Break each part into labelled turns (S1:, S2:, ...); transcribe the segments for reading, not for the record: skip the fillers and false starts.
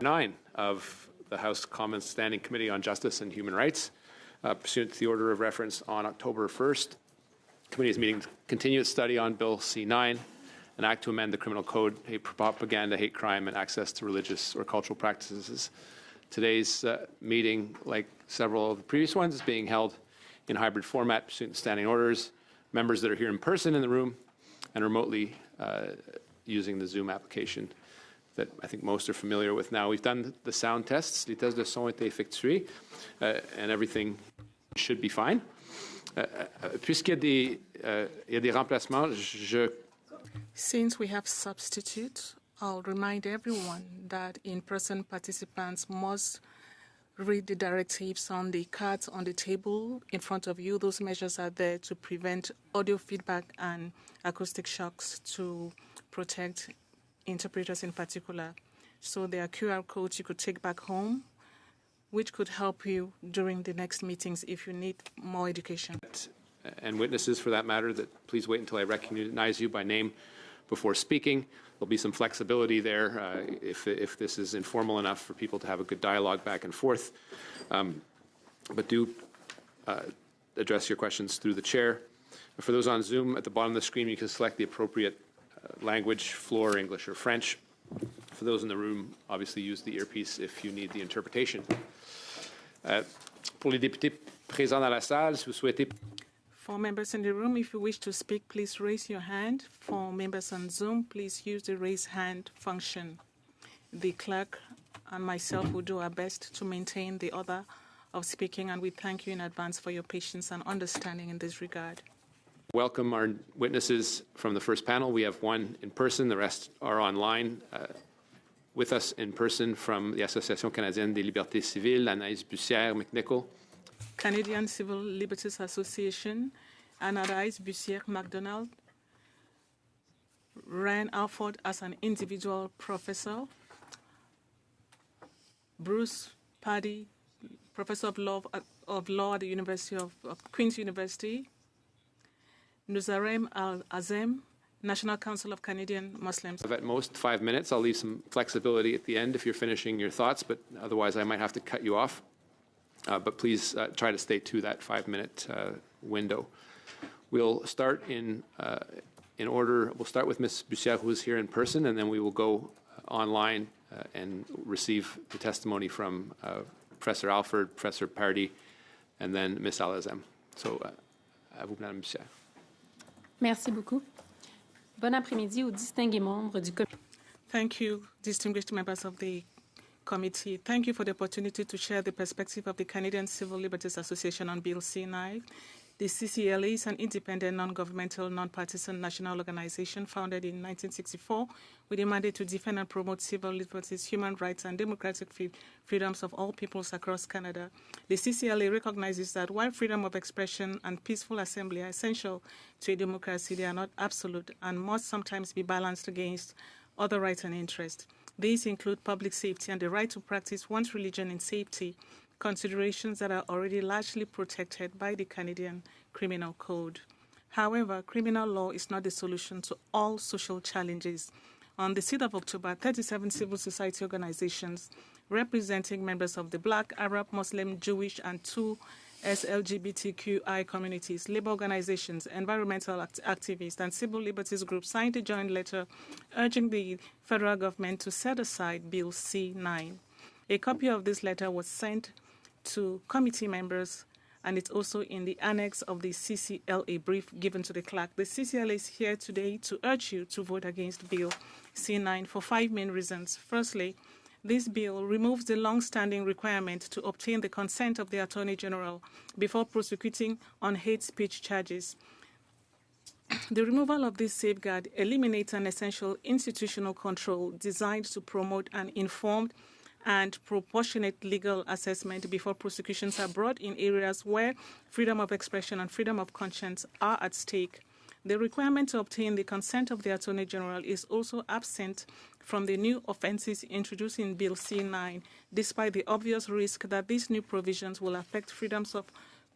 S1: 9 of the House Commons Standing Committee on Justice and Human Rights. Pursuant to the order of reference on October 1st, the committee is meeting to continue its study on Bill C-9, an act to amend the criminal code, hate propaganda, hate crime, and access to religious or cultural practices. Today's meeting, like several of the previous ones, is being held in hybrid format pursuant to standing orders. Members that are here in person in the room and remotely using the Zoom application that I think most are familiar with now. We've done the sound tests. Les tests de son ont été effectués, and everything should be fine. Puisqu'il y a des remplacements,
S2: Since we have substitutes, I'll remind everyone that in-person participants must read the directives on the cards on the table in front of you. Those measures are there to prevent audio feedback and acoustic shocks, to protect interpreters in particular. So there are QR codes you could take back home, which could help you during the next meetings if you need more education.
S1: And witnesses, for that matter, that please wait until I recognize you by name before speaking. There'll be some flexibility there if this is informal enough for people to have a good dialogue back and forth. But do address your questions through the chair. For those on Zoom, at the bottom of the screen, you can select the appropriate language, floor, English, or French. For those in the room, obviously use the earpiece if you need the interpretation. Pour les députés présents dans la salle, si vous souhaitez.
S2: For members in the room, if you wish to speak, please raise your hand. For members on Zoom, please use the raise hand function. The clerk and myself will do our best to maintain the order of speaking, and we thank you in advance for your patience and understanding in this regard.
S1: Welcome our witnesses from the first panel. We have one in person, the rest are online. With us in person from the Association Canadienne des Libertés Civiles, Anaïs Bussière-McNichol.
S2: Canadian Civil Liberties Association, Anaïs Bussière-McDonald, Ryan Alford as an individual professor, Bruce Paddy, Professor of Law at the University of Queen's University, Nuzarem Al-Azem, National Council of Canadian Muslims.
S1: At most 5 minutes. I'll leave some flexibility at the end if you're finishing your thoughts, but otherwise I might have to cut you off. But please try to stay to that 5-minute window. We'll start in order. We'll start with Ms. Bussière, who is here in person, and then we will go online and receive the testimony from Professor Alford, Professor Pardy, and then Ms. Al-Azem. So, à vous, Madame Bussière.
S3: Merci beaucoup. Bon après-midi aux distingués membres du comité.
S2: Thank you, distinguished members of the committee. Thank you for the opportunity to share the perspective of the Canadian Civil Liberties Association on Bill C-9. The CCLA is an independent, non-governmental, non-partisan national organization founded in 1964 with a mandate to defend and promote civil liberties, human rights, and democratic freedoms of all peoples across Canada. The CCLA recognizes that while freedom of expression and peaceful assembly are essential to a democracy, they are not absolute and must sometimes be balanced against other rights and interests. These include public safety and the right to practice one's religion in safety, considerations that are already largely protected by the Canadian Criminal Code. However, criminal law is not the solution to all social challenges. On the 6th of October, 37 civil society organizations representing members of the Black, Arab, Muslim, Jewish, and 2 LGBTQI communities, labor organizations, environmental activists, and civil liberties groups signed a joint letter urging the federal government to set aside Bill C-9. A copy of this letter was sent to committee members, and it's also in the annex of the CCLA brief given to the clerk. The CCLA is here today to urge you to vote against Bill C-9 for 5 main reasons. Firstly, this bill removes the long-standing requirement to obtain the consent of the Attorney General before prosecuting on hate speech charges. The removal of this safeguard eliminates an essential institutional control designed to promote an informed and proportionate legal assessment before prosecutions are brought in areas where freedom of expression and freedom of conscience are at stake. The requirement to obtain the consent of the Attorney General is also absent from the new offenses introduced in Bill C-9, despite the obvious risk that these new provisions will affect freedoms of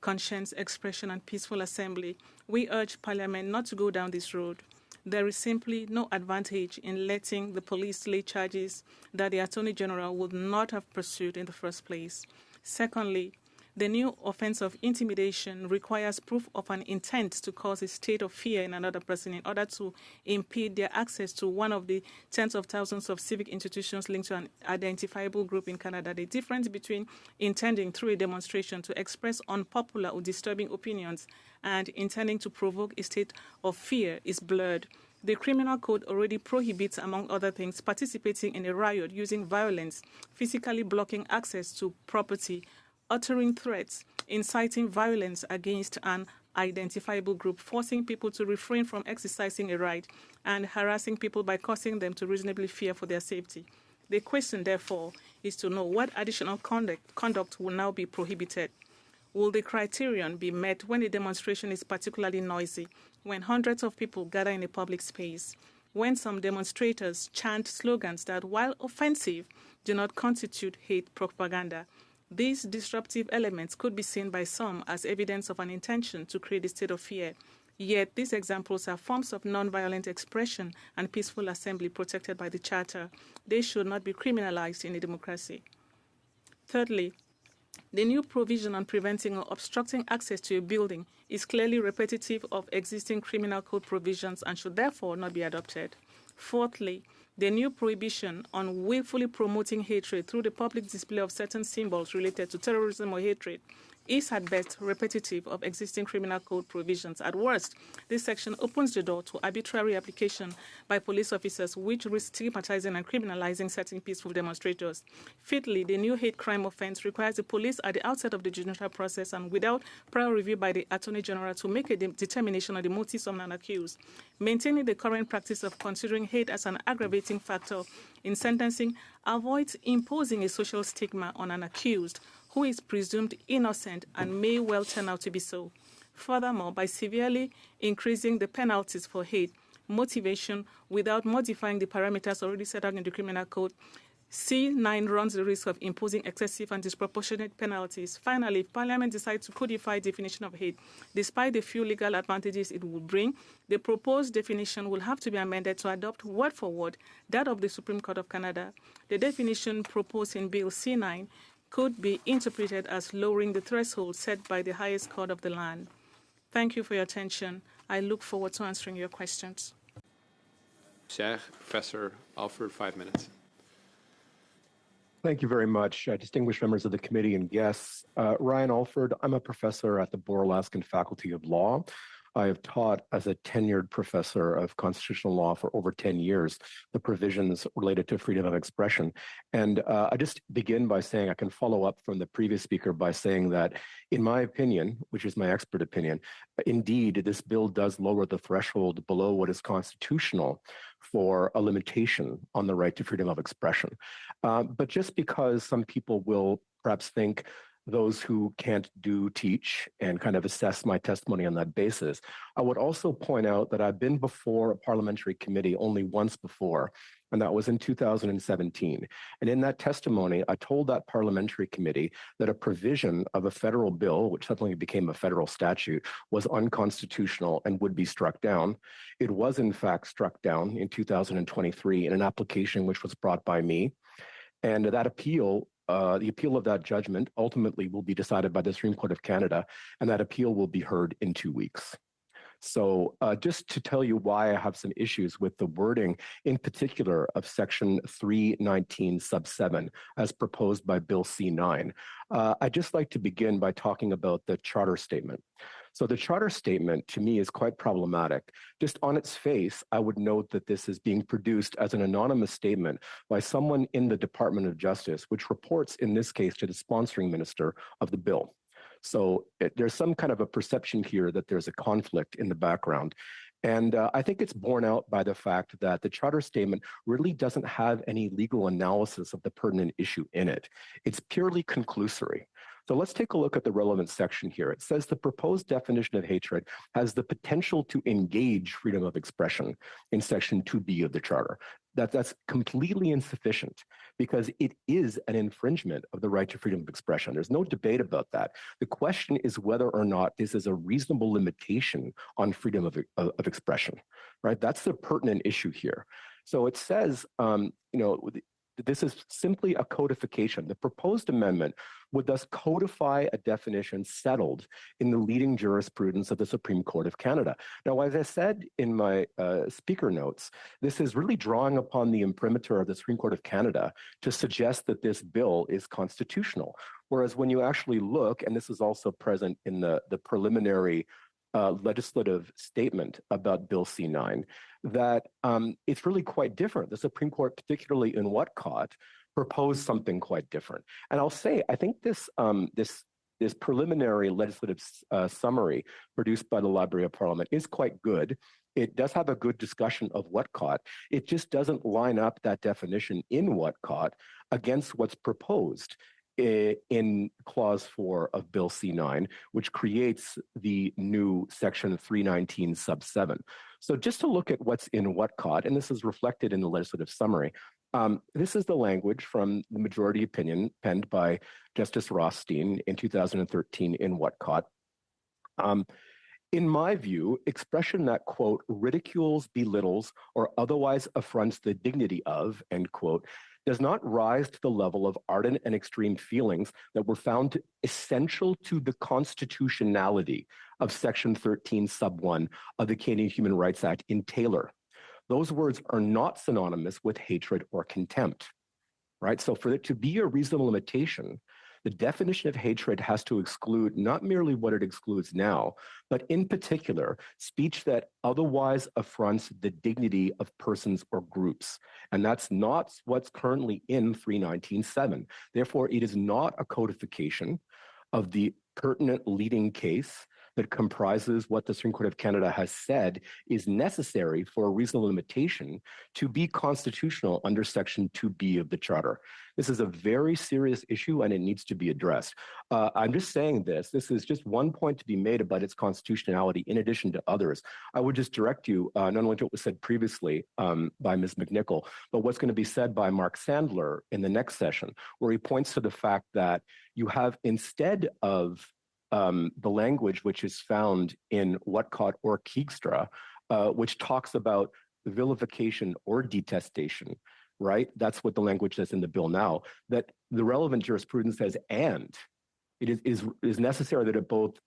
S2: conscience, expression, and peaceful assembly. We urge Parliament not to go down this road. there is simply no advantage in letting the police lay charges that the Attorney General would not have pursued in the first place. Secondly, the new offense of intimidation requires proof of an intent to cause a state of fear in another person in order to impede their access to one of the tens of thousands of civic institutions linked to an identifiable group in Canada. The difference between intending through a demonstration to express unpopular or disturbing opinions and intending to provoke a state of fear is blurred. The Criminal Code already prohibits, among other things, participating in a riot using violence, physically blocking access to property, uttering threats, inciting violence against an identifiable group, forcing people to refrain from exercising a right, and harassing people by causing them to reasonably fear for their safety. The question, therefore, is to know what additional conduct will now be prohibited. Will the criterion be met when a demonstration is particularly noisy, when hundreds of people gather in a public space, when some demonstrators chant slogans that, while offensive, do not constitute hate propaganda? These disruptive elements could be seen by some as evidence of an intention to create a state of fear. Yet these examples are forms of nonviolent expression and peaceful assembly protected by the Charter. They should not be criminalized in a democracy. Thirdly, the new provision on preventing or obstructing access to a building is clearly repetitive of existing criminal code provisions and should therefore not be adopted. Fourthly, the new prohibition on willfully promoting hatred through the public display of certain symbols related to terrorism or hatred is at best repetitive of existing criminal code provisions. At worst, this section opens the door to arbitrary application by police officers which risk stigmatizing and criminalizing certain peaceful demonstrators. Fifthly, the new hate crime offense requires the police at the outset of the judicial process and without prior review by the Attorney General to make a determination of the motives of an accused. Maintaining the current practice of considering hate as an aggravating factor in sentencing avoids imposing a social stigma on an accused who is presumed innocent and may well turn out to be so. Furthermore, by severely increasing the penalties for hate motivation without modifying the parameters already set out in the Criminal Code, C9 runs the risk of imposing excessive and disproportionate penalties. Finally, if Parliament decides to codify definition of hate, despite the few legal advantages it will bring, the proposed definition will have to be amended to adopt word for word that of the Supreme Court of Canada. The definition proposed in Bill C9 could be interpreted as lowering the threshold set by the highest court of the land. Thank you for your attention. I look forward to answering your questions.
S1: Professor Alford, 5 minutes.
S4: Thank you very much, distinguished members of the committee and guests. Ryan Alford, I'm a professor at the Boer-Alaskan Faculty of Law. I have taught as a tenured professor of constitutional law for over 10 years, the provisions related to freedom of expression. And I just begin by saying, I can follow up from the previous speaker by saying that, in my opinion, which is my expert opinion, indeed, this bill does lower the threshold below what is constitutional for a limitation on the right to freedom of expression. But just because some people will perhaps think those who can't do teach and kind of assess my testimony on that basis, I would also point out that I've been before a parliamentary committee only once before, and that was in 2017. And in that testimony, I told that parliamentary committee that a provision of a federal bill, which suddenly became a federal statute, was unconstitutional and would be struck down. It was in fact struck down in 2023 in an application which was brought by me. And that appeal, the appeal of that judgment ultimately will be decided by the Supreme Court of Canada, and that appeal will be heard in 2 weeks. So just to tell you why I have some issues with the wording, in particular of Section 319 sub 7, as proposed by Bill C9, I'd just like to begin by talking about the charter statement. So the charter statement, to me, is quite problematic. Just on its face, I would note that this is being produced as an anonymous statement by someone in the Department of Justice, which reports, in this case, to the sponsoring minister of the bill. So there's some kind of a perception here that there's a conflict in the background. And I think it's borne out by the fact that the charter statement really doesn't have any legal analysis of the pertinent issue in it. It's purely conclusory. So let's take a look at the relevant section here. It says the proposed definition of hatred has the potential to engage freedom of expression in section 2B of the Charter. That's completely insufficient because it is an infringement of the right to freedom of expression. There's no debate about that. The question is whether or not this is a reasonable limitation on freedom of expression, right? That's the pertinent issue here. So it says, this is simply a codification. The proposed amendment would thus codify a definition settled in the leading jurisprudence of the Supreme Court of Canada. Now, as I said in my speaker notes, this is really drawing upon the imprimatur of the Supreme Court of Canada to suggest that this bill is constitutional. Whereas when you actually look, and this is also present in the preliminary legislative statement about Bill C-9, that it's really quite different. The Supreme Court, particularly in Whatcott, proposed something quite different. And I'll say, I think this preliminary legislative summary produced by the Library of Parliament is quite good. It does have a good discussion of Whatcott. It just doesn't line up that definition in Whatcott against what's proposed in Clause 4 of Bill C-9, which creates the new Section 319 sub 7. So just to look at what's in Whatcott, and this is reflected in the legislative summary, this is the language from the majority opinion penned by Justice Rothstein in 2013 in Whatcott. In my view, expression that, quote, ridicules, belittles, or otherwise affronts the dignity of, end quote, does not rise to the level of ardent and extreme feelings that were found essential to the constitutionality of Section 13, sub 1 of the Canadian Human Rights Act in Taylor. Those words are not synonymous with hatred or contempt, right? So for it to be a reasonable limitation, the definition of hatred has to exclude not merely what it excludes now, but in particular, speech that otherwise affronts the dignity of persons or groups. And that's not what's currently in 319.7. Therefore, it is not a codification of the pertinent leading case that comprises what the Supreme Court of Canada has said is necessary for a reasonable limitation to be constitutional under Section 2B of the Charter. This is a very serious issue and it needs to be addressed. I'm just saying this. This is just one point to be made about its constitutionality in addition to others. I would just direct you not only to what was said previously by Ms. McNichol, but what's going to be said by Mark Sandler in the next session, where he points to the fact that you have, instead of the language which is found in Whatcott or Keegstra, which talks about vilification or detestation, right? That's what the language says in the bill now, that the relevant jurisprudence says, and it is necessary that it both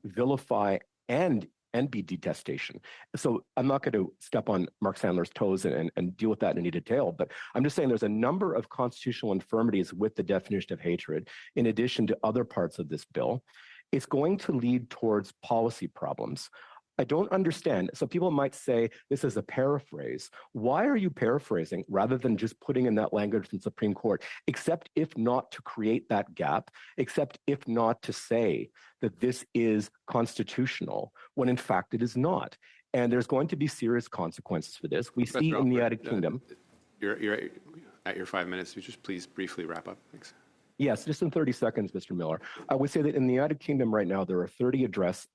S4: vilify and be detestation. So I'm not going to step on Mark Sandler's toes and deal with that in any detail, but I'm just saying there's a number of constitutional infirmities with the definition of hatred, in addition to other parts of this bill. It's going to lead towards policy problems. I don't understand. So people might say this is a paraphrase. Why are you paraphrasing rather than just putting in that language from the Supreme Court, except if not to create that gap, except if not to say that this is constitutional, when in fact it is not. And there's going to be serious consequences for this. We see in the United Kingdom.
S1: You're at your 5 minutes. Would you just please briefly wrap up? Thanks.
S4: Yes, just in 30 seconds, Mr. Miller. I would say that in the United Kingdom right now, there are 30 arrests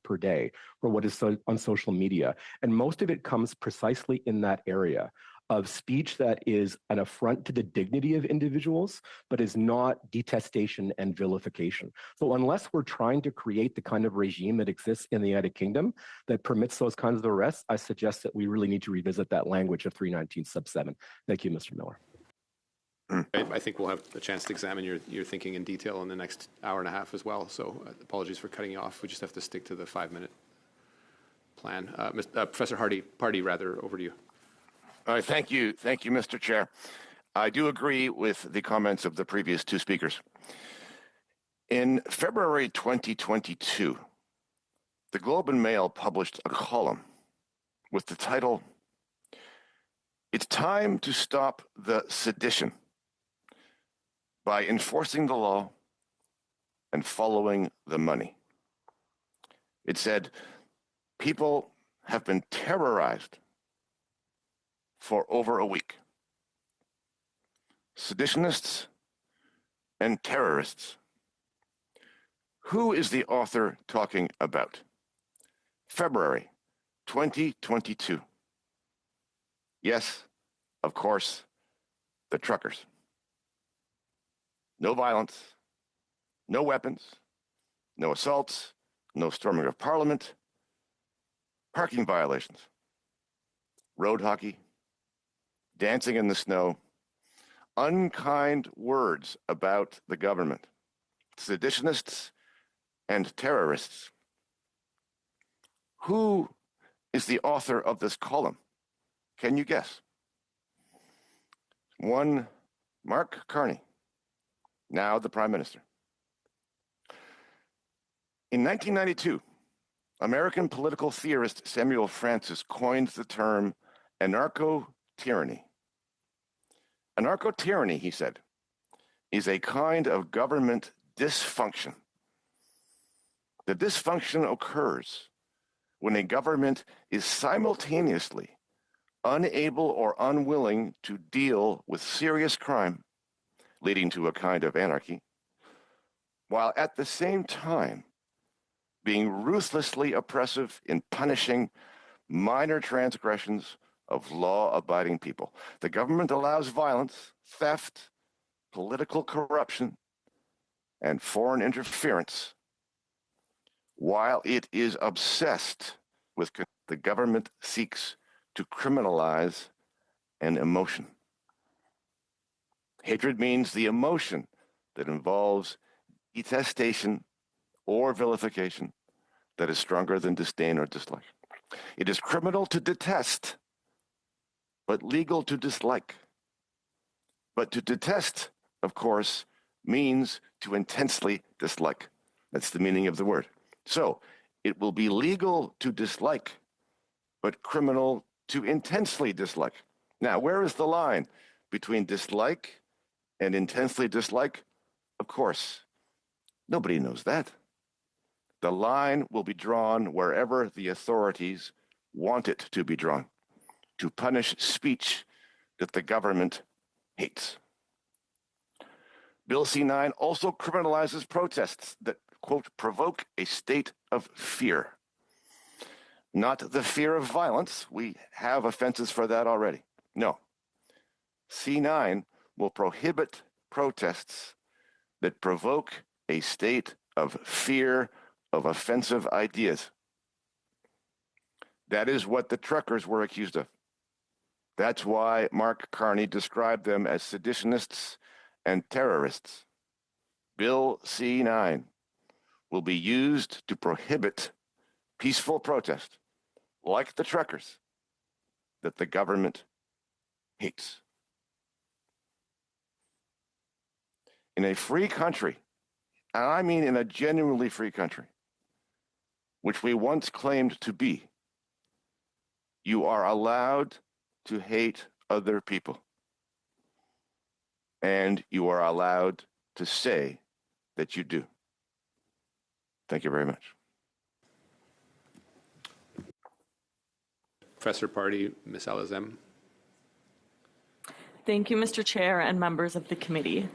S4: per day for what is on social media. And most of it comes precisely in that area of speech that is an affront to the dignity of individuals, but is not detestation and vilification. So unless we're trying to create the kind of regime that exists in the United Kingdom that permits those kinds of arrests, I suggest that we really need to revisit that language of 319 sub 7. Thank you, Mr. Miller.
S1: I think we'll have a chance to examine your thinking in detail in the next hour and a half as well. So apologies for cutting you off. We just have to stick to the 5-minute plan. Professor Pardee, over to you.
S5: All right, thank you, Mr. Chair. I do agree with the comments of the previous two speakers. In February 2022, the Globe and Mail published a column with the title, "It's Time to Stop the Sedition by Enforcing the Law and Following the Money." It said, people have been terrorized for over a week. Seditionists and terrorists Who is the author talking about? February 2022. Yes, of course, the truckers. No violence, no weapons, no assaults, no storming of Parliament, parking violations, road hockey, dancing in the snow, unkind words about the government, seditionists, and terrorists. Who is the author of this column? Can you guess? One, Mark Carney, now the Prime Minister. In 1992, American political theorist Samuel Francis coined the term anarcho-tyranny. Anarcho-tyranny, he said, is a kind of government dysfunction. The dysfunction occurs when a government is simultaneously unable or unwilling to deal with serious crime, leading to a kind of anarchy, while at the same time being ruthlessly oppressive in punishing minor transgressions of law-abiding people. The government allows violence, theft, political corruption, and foreign interference, while it is obsessed with the government seeks to criminalize an emotion. Hatred means the emotion that involves detestation or vilification that is stronger than disdain or dislike. It is criminal to detest, but legal to dislike. But to detest, of course, means to intensely dislike. That's the meaning of the word. So it will be legal to dislike, but criminal to intensely dislike. Now, where is the line between dislike and intensely dislike? Of course, nobody knows that. The line will be drawn wherever the authorities want it to be drawn, to punish speech that the government hates. Bill C-9 also criminalizes protests that, quote, provoke a state of fear. Not the fear of violence. We have offenses for that already. No. C-9 will prohibit protests that provoke a state of fear of offensive ideas. That is what the truckers were accused of. That's why Mark Carney described them as seditionists and terrorists. Bill C-9 will be used to prohibit peaceful protest, like the truckers, that the government hates. In a free country, and I mean in a genuinely free country, which we once claimed to be, you are allowed to hate other people. And you are allowed to say that you do. Thank you very much.
S1: Professor Party, Ms. Alazem.
S6: Thank you, Mr. Chair and members of the committee.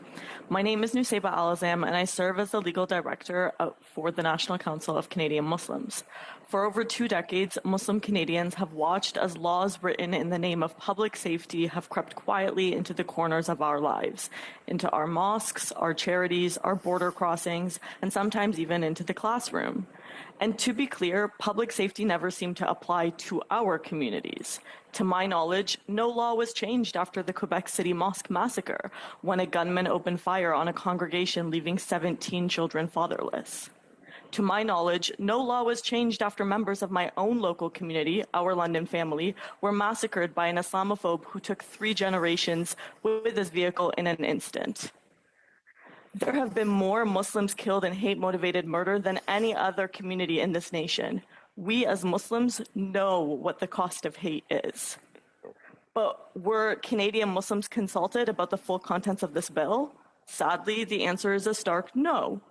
S6: My name is Nusayba Alazem, and I serve as the legal director for the National Council of Canadian Muslims. For over 2 decades, Muslim Canadians have watched as laws written in the name of public safety have crept quietly into the corners of our lives, into our mosques, our charities, our border crossings, and sometimes even into the classroom. And to be clear, public safety never seemed to apply to our communities. To my knowledge, no law was changed after the Quebec City Mosque massacre, when a gunman opened fire on a congregation, leaving 17 children fatherless. To my knowledge, no law was changed after members of my own local community, Our London Family, were massacred by an Islamophobe who took 3 generations with his vehicle in an instant. There have been more Muslims killed in hate-motivated murder than any other community in this nation. We as Muslims know what the cost of hate is. But were Canadian Muslims consulted about the full contents of this bill? Sadly, the answer is a stark no.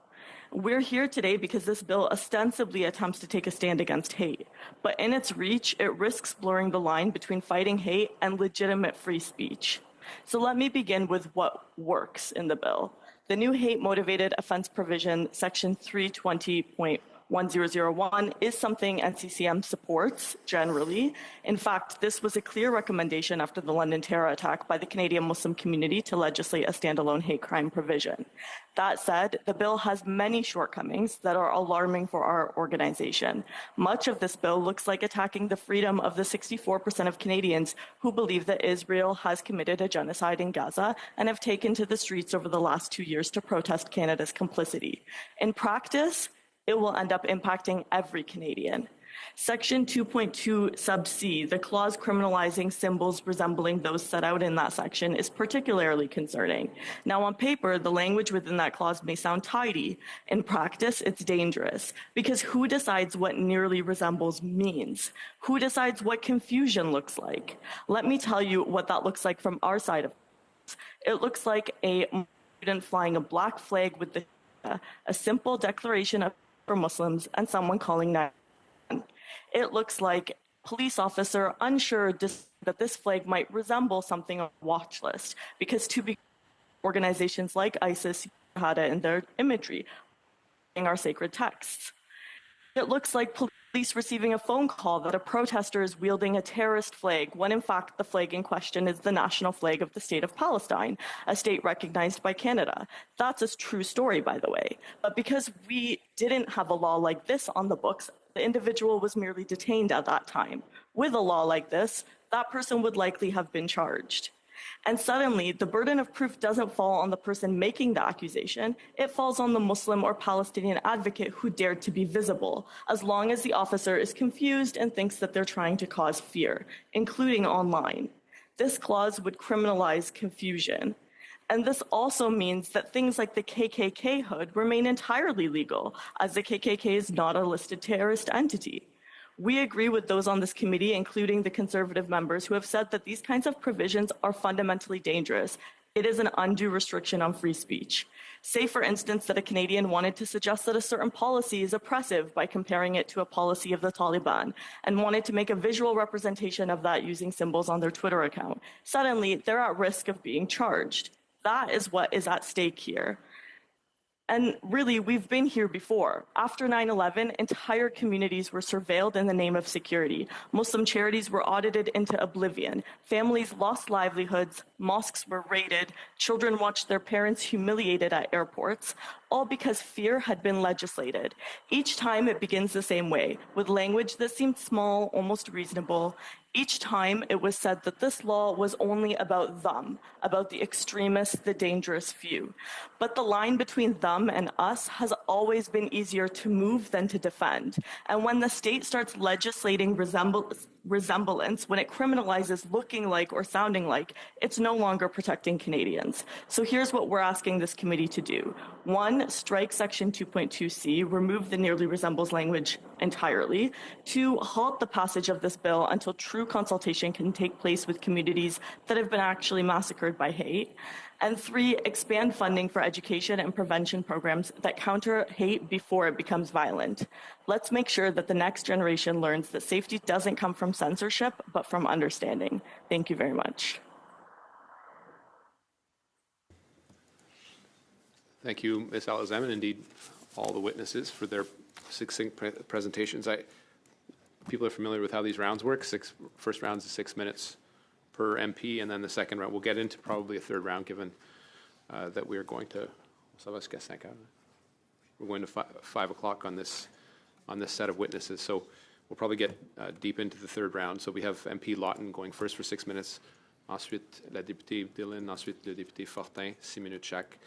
S6: We're here today because this bill ostensibly attempts to take a stand against hate, but in its reach, it risks blurring the line between fighting hate and legitimate free speech. So let me begin with what works in the bill. The new hate-motivated offense provision, Section 320.1001, is something NCCM supports generally. In fact, this was a clear recommendation after the London terror attack by the Canadian Muslim community to legislate a standalone hate crime provision. That said, the bill has many shortcomings that are alarming for our organization. Much of this bill looks like attacking the freedom of the 64% of Canadians who believe that Israel has committed a genocide in Gaza and have taken to the streets over the last 2 years to protest Canada's complicity. In practice, it will end up impacting every Canadian. Section 2.2 sub C, the clause criminalizing symbols resembling those set out in that section, is particularly concerning. Now, on paper, the language within that clause may sound tidy. In practice, it's dangerous, because who decides what nearly resembles means? Who decides what confusion looks like? Let me tell you what that looks like from our side of it. It looks like a student flying a black flag with a simple declaration of for Muslims and someone calling 911. It looks like police officer unsure that this flag might resemble something on a watch list, because to be organizations like ISIS, Jihad, and their imagery in our sacred texts. It looks like police receiving a phone call that a protester is wielding a terrorist flag, when in fact the flag in question is the national flag of the state of Palestine, a state recognized by Canada. That's a true story, by the way. But because we didn't have a law like this on the books, the individual was merely detained at that time. With a law like this, that person would likely have been charged. And suddenly, the burden of proof doesn't fall on the person making the accusation. It falls on the Muslim or Palestinian advocate who dared to be visible, as long as the officer is confused and thinks that they're trying to cause fear, including online. This clause would criminalize confusion. And this also means that things like the KKK hood remain entirely legal, as the KKK is not a listed terrorist entity. We agree with those on this committee, including the Conservative members, who have said that these kinds of provisions are fundamentally dangerous. It is an undue restriction on free speech. Say, for instance, that a Canadian wanted to suggest that a certain policy is oppressive by comparing it to a policy of the Taliban, and wanted to make a visual representation of that using symbols on their Twitter account. Suddenly, they're at risk of being charged. That is what is at stake here. And really, we've been here before. After 9/11, entire communities were surveilled in the name of security. Muslim charities were audited into oblivion. Families lost livelihoods. Mosques were raided. Children watched their parents humiliated at airports, all because fear had been legislated. Each time it begins the same way, with language that seemed small, almost reasonable. Each time it was said that this law was only about them, about the extremists, the dangerous few. But the line between them and us has always been easier to move than to defend. And when the state starts legislating resemblance, when it criminalizes looking like or sounding like, it's no longer protecting Canadians. So here's what we're asking this committee to do. 1, strike Section 2.2c, remove the nearly resembles language entirely. 2, halt the passage of this bill until true consultation can take place with communities that have been actually massacred by hate. And 3, expand funding for education and prevention programs that counter hate before it becomes violent. Let's make sure that the next generation learns that safety doesn't come from censorship, but from understanding. Thank you very much.
S1: Thank you, Ms. Alazam, and indeed all the witnesses for their succinct presentations. People are familiar with how these rounds work. First round is 6 minutes per MP, and then the second round, we'll get into probably a third round, given that we are going to, we're going to 5 o'clock on this set of witnesses. So we'll probably get deep into the third round. So we have MP Lawton going first for 6 minutes. Ensuite, la députée Dillon. Ensuite, le député Fortin, 6 minutes chaque.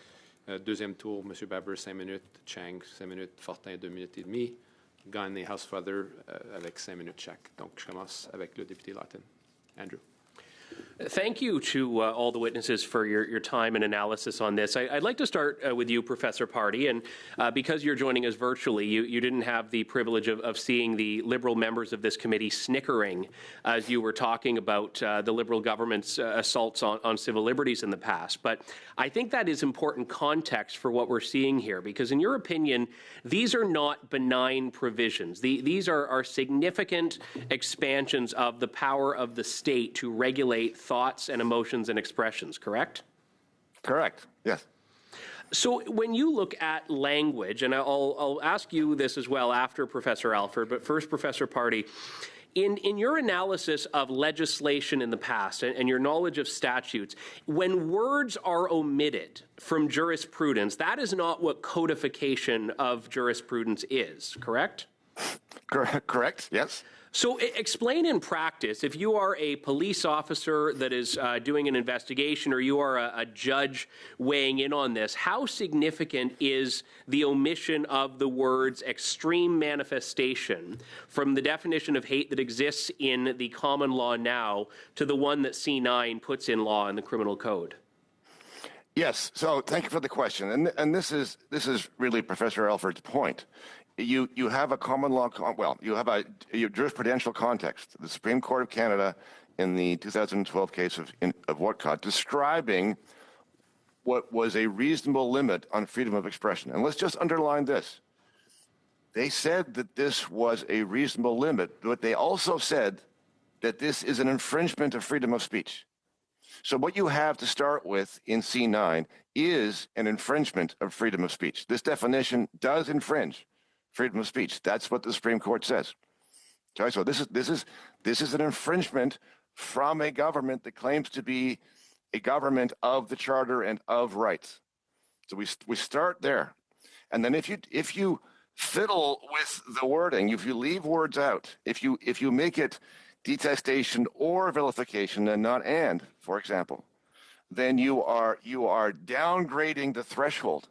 S1: Deuxième tour, M. Baber, 5 minutes. Chang, 5 minutes. Fortin, 2 minutes et demie. Gagné, Housefather, avec 5 minutes chaque. Donc, je commence avec le député Lawton. Andrew.
S7: Thank you to all the witnesses for your time and analysis on this. I'd like to start with you, Professor Pardee, and because you're joining us virtually, you didn't have the privilege of seeing the Liberal members of this committee snickering as you were talking about the Liberal government's assaults on civil liberties in the past. But I think that is important context for what we're seeing here, because in your opinion, these are not benign provisions. These are significant expansions of the power of the state to regulate thoughts and emotions and expressions, correct?
S5: Correct, yes.
S7: So when you look at language, and I'll ask you this as well after Professor Alford, but first, Professor Pardy, in your analysis of legislation in the past and your knowledge of statutes, when words are omitted from jurisprudence, that is not what codification of jurisprudence is, correct?
S5: Correct, yes.
S7: So explain in practice, if you are a police officer that is doing an investigation or you are a judge weighing in on this, how significant is the omission of the words extreme manifestation from the definition of hate that exists in the common law now to the one that C9 puts in law in the criminal code?
S5: Yes, so thank you for the question. And this is really Professor Alford's point. You have a common law, you have a jurisprudential context. The Supreme Court of Canada in the 2012 case of Whatcott describing what was a reasonable limit on freedom of expression. And let's just underline this. They said that this was a reasonable limit, but they also said that this is an infringement of freedom of speech. So what you have to start with in C9 is an infringement of freedom of speech. This definition does infringe freedom of speech. That's what the Supreme Court says. Okay, so this is an infringement from a government that claims to be a government of the Charter and of rights. So we start there, and then if you fiddle with the wording, if you leave words out, if you make it detestation or vilification and not and, for example, then you are downgrading the threshold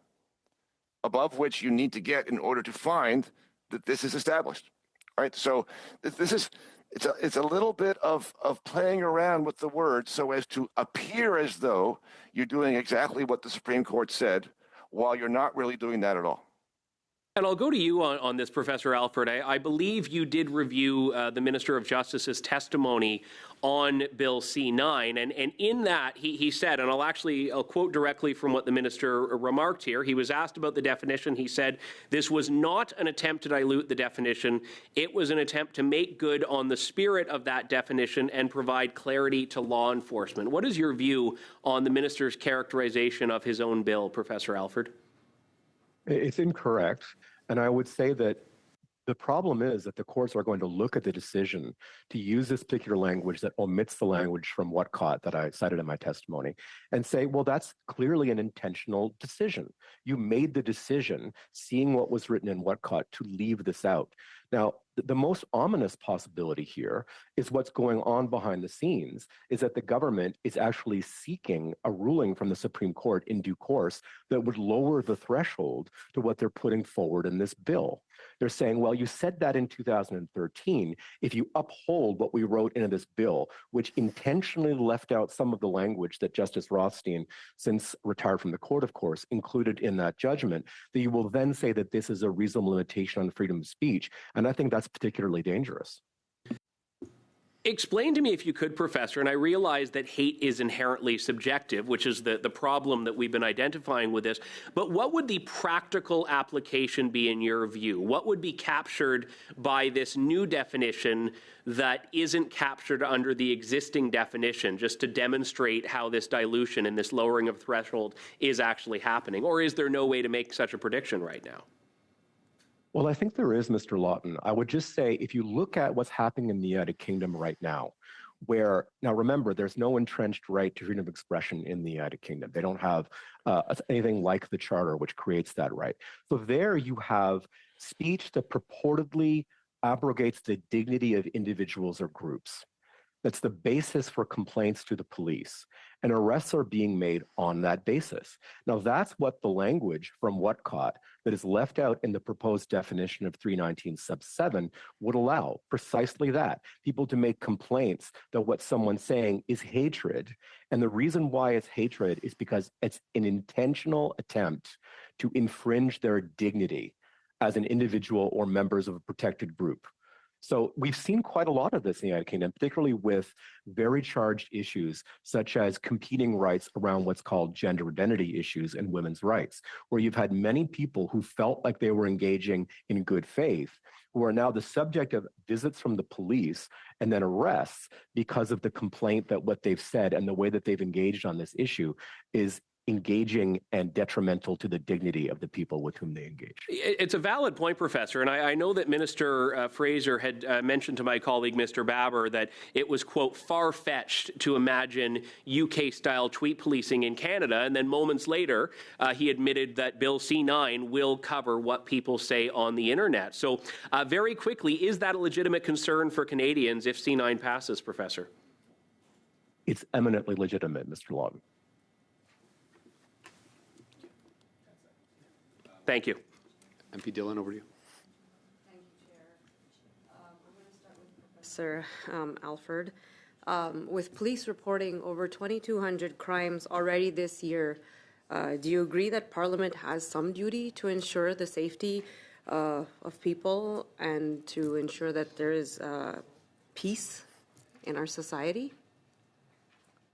S5: above which you need to get in order to find that this is established. All right, so it's a little bit of playing around with the words so as to appear as though you're doing exactly what the Supreme Court said, while you're not really doing that at all.
S7: And I'll go to you on this, Professor Alford. I believe you did review the Minister of Justice's testimony on Bill C9, and in that he said, and I'll quote directly from what the minister remarked here. He was asked about the definition. He said, "This was not an attempt to dilute the definition. It was an attempt to make good on the spirit of that definition and provide clarity to law enforcement." What is your view on the minister's characterization of his own bill, Professor Alford?
S4: It's incorrect. And I would say that the problem is that the courts are going to look at the decision to use this particular language that omits the language from Whatcott that I cited in my testimony and say, well, that's clearly an intentional decision. You made the decision, seeing what was written in Whatcott, to leave this out. Now, the most ominous possibility here is what's going on behind the scenes, is that the government is actually seeking a ruling from the Supreme Court in due course that would lower the threshold to what they're putting forward in this bill. They're saying, well, you said that in 2013. If you uphold what we wrote into this bill, which intentionally left out some of the language that Justice Rothstein, since retired from the court, of course, included in that judgment, that you will then say that this is a reasonable limitation on freedom of speech. And I think that's particularly dangerous.
S7: Explain to me, if you could, Professor, and I realize that hate is inherently subjective, which is the problem that we've been identifying with this, but what would the practical application be in your view? What would be captured by this new definition that isn't captured under the existing definition, just to demonstrate how this dilution and this lowering of threshold is actually happening? Or is there no way to make such a prediction right now?
S4: Well, I think there is, Mr. Lawton. I would just say, if you look at what's happening in the United Kingdom right now, where, now remember, there's no entrenched right to freedom of expression in the United Kingdom. They don't have anything like the Charter, which creates that right. So there you have speech that purportedly abrogates the dignity of individuals or groups. That's the basis for complaints to the police, and arrests are being made on that basis. Now, that's what the language from Whatcott that is left out in the proposed definition of 319 sub 7 would allow, precisely that, people to make complaints that what someone's saying is hatred. And the reason why it's hatred is because it's an intentional attempt to infringe their dignity as an individual or members of a protected group. So we've seen quite a lot of this in the United Kingdom, particularly with very charged issues such as competing rights around what's called gender identity issues and women's rights, where you've had many people who felt like they were engaging in good faith, who are now the subject of visits from the police and then arrests because of the complaint that what they've said and the way that they've engaged on this issue is engaging and detrimental to the dignity of the people with whom they engage.
S7: It's a valid point, Professor, and I know that Minister Fraser had mentioned to my colleague, Mr. Baber, that it was, quote, far-fetched to imagine UK-style tweet policing in Canada, and then moments later, he admitted that Bill C-9 will cover what people say on the internet. So very quickly, is that a legitimate concern for Canadians if C-9 passes, Professor?
S4: It's eminently legitimate, Mr. Lawton.
S7: Thank you.
S1: MP Dillon, over to you.
S8: Thank you, Chair. I'm going to start with Professor Alford. With police reporting over 2,200 crimes already this year, do you agree that Parliament has some duty to ensure the safety of people and to ensure that there is peace in our society?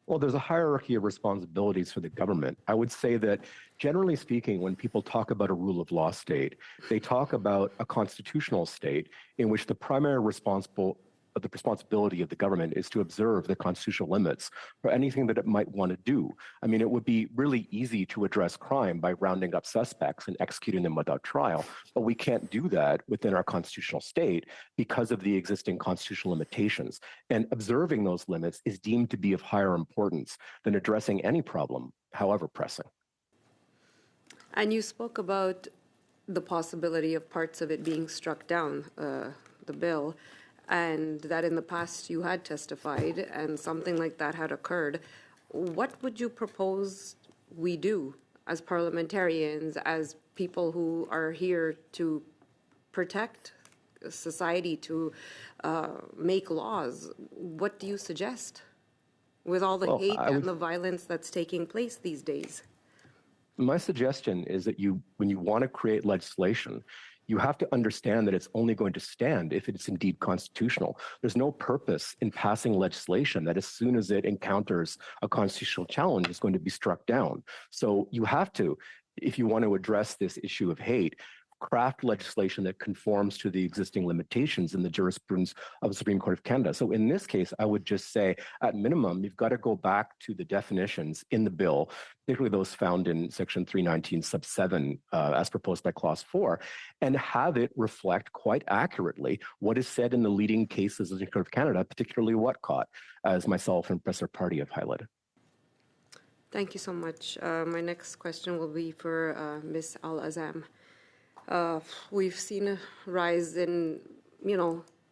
S4: Well, there's a hierarchy of responsibilities for the government. I would say that, generally speaking, when people talk about a rule of law state, they talk about a constitutional state in which the primary responsibility of the government is to observe the constitutional limits for anything that it might want to do. I mean, it would be really easy to address crime by rounding up suspects and executing them without trial, but we can't do that within our constitutional state because of the existing constitutional limitations. And observing those limits is deemed to be of higher importance than addressing any problem, however pressing.
S8: And you spoke about the possibility of parts of it being struck down, the bill, and that in the past you had testified and something like that had occurred. What would you propose we do as parliamentarians, as people who are here to protect society, to make laws? What do you suggest with all the hate and the violence that's taking place these days?
S4: My suggestion is that when you want to create legislation, you have to understand that it's only going to stand if it's indeed constitutional. There's no purpose in passing legislation that as soon as it encounters a constitutional challenge is going to be struck down. So you have to, if you want to address this issue of hate, craft legislation that conforms to the existing limitations in the jurisprudence of the Supreme Court of Canada. So in this case, I would just say, at minimum, you've got to go back to the definitions in the bill, particularly those found in Section 319 sub 7, as proposed by Clause 4, and have it reflect quite accurately what is said in the leading cases of the Court of Canada, particularly Whatcott, as myself and Professor Party have highlighted.
S8: Thank you so much. My next question will be for Ms. Al-Azam. We've seen a rise in,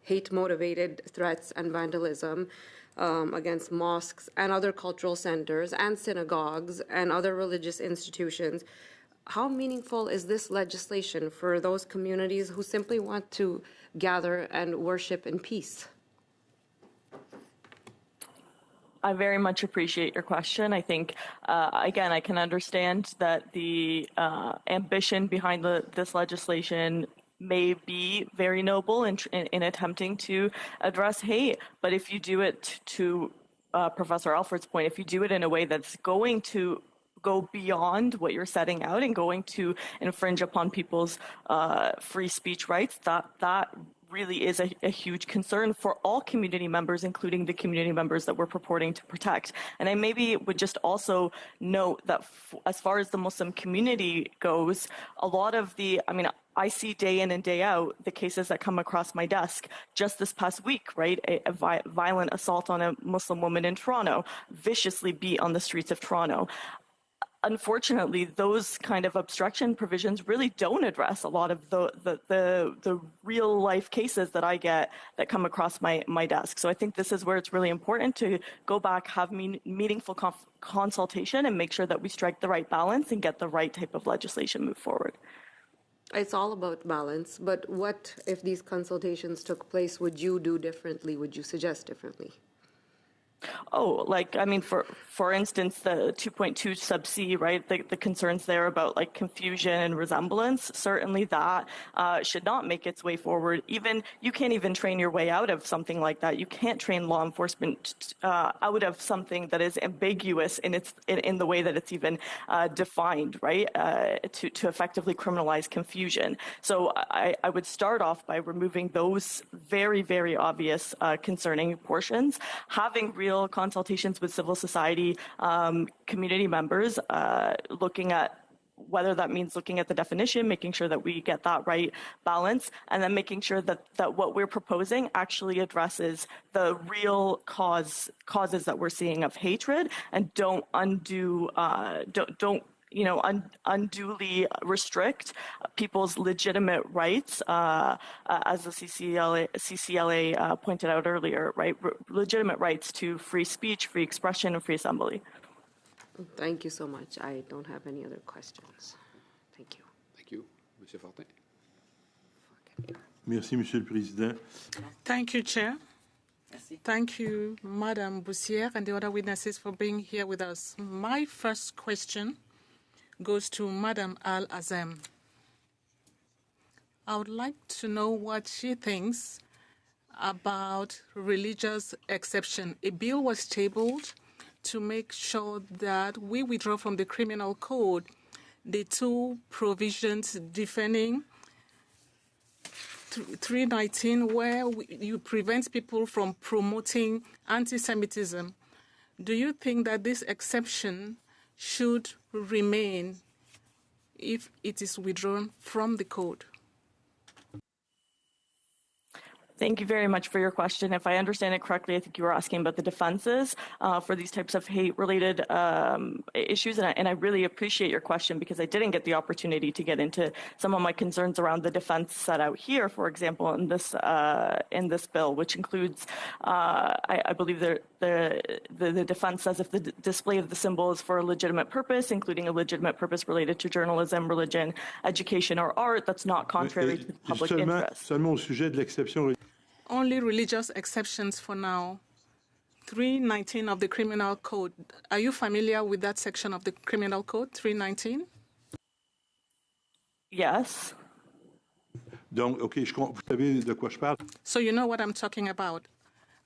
S8: hate-motivated threats and vandalism against mosques and other cultural centers and synagogues and other religious institutions. How meaningful is this legislation for those communities who simply want to gather and worship in peace?
S6: I very much appreciate your question. I think, again, I can understand that the ambition behind this legislation may be very noble in attempting to address hate. But if you do it to Professor Alford's point, if you do it in a way that's going to go beyond what you're setting out and going to infringe upon people's free speech rights, that really is a huge concern for all community members, including the community members that we're purporting to protect. And I maybe would just also note that as far as the Muslim community goes, a lot of I see day in and day out the cases that come across my desk. Just this past week, right, a violent assault on a Muslim woman in Toronto, viciously beat on the streets of Toronto. Unfortunately, those kind of obstruction provisions really don't address a lot of the real life cases that I get that come across my desk. So I think this is where it's really important to go back, have meaningful consultation, and make sure that we strike the right balance and get the right type of legislation move forward.
S8: It's all about balance, but what if these consultations took place? Would you do differently? Would you suggest differently?
S6: Oh, for instance, the 2.2 sub C, right? The concerns there about confusion and resemblance, certainly that should not make its way forward. You can't even train your way out of something like that. You can't train law enforcement out of something that is ambiguous in the way that it's even defined, right? To effectively criminalize confusion. So I would start off by removing those very, very obvious concerning portions, having real consultations with civil society community members, looking at whether that means looking at the definition, making sure that we get that right balance, and then making sure that what we're proposing actually addresses the real causes that we're seeing of hatred, and don't unduly restrict people's legitimate rights, as the CCLA pointed out earlier, right? Legitimate rights to free speech, free expression, and free assembly.
S8: Thank you so much. I don't have any other questions. Thank you.
S1: Thank you. Monsieur Fortin.
S9: Merci, Monsieur le Président.
S2: Thank you, Chair. Thank you, Madam Bussière, and the other witnesses for being here with us. My first question goes to Madam Al-Azam. I would like to know what she thinks about religious exception. A bill was tabled to make sure that we withdraw from the criminal code the two provisions defending 319, where you prevent people from promoting anti-Semitism. Do you think that this exception should remain if it is withdrawn from the code?
S6: Thank you very much for your question. If I understand it correctly, I think you were asking about the defenses for these types of hate-related issues, and I really appreciate your question because I didn't get the opportunity to get into some of my concerns around the defense set out here, for example, in this bill, which includes, I believe, the defense says if the display of the symbol is for a legitimate purpose, including a legitimate purpose related to journalism, religion, education, or art, that's not contrary to the public interest.
S9: Seulement au sujet de l'exception.
S2: Only religious exceptions for now. 319 of the Criminal Code. Are you familiar with that section of the Criminal Code, 319?
S6: Yes.
S9: Donc, OK, vous savez de quoi je parle.
S2: So you know what I'm talking about.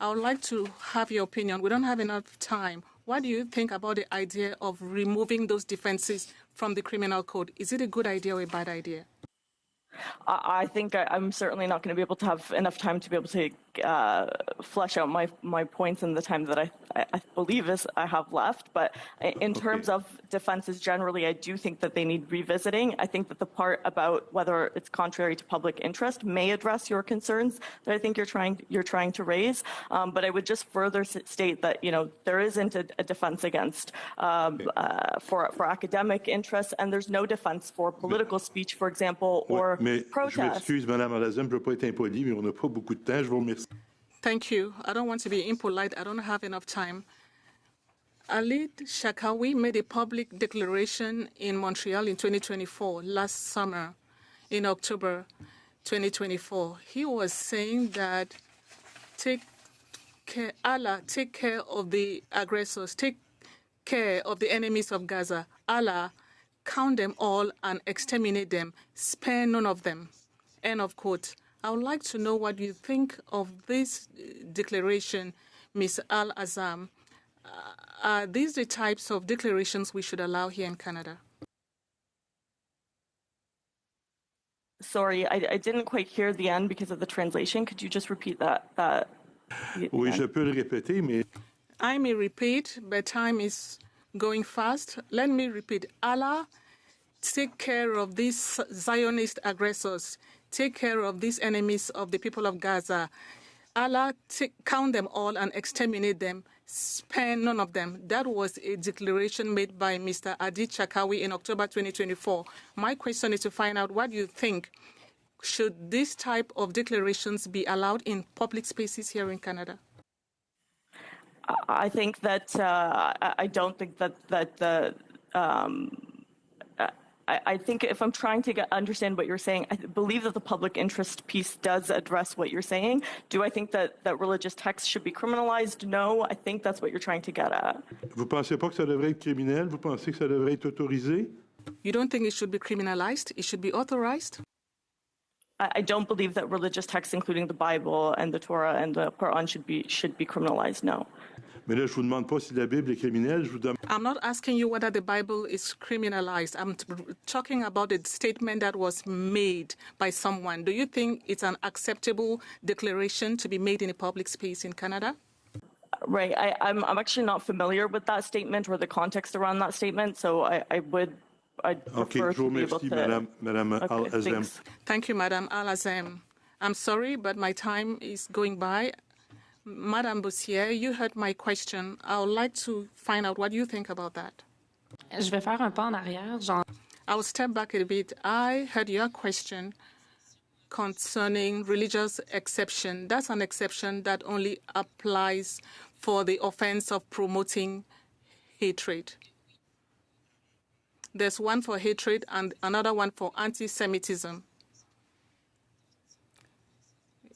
S2: I would like to have your opinion. We don't have enough time. What do you think about the idea of removing those defenses from the Criminal Code? Is it a good idea or a bad idea?
S6: I think I'm certainly not going to be able to have enough time to be able to flesh out my points in the time that I believe I have left. But in terms of defenses generally, I do think that they need revisiting. I think that the part about whether it's contrary to public interest may address your concerns that I think you're trying to raise. But I would just further state that there isn't a defense against for academic interests, and there's no defense for political speech, for example, or protest.
S9: Je m'excuse, Madame Al-Azam, je ne veux pas être impoli, mais on n'a pas beaucoup de temps. Je vous remercie.
S2: Thank you. I don't want to be impolite. I don't have enough time. Alid Shakawi made a public declaration in Montreal in 2024, last summer, in October 2024. He was saying that Allah, take care of the aggressors, take care of the enemies of Gaza. Allah, count them all and exterminate them, spare none of them. End of quote. I would like to know what you think of this declaration, Ms. Al-Azam. Are these the types of declarations we should allow here in Canada?
S6: Sorry, I didn't quite hear the end because of the translation. Could you just repeat that?
S9: Oui, je peux le répéter, mais...
S2: I may repeat, but time is going fast. Let me repeat. Allah, take care of these Zionist aggressors. Take care of these enemies of the people of Gaza. Allah, count them all and exterminate them. Spare none of them. That was a declaration made by Mr. Adid Shakawi in October 2024. My question is to find out what you think. Should this type of declarations be allowed in public spaces here in Canada?
S6: I think that I don't think that the I think if I'm trying to understand what you're saying, I believe that the public interest piece does address what you're saying. Do I think that religious texts should be criminalized? No, I think that's what you're trying to get at.
S9: Vous pensez pas que ça devrait être criminel? Vous pensez que ça devrait être autorisé?
S2: You don't think it should be criminalized? It should be authorized?
S6: I don't believe that religious texts, including the Bible and the Torah and the Quran, should be criminalized. No.
S9: Mais là, je vous demande pas si la Bible est criminelle. Je vous demande...
S2: I'm not asking you whether the Bible is criminalized. I'm talking about the statement that was made by someone. Do you think it's an acceptable declaration to be made in a public space in Canada?
S6: Right. I'm actually not familiar with that statement or the context around that statement, so I'd
S9: OK,
S6: prefer
S9: je vous
S6: to be able
S9: remercie,
S6: to.
S9: Madame
S6: Okay,
S9: Al-Azem.
S6: thanks.
S2: Thank you, Madam Al-Azem. I'm sorry, but my time is going by. Madam Bossier, you heard my question. I would like to find out what you think about that.
S3: Je vais faire un pas en arrière.
S2: I'll step back a bit. I heard your question concerning religious exception. That's an exception that only applies for the offense of promoting hatred. There's one for hatred and another one for anti-Semitism.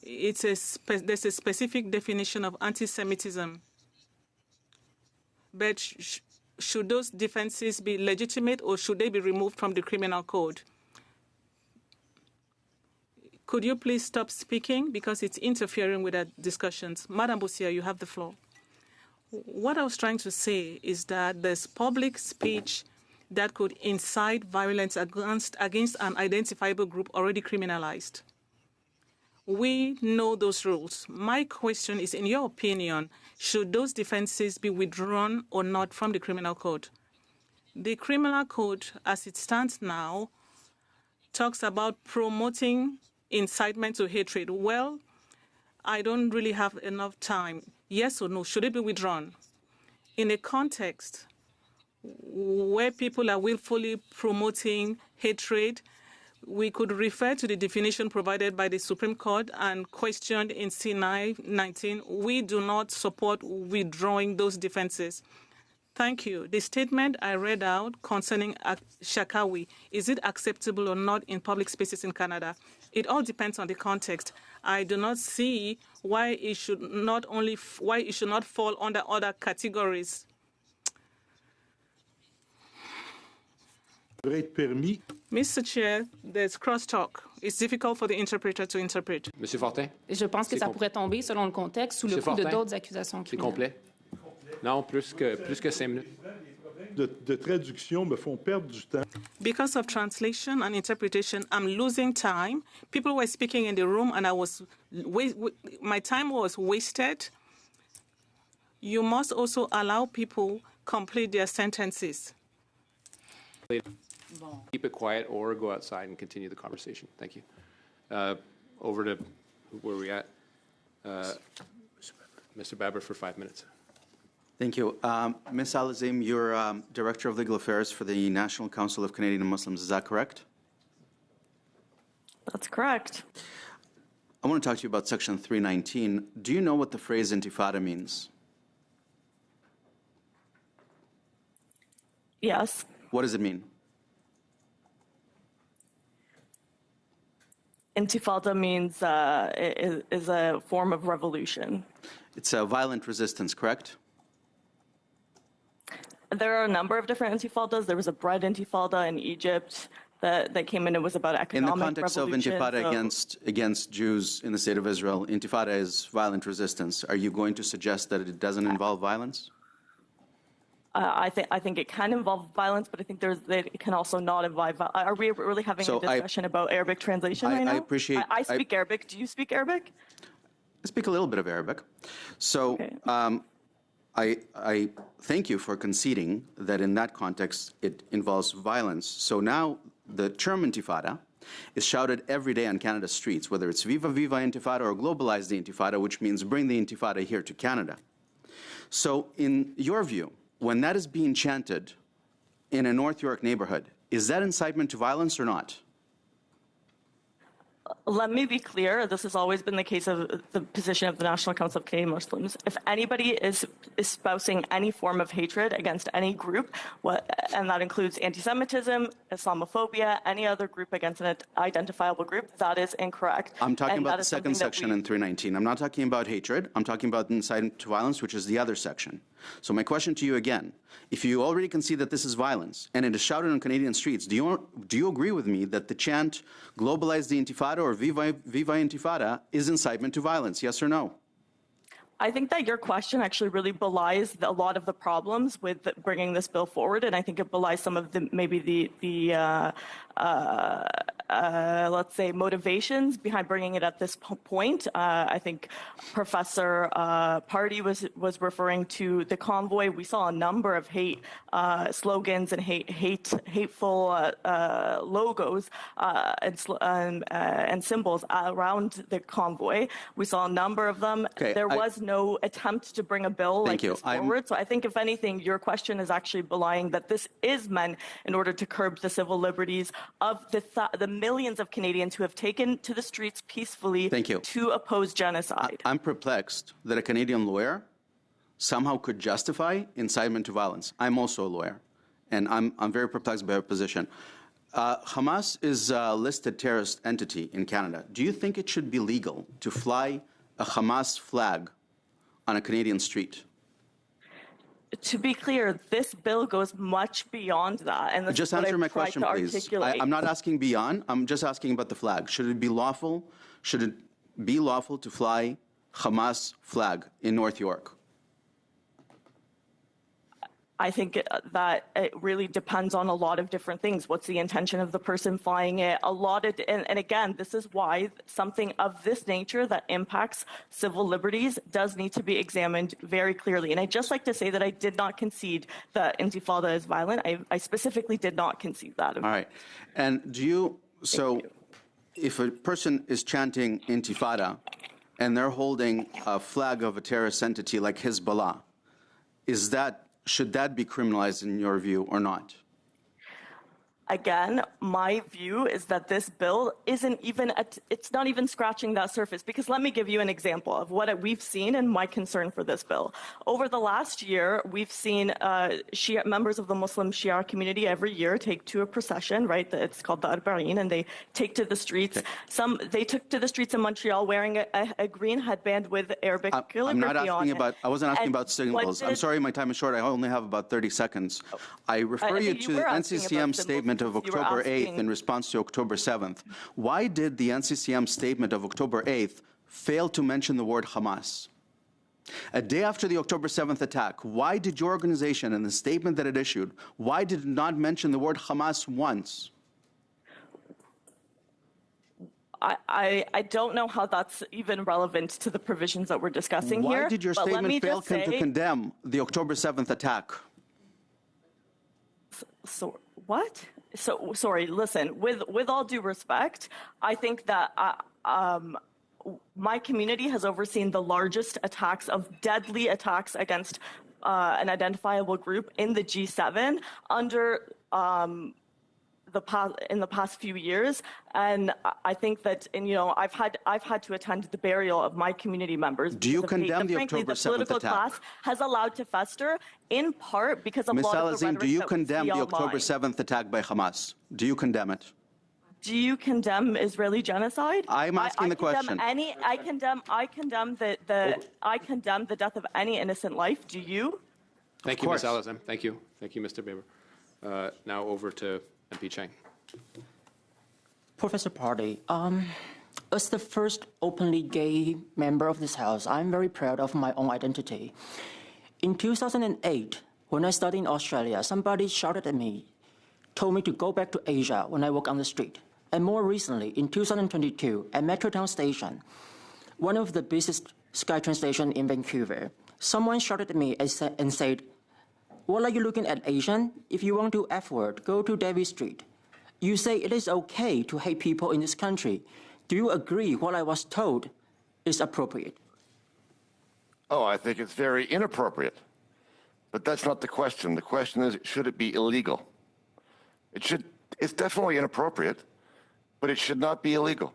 S2: There's a specific definition of anti-Semitism. But should those defenses be legitimate or should they be removed from the criminal code? Could you please stop speaking because it's interfering with our discussions? Madam Bossier, you have the floor. What I was trying to say is that there's public speech that could incite violence against an identifiable group already criminalized. We know those rules. My question is, in your opinion, should those defenses be withdrawn or not from the criminal code? The criminal code, as it stands now, talks about promoting incitement to hatred. Well, I don't really have enough time. Yes or no, should it be withdrawn? In a context where people are willfully promoting hatred, we could refer to the definition provided by the Supreme Court and questioned in C-19. We do not support withdrawing those defenses. Thank you. The statement I read out concerning Shakawi, is it acceptable or not in public spaces in Canada? It all depends on the context. I do not see why it should not fall under other categories. Mr. Chair, there's crosstalk. It's difficult for the interpreter to interpret.
S1: Monsieur Fortin?
S3: Je pense que ça pourrait tomber, selon le contexte, sous le coup de d'autres accusations
S1: C'est
S3: criminelles.
S1: complet? Non, plus que 5 minutes.
S9: De traduction me font perdre du temps.
S2: Because of translation and interpretation, I'm losing time. People were speaking in the room, and my time was wasted. You must also allow people complete their sentences.
S1: Keep it quiet or go outside and continue the conversation. Thank you. Over to where are we at? Mr. Baber for 5 minutes.
S10: Thank you. Ms. Al-Azem, you're Director of Legal Affairs for the National Council of Canadian Muslims. Is that correct?
S6: That's correct.
S10: I want to talk to you about Section 319. Do you know what the phrase intifada means?
S6: Yes.
S10: What does it mean?
S6: Intifada means is a form of revolution.
S10: It's a violent resistance, correct?
S6: There are a number of different intifadas. There was a bread intifada in Egypt that came in. It was about economic
S10: In the context of
S6: revolution,
S10: intifada against Jews in the state of Israel, intifada is violent resistance. Are you going to suggest that it doesn't involve violence?
S6: I think it can involve violence, but I think it can also not involve. Are we really having a discussion about Arabic translation right now?
S10: I appreciate.
S6: I speak Arabic. Do you speak Arabic?
S10: I speak a little bit of Arabic. So
S6: okay.
S10: I thank you for conceding that in that context it involves violence. So now the term intifada is shouted every day on Canada's streets, whether it's Viva Viva Intifada or Globalize the Intifada, which means bring the Intifada here to Canada. So in your view, when that is being chanted in a North York neighborhood, is that incitement to violence or not?
S6: Let me be clear. This has always been the case of the position of the National Council of Canadian Muslims. If anybody is espousing any form of hatred against any group, and that includes anti-Semitism, Islamophobia, any other group against an identifiable group, that is incorrect.
S10: I'm talking about the second section in 319. I'm not talking about hatred. I'm talking about incitement to violence, which is the other section. So my question to you again, if you already concede that this is violence and it is shouted on Canadian streets, do you agree with me that the chant globalize the Intifada or Viva Intifada is incitement to violence, yes or no?
S6: I think that your question actually really belies a lot of the problems with bringing this bill forward, and I think it belies some of the let's say, motivations behind bringing it at this point. I think Professor Party was referring to the convoy. We saw a number of hate slogans and hateful logos and symbols around the convoy. We saw a number of them. There was no attempt to bring a bill like this forward. So I think, if anything, your question is actually belying that this is meant in order to curb the civil liberties of the millions of Canadians who have taken to the streets peacefully to oppose genocide.
S10: I'm perplexed that a Canadian lawyer somehow could justify incitement to violence. I'm also a lawyer, and I'm very perplexed by her position. Hamas is a listed terrorist entity in Canada. Do you think it should be legal to fly a Hamas flag on a Canadian street?
S6: To be clear, this bill goes much beyond that. And
S10: just answer my question, please. I'm not asking beyond. I'm just asking about the flag. Should it be lawful? Should it be lawful to fly Hamas flag in North York?
S6: I think that it really depends on a lot of different things. What's the intention of the person flying it? And again, this is why something of this nature that impacts civil liberties does need to be examined very clearly. And I'd just like to say that I did not concede that Intifada is violent. I specifically did not concede that.
S10: All right. And if a person is chanting Intifada and they're holding a flag of a terrorist entity like Hezbollah, should that be criminalized in your view or not?
S6: Again, my view is that this bill it's not even scratching that surface, because let me give you an example of what we've seen and my concern for this bill. Over the last year, we've seen Shia, members of the Muslim Shia community every year take to a procession, right? It's called the Arba'in, and they take to the streets. They took to the streets in Montreal wearing a green headband with Arabic calligraphy on it.
S10: I wasn't asking about symbols. I'm sorry, my time is short. I only have about 30 seconds. I refer you to the NCCM statement of October 8th in response to October 7th. Why did the NCCM statement of October 8th fail to mention the word Hamas? A day after the October 7th attack, why did your organization, in the statement that it issued, why did it not mention the word Hamas once?
S6: I don't know how that's even relevant to the provisions that we're discussing here.
S10: Why did your statement fail to condemn the October 7th attack?
S6: So what? So sorry. Listen. With all due respect, I think that my community has overseen the largest attacks of deadly attacks against an identifiable group in the G7 under in the past few years, and I think that, I've had to attend the burial of my community members.
S10: Do you condemn the October 7th attack? The political class
S6: has allowed to fester, in part because of a lot of the rhetoric.
S10: Do you condemn the October 7th attack by Hamas? Do you condemn it?
S6: Do you condemn Israeli genocide?
S10: I'm asking the question.
S6: I condemn the death of any innocent life. Do you?
S1: Thank you, Ms. Alazem. Thank you, Mr. Baber. Now over to MP Chang.
S11: Professor Party, as the first openly gay member of this House, I'm very proud of my own identity. In 2008, when I studied in Australia, somebody shouted at me, told me to go back to Asia when I walk on the street. And more recently, in 2022, at Metrotown Station, one of the busiest SkyTrain stations in Vancouver, someone shouted at me and said, "What are you looking at, Asian? If you want to F-word, go to Davie Street. You say it is okay to hate people in this country. Do you agree what I was told is appropriate?"
S5: Oh, I think it's very inappropriate. But that's not the question. The question is, should it be illegal? It's definitely inappropriate, but it should not be illegal.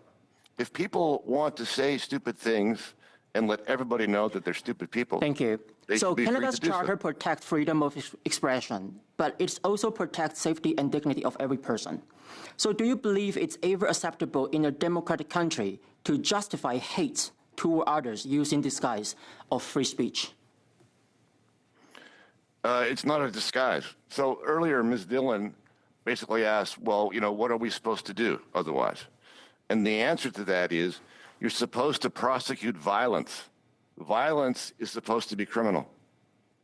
S5: If people want to say stupid things and let everybody know that they're stupid people.
S11: Thank you. So Canada's charter protects freedom of expression, but it also protects safety and dignity of every person. So do you believe it's ever acceptable in a democratic country to justify hate toward others using disguise of free speech?
S5: It's not a disguise. So earlier, Ms. Dillon basically asked, well, what are we supposed to do otherwise? And the answer to that is, you're supposed to prosecute violence. Violence is supposed to be criminal.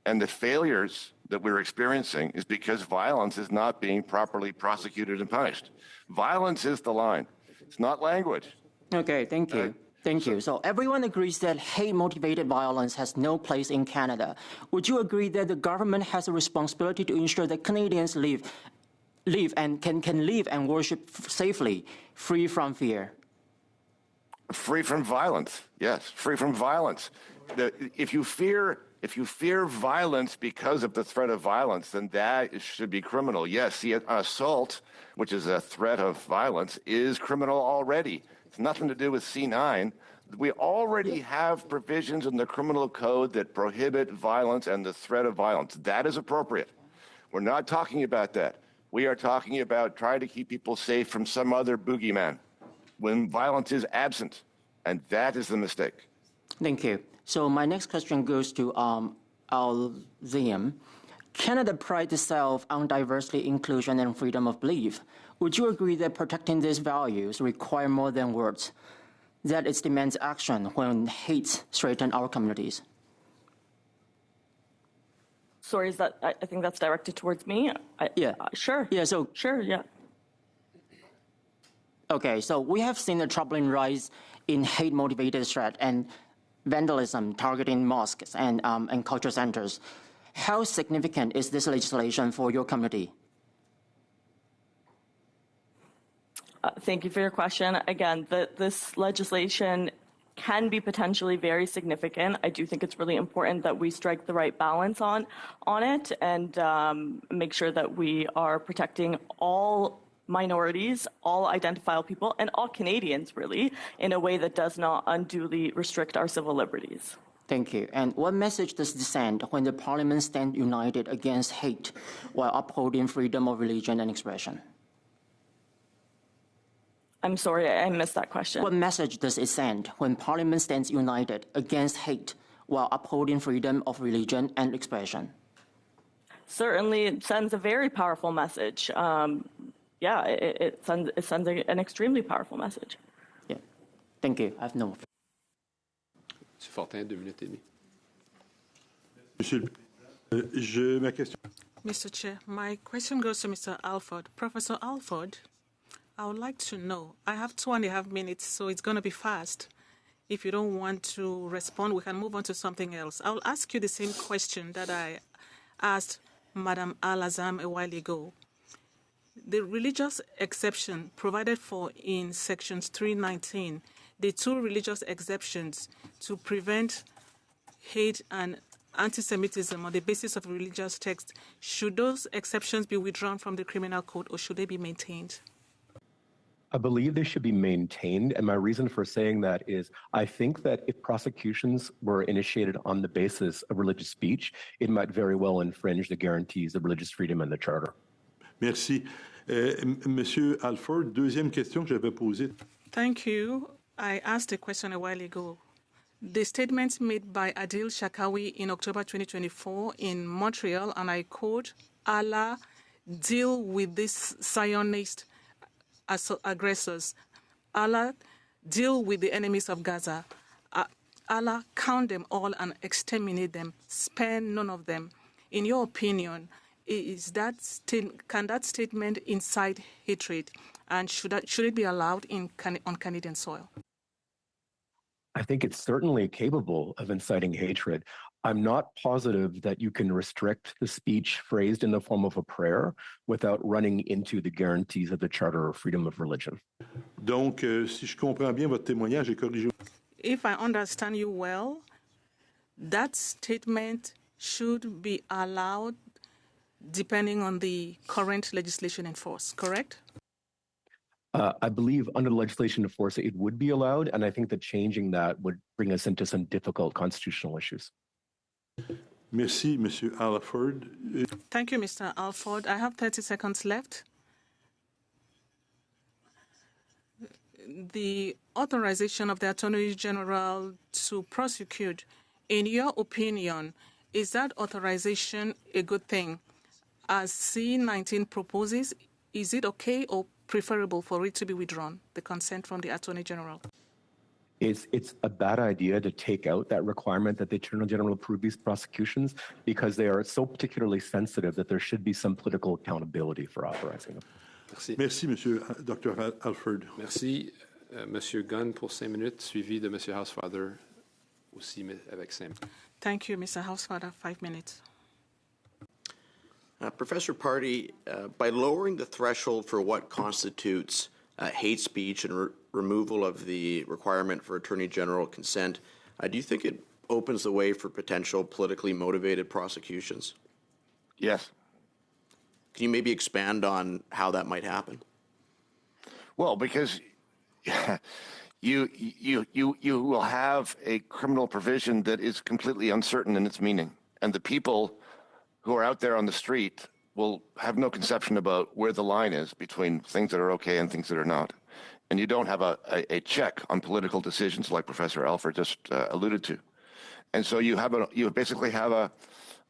S5: And the failures that we're experiencing is because violence is not being properly prosecuted and punished. Violence is the line. It's not language.
S11: Okay, thank you. Thank you. So everyone agrees that hate-motivated violence has no place in Canada. Would you agree that the government has a responsibility to ensure that Canadians live and can live and worship safely, free from fear?
S5: Free from violence, yes, free from violence. If you fear violence because of the threat of violence, then that should be criminal. Yes, see, assault, which is a threat of violence, is criminal already. It's nothing to do with C9. We already have provisions in the criminal code that prohibit violence and the threat of violence. That is appropriate. We're not talking about that. We are talking about trying to keep people safe from some other boogeyman when violence is absent, and that is the mistake.
S11: Thank you. So my next question goes to Al-Ziam. Canada prides itself on diversity, inclusion, and freedom of belief. Would you agree that protecting these values require more than words, that it demands action when hate threatens our communities?
S6: Sorry, is that, I think that's directed towards me?
S11: Yeah.
S6: Sure.
S11: Yeah, so
S6: Sure, yeah.
S11: okay, so we have seen a troubling rise in hate-motivated threat and vandalism targeting mosques and culture centers. How significant is this legislation for your community?
S6: Thank you for your question. Again, this legislation can be potentially very significant. I do think it's really important that we strike the right balance on it and make sure that we are protecting all minorities, all identifiable people, and all Canadians, really, in a way that does not unduly restrict our civil liberties.
S11: Thank you. And what message does this send when the Parliament stands united against hate while upholding freedom of religion and expression?
S6: I'm sorry, I missed that question.
S11: What message does it send when Parliament stands united against hate while upholding freedom of religion and expression?
S6: Certainly, it sends a very powerful message. It sends an extremely powerful message.
S11: Yeah. Thank you. I have no.
S1: Monsieur Fortin, 2 minutes et demie.
S9: Monsieur, ma question.
S2: Mr. Chair, my question goes to Mr. Alford. Professor Alford, I would like to know, I have 2.5 minutes, so it's going to be fast. If you don't want to respond, we can move on to something else. I'll ask you the same question that I asked Madam Al-Azam a while ago. The religious exception provided for in sections 319, the 2 religious exceptions to prevent hate and anti-Semitism on the basis of religious text, should those exceptions be withdrawn from the criminal code or should they be maintained?
S4: I believe they should be maintained. And my reason for saying that is I think that if prosecutions were initiated on the basis of religious speech, it might very well infringe the guarantees of religious freedom in the Charter.
S9: Merci. Monsieur Alford, deuxième question que j'avais posée.
S2: Thank you. I asked a question a while ago. The statement made by Adil Shakawi in October 2024 in Montreal, and I quote, Allah deal with these Zionist aggressors. Allah deal with the enemies of Gaza. Allah count them all and exterminate them, spare none of them. In your opinion, can that statement incite hatred, and should it be allowed on Canadian soil?
S4: I think it's certainly capable of inciting hatred. I'm not positive that you can restrict the speech phrased in the form of a prayer without running into the guarantees of the Charter of Freedom of Religion.
S9: Donc, si je comprends bien votre témoignage, j'ai corrigé.
S2: If I understand you well, that statement should be allowed depending on the current legislation in force, correct?
S4: I believe under the legislation in force, it would be allowed, and I think that changing that would bring us into some difficult constitutional issues.
S9: Merci, Monsieur Alford.
S2: Thank you, Mr. Alford. I have 30 seconds left. The authorization of the Attorney General to prosecute, in your opinion, is that authorization a good thing? As C-19 proposes, is it okay or preferable for it to be withdrawn, the consent from the Attorney General?
S4: it's a bad idea to take out that requirement that the Attorney General approve these prosecutions because they are so particularly sensitive that there should be some political accountability for authorizing them.
S1: Merci.
S9: Merci, Monsieur Dr. Alford.
S1: Merci. Monsieur Gunn pour 5 minutes, suivi de Monsieur Housefather aussi avec 5 minutes.
S2: Thank you, Mr. Housefather. 5 minutes.
S12: Professor Party, by lowering the threshold for what constitutes hate speech and removal of the requirement for Attorney General consent, do you think it opens the way for potential politically motivated prosecutions?
S5: Yes.
S12: Can you maybe expand on how that might happen?
S5: Well, because you will have a criminal provision that is completely uncertain in its meaning, and the people who are out there on the street will have no conception about where the line is between things that are okay and things that are not. And you don't have a check on political decisions like Professor Alford just alluded to. And so you basically have an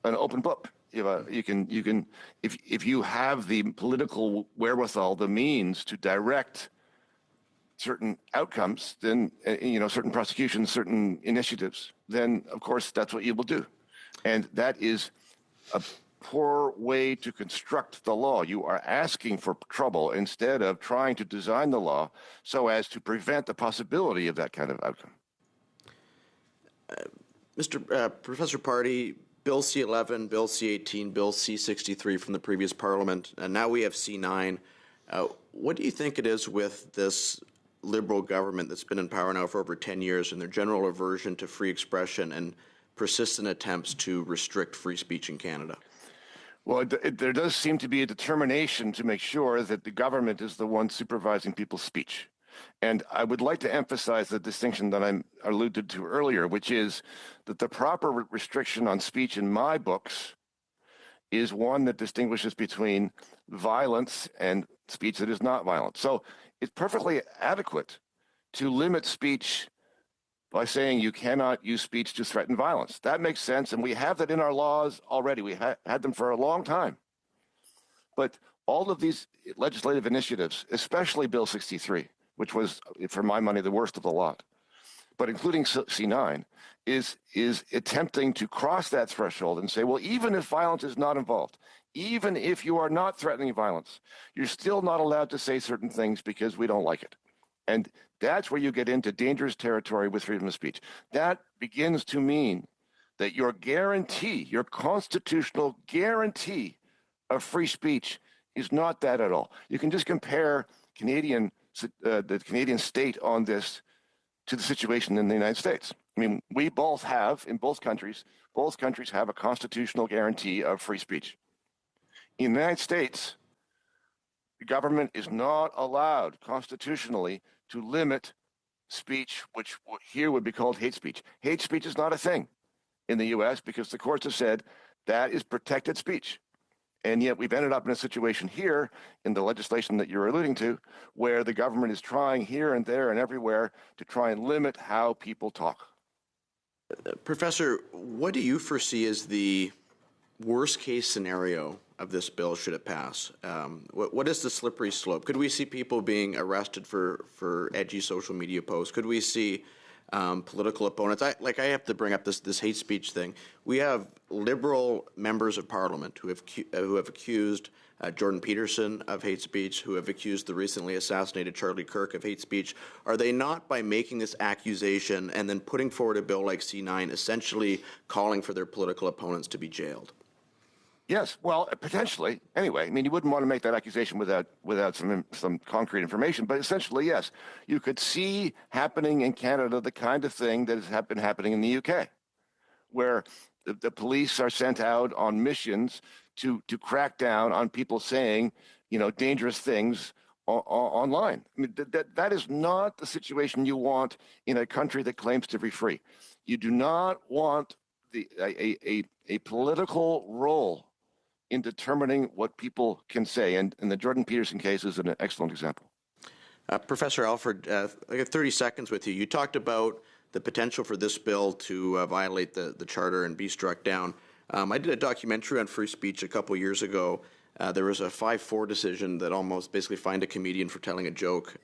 S5: open book. You can if you have the political wherewithal, the means to direct certain outcomes, then certain prosecutions, certain initiatives, then of course that's what you will do. And that is a poor way to construct the law. You are asking for trouble instead of trying to design the law so as to prevent the possibility of that kind of outcome.
S12: Professor Party, Bill C-11, Bill C-18, Bill C-63 from the previous Parliament, and now we have C-9. What do you think it is with this Liberal government that's been in power now for over 10 years and their general aversion to free expression and persistent attempts to restrict free speech in Canada?
S5: Well, there does seem to be a determination to make sure that the government is the one supervising people's speech. And I would like to emphasize the distinction that I alluded to earlier, which is that the proper restriction on speech in my books is one that distinguishes between violence and speech that is not violent. So it's perfectly adequate to limit speech by saying you cannot use speech to threaten violence. That makes sense, and we have that in our laws already. We had them for a long time. But all of these legislative initiatives, especially Bill 63, which was, for my money, the worst of the lot, but including C9, is attempting to cross that threshold and say, well, even if violence is not involved, even if you are not threatening violence, you're still not allowed to say certain things because we don't like it. And that's where you get into dangerous territory with freedom of speech. That begins to mean that your guarantee, your constitutional guarantee of free speech is not that at all. You can just compare the Canadian state on this to the situation in the United States. I mean, we both have, in both countries have a constitutional guarantee of free speech. In the United States, the government is not allowed constitutionally to limit speech, which here would be called hate speech. Hate speech is not a thing in the U.S. because the courts have said that is protected speech. And yet we've ended up in a situation here in the legislation that you're alluding to, where the government is trying here and there and everywhere to try and limit how people talk.
S12: Professor, what do you foresee as the worst case scenario of this bill should it pass? What is the slippery slope? Could we see people being arrested for edgy social media posts? Could we see political opponents? I have to bring up this hate speech thing. We have Liberal members of Parliament who have accused Jordan Peterson of hate speech, who have accused the recently assassinated Charlie Kirk of hate speech. Are they not, by making this accusation and then putting forward a bill like C9, essentially calling for their political opponents to be jailed?
S5: Yes, well, potentially. Anyway, I mean, you wouldn't want to make that accusation without some concrete information, but essentially, yes, you could see happening in Canada the kind of thing that has been happening in the UK, where the police are sent out on missions to crack down on people saying, dangerous things online. I mean, that is not the situation you want in a country that claims to be free. You do not want a political role in determining what people can say. And the Jordan Peterson case is an excellent example.
S12: Professor Alford, I have 30 seconds with you. You talked about the potential for this bill to violate the charter and be struck down. I did a documentary on free speech a couple years ago. There was a 5-4 decision that almost basically fined a comedian for telling a joke.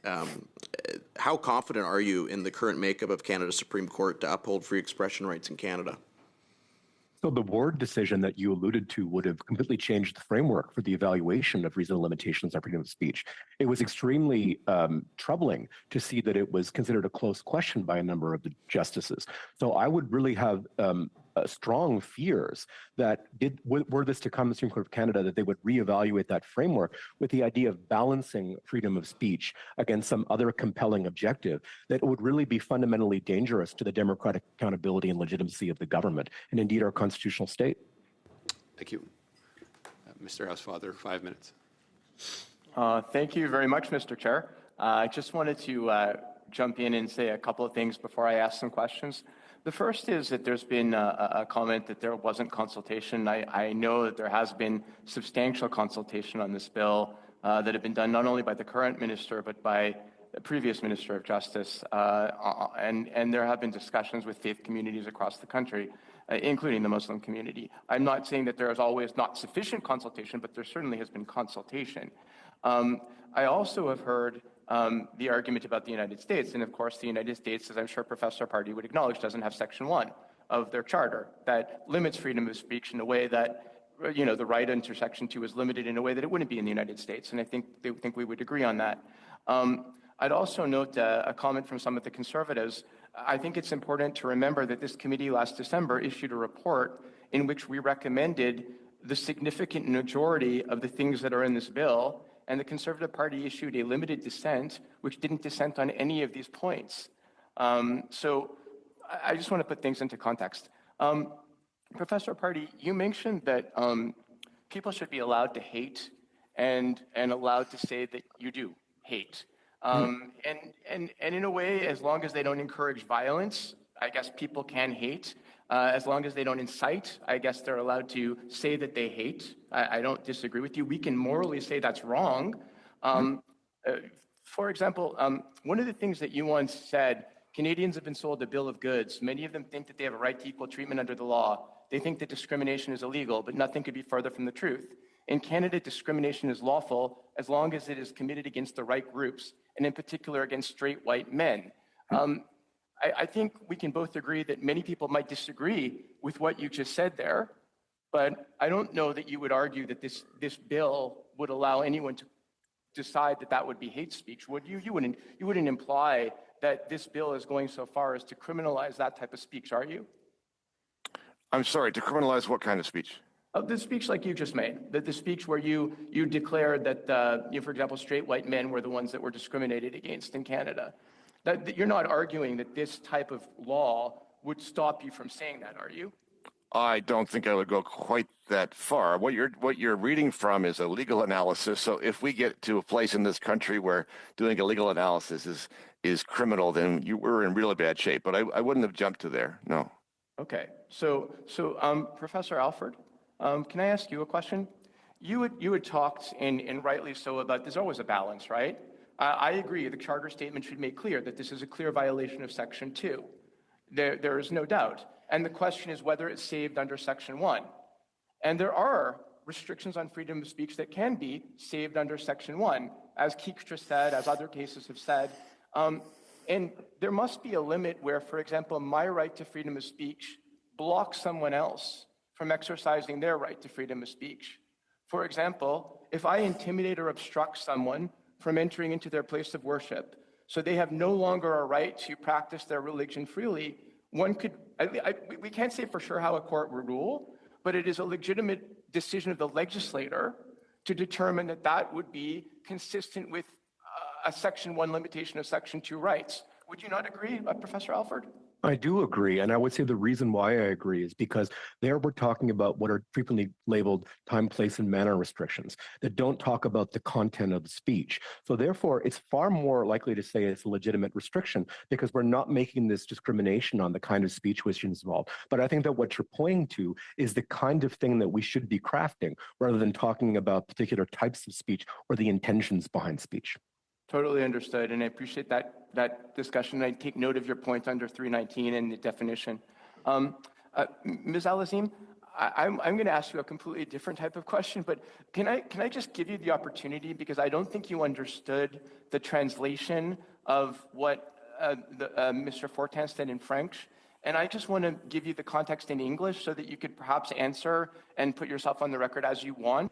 S12: how confident are you in the current makeup of Canada's Supreme Court to uphold free expression rights in Canada?
S4: So the Ward decision that you alluded to would have completely changed the framework for the evaluation of reasonable limitations on freedom of speech. It was extremely troubling to see that it was considered a close question by a number of the justices. So I would really have strong fears that were this to come to the Supreme Court of Canada, that they would reevaluate that framework with the idea of balancing freedom of speech against some other compelling objective that would really be fundamentally dangerous to the democratic accountability and legitimacy of the government, and indeed our constitutional state.
S1: Thank you. Mr. Housefather, 5 minutes.
S13: Thank you very much, Mr. Chair. I just wanted to jump in and say a couple of things before I ask some questions. The first is that there's been a comment that there wasn't consultation. I know that there has been substantial consultation on this bill that have been done not only by the current minister, but by the previous Minister of Justice. And there have been discussions with faith communities across the country, including the Muslim community. I'm not saying that there is always not sufficient consultation, but there certainly has been consultation. I also have heard the argument about the United States. And of course, the United States, as I'm sure Professor Party would acknowledge, doesn't have Section 1 of their charter that limits freedom of speech in a way that, you know, the right under Section 2 is limited in a way that it wouldn't be in the United States. And I think we would agree on that. I'd also note a comment from some of the conservatives. I think it's important to remember that this committee last December issued a report in which we recommended the significant majority of the things that are in this bill, and the Conservative Party issued a limited dissent, which didn't dissent on any of these points. So I just want to put things into context. Professor Party, you mentioned that people should be allowed to hate and allowed to say that you do hate. And in a way, as long as they don't encourage violence, I guess people can hate. As long as they don't incite, I guess they're allowed to say that they hate. I don't disagree with you. We can morally say that's wrong. For example, one of the things that you once said, Canadians have been sold a bill of goods. Many of them think that they have a right to equal treatment under the law. They think that discrimination is illegal, but nothing could be further from the truth. In Canada, discrimination is lawful as long as it is committed against the right groups, and in particular against straight white men. I think we can both agree that many people might disagree with what you just said there, but I don't know that you would argue that this bill would allow anyone to decide that that would be hate speech, would you? You wouldn't imply that this bill is going so far as to criminalize that type of speech, are you?
S5: I'm sorry, to criminalize what kind of speech?
S13: The speech like you just made, the speech where you declared that, for example, straight white men were the ones that were discriminated against in Canada. That you're not arguing that this type of law would stop you from saying that, are you?
S5: I don't think I would go quite that far. What you're reading from is a legal analysis. So if we get to a place in this country where doing a legal analysis is criminal, then we're in really bad shape. But I wouldn't have jumped to there, no.
S13: Okay. So Professor Alford, can I ask you a question? You had talked, and rightly so, about there's always a balance, right? I agree. The charter statement should make clear that this is a clear violation of Section 2. There is no doubt. And the question is whether it's saved under Section 1. And there are restrictions on freedom of speech that can be saved under Section 1, as Keekstra said, as other cases have said. And there must be a limit where, for example, my right to freedom of speech blocks someone else from exercising their right to freedom of speech. For example, if I intimidate or obstruct someone from entering into their place of worship, so they have no longer a right to practice their religion freely, we can't say for sure how a court would rule, but it is a legitimate decision of the legislator to determine that that would be consistent with a Section 1 limitation of Section 2 rights. Would you not agree, Professor Alford?
S4: I do agree, and I would say the reason why I agree is because there we're talking about what are frequently labeled time, place, and manner restrictions that don't talk about the content of the speech. So therefore, it's far more likely to say it's a legitimate restriction because we're not making this discrimination on the kind of speech which is involved. But I think that what you're pointing to is the kind of thing that we should be crafting rather than talking about particular types of speech or the intentions behind speech.
S13: Totally understood, and I appreciate that discussion. I take note of your point under 319 and the definition. Ms. Alazim, I'm going to ask you a completely different type of question, but can I just give you the opportunity, because I don't think you understood the translation of what Mr. Fortin said in French, and I just want to give you the context in English so that you could perhaps answer and put yourself on the record as you want.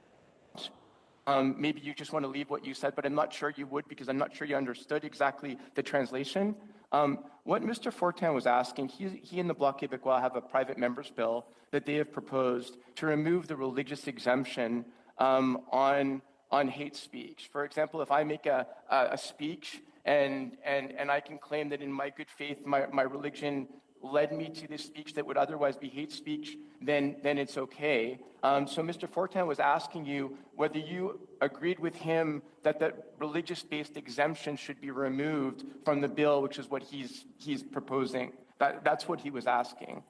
S13: Maybe you just want to leave what you said, but I'm not sure you would, because I'm not sure you understood exactly the translation. What Mr. Fortin was asking, he and the Bloc Québécois have a private member's bill that they have proposed to remove the religious exemption on hate speech. For example, if I make a speech and I can claim that in my good faith, my religion led me to this speech that would otherwise be hate speech, then it's okay. So Mr. Fortin was asking you whether you agreed with him that the religious-based exemption should be removed from the bill, which is what he's proposing. That's what he was asking.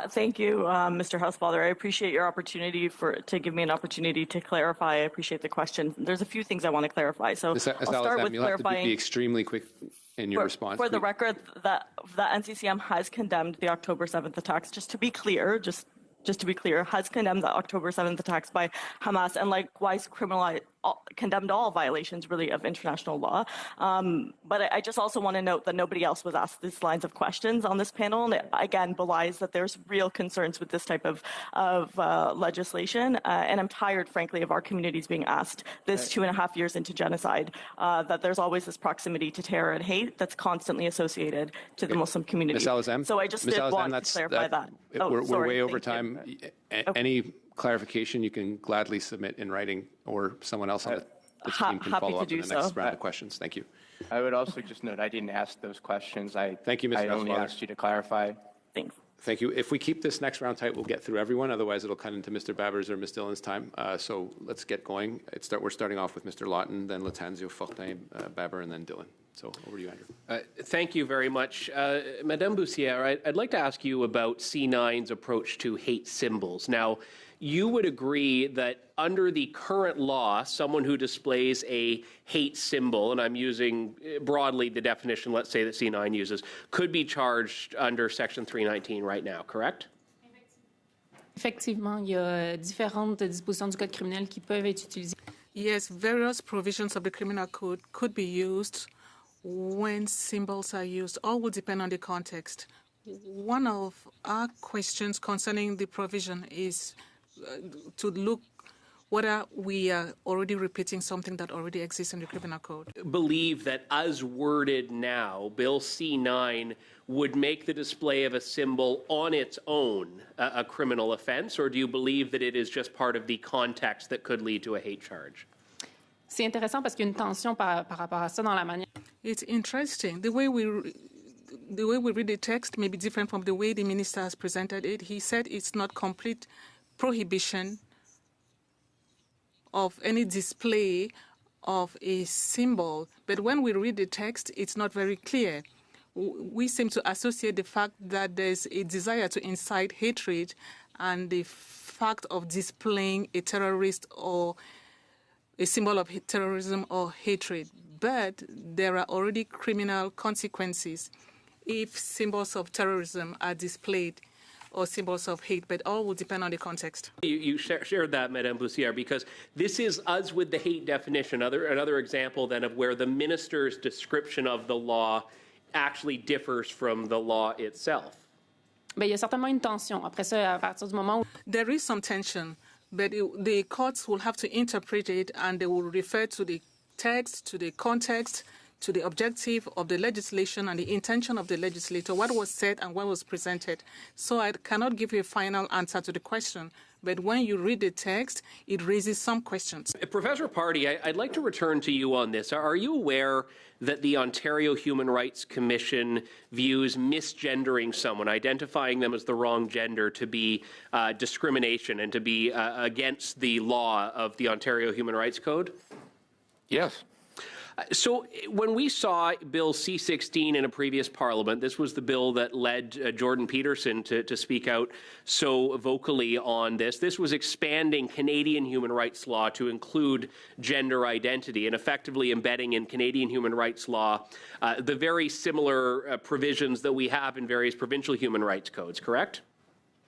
S6: Thank you, Mr. Housefather. I appreciate your opportunity to give me an opportunity to clarify. I appreciate the question. There's a few things I want to clarify. So I'll start with
S1: you'll have to
S6: clarifying.
S1: be extremely quick in your response.
S6: For the record, that NCCM has condemned the October 7th attacks. Just to be clear, has condemned the October 7th attacks by Hamas, and likewise condemned all violations, really, of international law. But I just also want to note that nobody else was asked these lines of questions on this panel, and it, again, belies that there's real concerns with this type of legislation. And I'm tired, frankly, of our communities being asked this 2.5 years into genocide, that there's always this proximity to terror and hate that's constantly associated to the Muslim community.
S1: Ms. Alazem,
S6: so I just did want to clarify that.
S1: We're way over time. Any clarification you can gladly submit in writing, or someone else on the team can follow up in the next round of questions. Thank you.
S13: I would also just note I didn't ask those questions.
S1: Thank you, Mr.
S13: I only
S1: Housefather.
S13: asked you to clarify.
S6: Thanks.
S1: Thank you. If we keep this next round tight, we'll get through everyone. Otherwise, it'll cut into Mr. Babers or Ms. Dillon's time. So let's get going. We're starting off with Mr. Lawton, then Latanzio, Fortin, Baber, and then Dillon. So over to you, Andrew.
S7: Thank you very much. Madame Bussière, I'd like to ask you about C9's approach to hate symbols. Now, you would agree that under the current law, someone who displays a hate symbol, and I'm using broadly the definition, let's say, that C9 uses, could be charged under Section 319 right now, correct?
S3: Effectivement, il y a différentes dispositions du Code criminel qui peuvent être utilisées.
S2: Yes, various provisions of the criminal code could be used when symbols are used. All will depend on the context. One of our questions concerning the provision is to look whether we are already repeating something that already exists in the criminal code.
S7: Believe that as worded now, Bill C9 would make the display of a symbol on its own a criminal offense, or do you believe that it is just part of the context that could lead to a hate charge?
S3: C'est intéressant parce qu'il y a une tension par rapport à ça dans la manière.
S2: It's interesting. The way we read the text may be different from the way the minister has presented it. He said it's not complete prohibition of any display of a symbol. But when we read the text, it's not very clear. We seem to associate the fact that there's a desire to incite hatred and the fact of displaying a terrorist or a symbol of terrorism or hatred. But there are already criminal consequences if symbols of terrorism are displayed or symbols of hate, but all will depend on the context.
S7: You shared that, Madame Bussière, because this is, as with the hate definition, another example then of where the minister's description of the law actually differs from the law itself.
S3: Bien, il y a certainement une tension. Après ça, à partir du moment où...
S2: There is some tension, but the courts will have to interpret it, and they will refer to the text, to the context, to the objective of the legislation and the intention of the legislator, what was said and what was presented. So I cannot give you a final answer to the question, but when you read the text, it raises some questions.
S7: Professor Pardy, I'd like to return to you on this. Are you aware that the Ontario Human Rights Commission views misgendering someone, identifying them as the wrong gender, to be discrimination and to be against the law of the Ontario Human Rights Code?
S5: Yes.
S7: So when we saw Bill C-16 in a previous parliament, this was the bill that led Jordan Peterson to speak out so vocally on this. This was expanding Canadian human rights law to include gender identity and effectively embedding in Canadian human rights law the very similar provisions that we have in various provincial human rights codes, correct?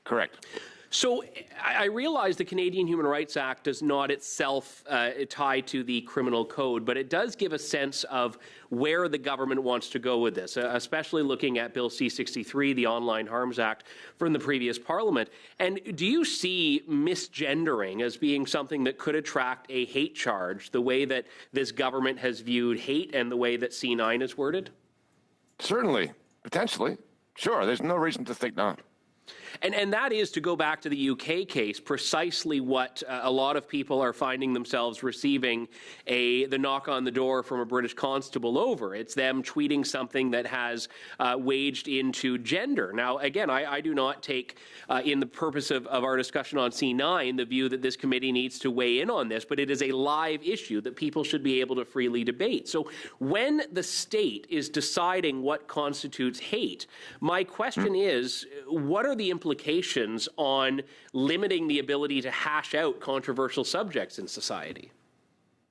S5: Correct.
S7: So I realize the Canadian Human Rights Act does not itself tie to the criminal code, but it does give a sense of where the government wants to go with this, especially looking at Bill C-63, the Online Harms Act from the previous Parliament. And do you see misgendering as being something that could attract a hate charge, the way that this government has viewed hate and the way that C-9 is worded?
S5: Certainly, potentially. Sure, there's no reason to think not.
S7: And that is, to go back to the UK case, precisely what a lot of people are finding themselves receiving the knock on the door from a British constable over. It's them tweeting something that has waged into gender. Now, again, I do not take, in the purpose of our discussion on C9, the view that this committee needs to weigh in on this, but it is a live issue that people should be able to freely debate. So when the state is deciding what constitutes hate, my question is, what are the implications on limiting the ability to hash out controversial subjects in society?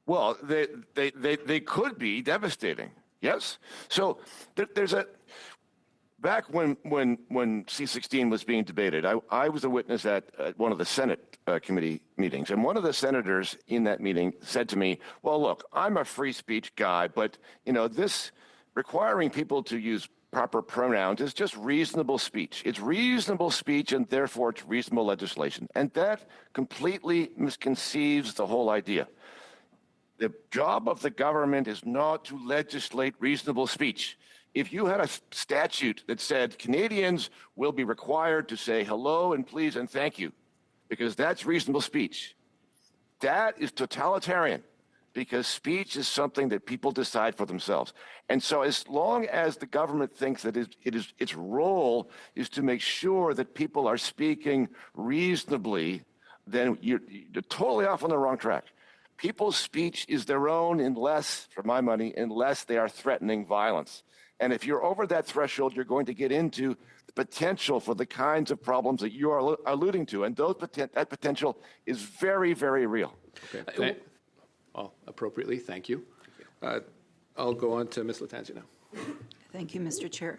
S5: Well, they could be devastating. Yes. So there's a back when C-16 was being debated, I was a witness at one of the Senate committee meetings, and one of the senators in that meeting said to me, "Well, look, I'm a free speech guy, but this requiring people to use proper pronouns is just reasonable speech. It's reasonable speech, and therefore it's reasonable legislation." And that completely misconceives the whole idea. The job of the government is not to legislate reasonable speech. If you had a statute that said Canadians will be required to say hello and please and thank you, because that's reasonable speech, that is totalitarian, because speech is something that people decide for themselves. And so as long as the government thinks that its role is to make sure that people are speaking reasonably, then you're totally off on the wrong track. People's speech is their own unless, for my money, unless they are threatening violence. And if you're over that threshold, you're going to get into the potential for the kinds of problems that you are alluding to. And that potential is very, very real.
S1: Okay. Well, appropriately, thank you. I'll go on to Ms. Latanzio now.
S14: Thank you, Mr. Chair.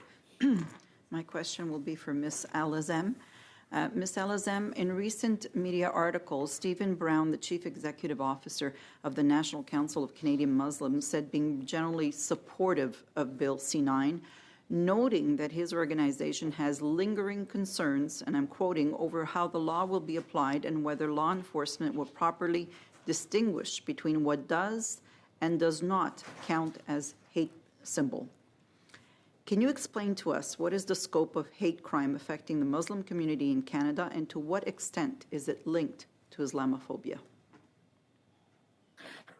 S14: My question will be for Ms. Alazem. Ms. Alazem, in recent media articles, Stephen Brown, the Chief Executive Officer of the National Council of Canadian Muslims, said being generally supportive of Bill C-9, noting that his organization has lingering concerns, and I'm quoting, over how the law will be applied and whether law enforcement will properly distinguish between what does and does not count as hate symbol. Can you explain to us what is the scope of hate crime affecting the Muslim community in Canada, and to what extent is it linked to Islamophobia?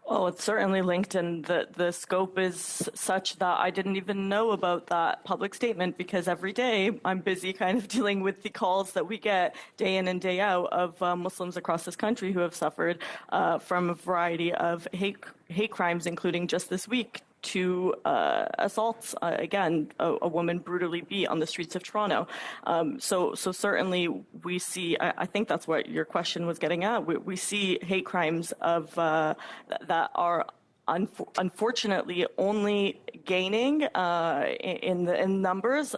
S6: Well, it's certainly linked, and the scope is such that I didn't even know about that public statement, because every day I'm busy kind of dealing with the calls that we get day in and day out of Muslims across this country who have suffered from a variety of hate crimes, including just this week, to assaults, again, a woman brutally beat on the streets of Toronto. So certainly we see, I think that's what your question was getting at, we see hate crimes of that are unfortunately only gaining in numbers,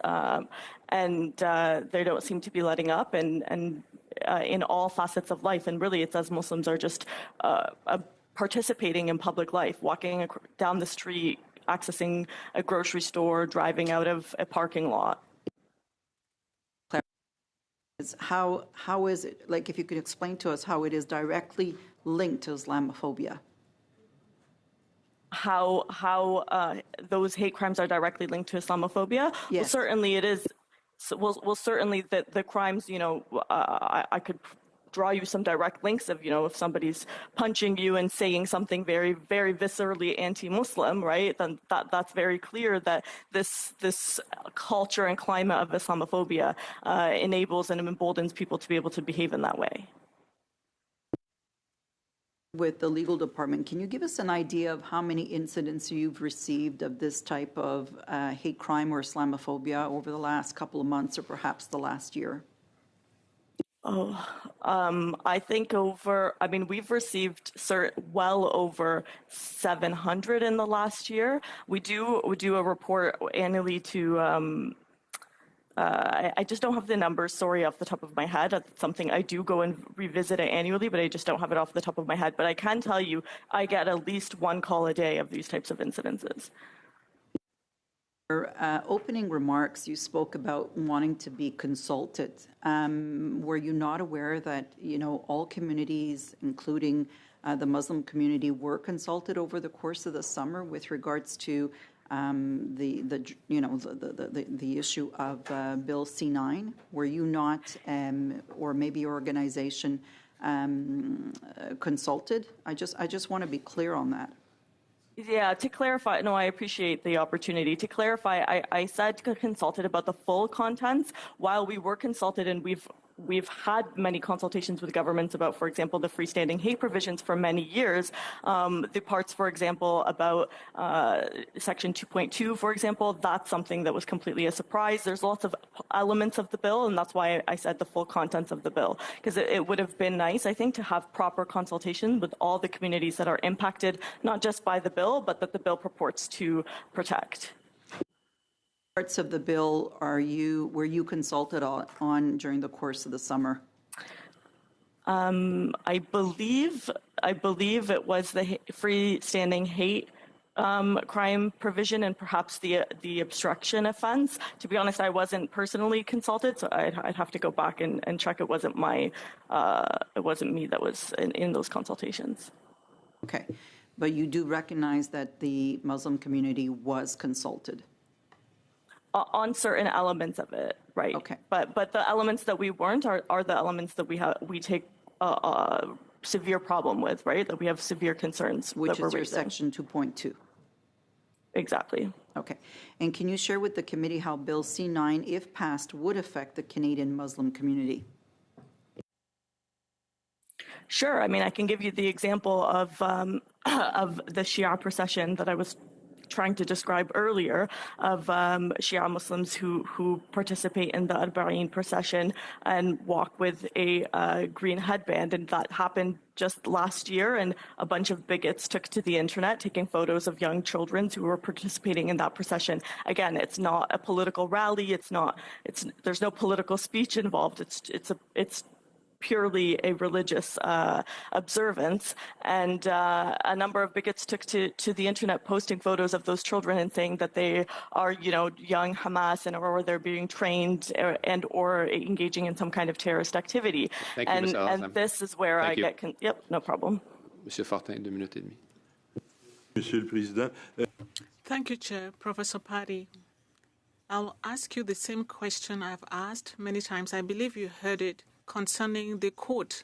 S6: and they don't seem to be letting up, and in all facets of life. And really, it's as Muslims are just participating in public life, walking down the street, accessing a grocery store, driving out of a parking lot.
S14: How is it, like, if you could explain to us how it is directly linked to Islamophobia?
S6: How those hate crimes are directly linked to Islamophobia?
S14: Yes.
S6: Well, certainly it is. Well, certainly the crimes, I could draw you some direct links of, if somebody's punching you and saying something very, very viscerally anti-Muslim, right? Then that's very clear that this culture and climate of Islamophobia enables and emboldens people to be able to behave in that way.
S14: With the legal department, can you give us an idea of how many incidents you've received of this type of hate crime or Islamophobia over the last couple of months, or perhaps the last year?
S6: I think we've received well over 700 in the last year. We do a report annually to I just don't have the numbers, sorry, off the top of my head. That's something I do go and revisit it annually, but I just don't have it off the top of my head. But I can tell you I get at least one call a day of these types of incidences.
S14: Your opening remarks, you spoke about wanting to be consulted. Were you not aware that, all communities, including the Muslim community, were consulted over the course of the summer with regards to the issue of Bill C-9? Were you not, or maybe your organization, consulted? I just want to be clear on that.
S6: Yeah, to clarify, no, I appreciate the opportunity. To clarify, I said consulted about the full contents. While we were consulted, and we've had many consultations with governments about, for example, the freestanding hate provisions for many years. The parts, for example, about Section 2.2, for example, that's something that was completely a surprise. There's lots of elements of the bill, and that's why I said the full contents of the bill, because it would have been nice, I think, to have proper consultation with all the communities that are impacted, not just by the bill, but that the bill purports to protect.
S14: Parts of the bill were you consulted on during the course of the summer?
S6: I believe it was the freestanding hate crime provision and perhaps the obstruction offense. To be honest, I wasn't personally consulted, so I'd have to go back and check. It wasn't me that was in those consultations.
S14: Okay, but you do recognize that the Muslim community was consulted?
S6: On certain elements of it, right? Okay. But the elements that we weren't are the elements that we take a severe problem with, right? That we have severe concerns.
S14: Which is your Section 2.2.
S6: Exactly.
S14: Okay. And can you share with the committee how Bill C-9, if passed, would affect the Canadian Muslim community?
S6: Sure. I mean, I can give you the example of the Shia procession that I was trying to describe earlier, of Shia Muslims who participate in the Arba'in procession and walk with a green headband. And that happened just last year, and a bunch of bigots took to the internet taking photos of young children who were participating in that procession. Again, it's not a political rally. There's no political speech involved. It's purely a religious observance, and a number of bigots took to the internet posting photos of those children and saying that they are, young Hamas or they're being trained or engaging in some kind of terrorist activity.
S1: Thank you, Ms. Alazem.
S6: And this is where
S1: Thank
S6: I
S1: you.
S6: get no problem.
S1: Monsieur Fortin, 2 minutes et demie.
S9: Monsieur le Président.
S2: Thank you, Chair. Professor Party, I'll ask you the same question I've asked many times. I believe you heard it concerning the quote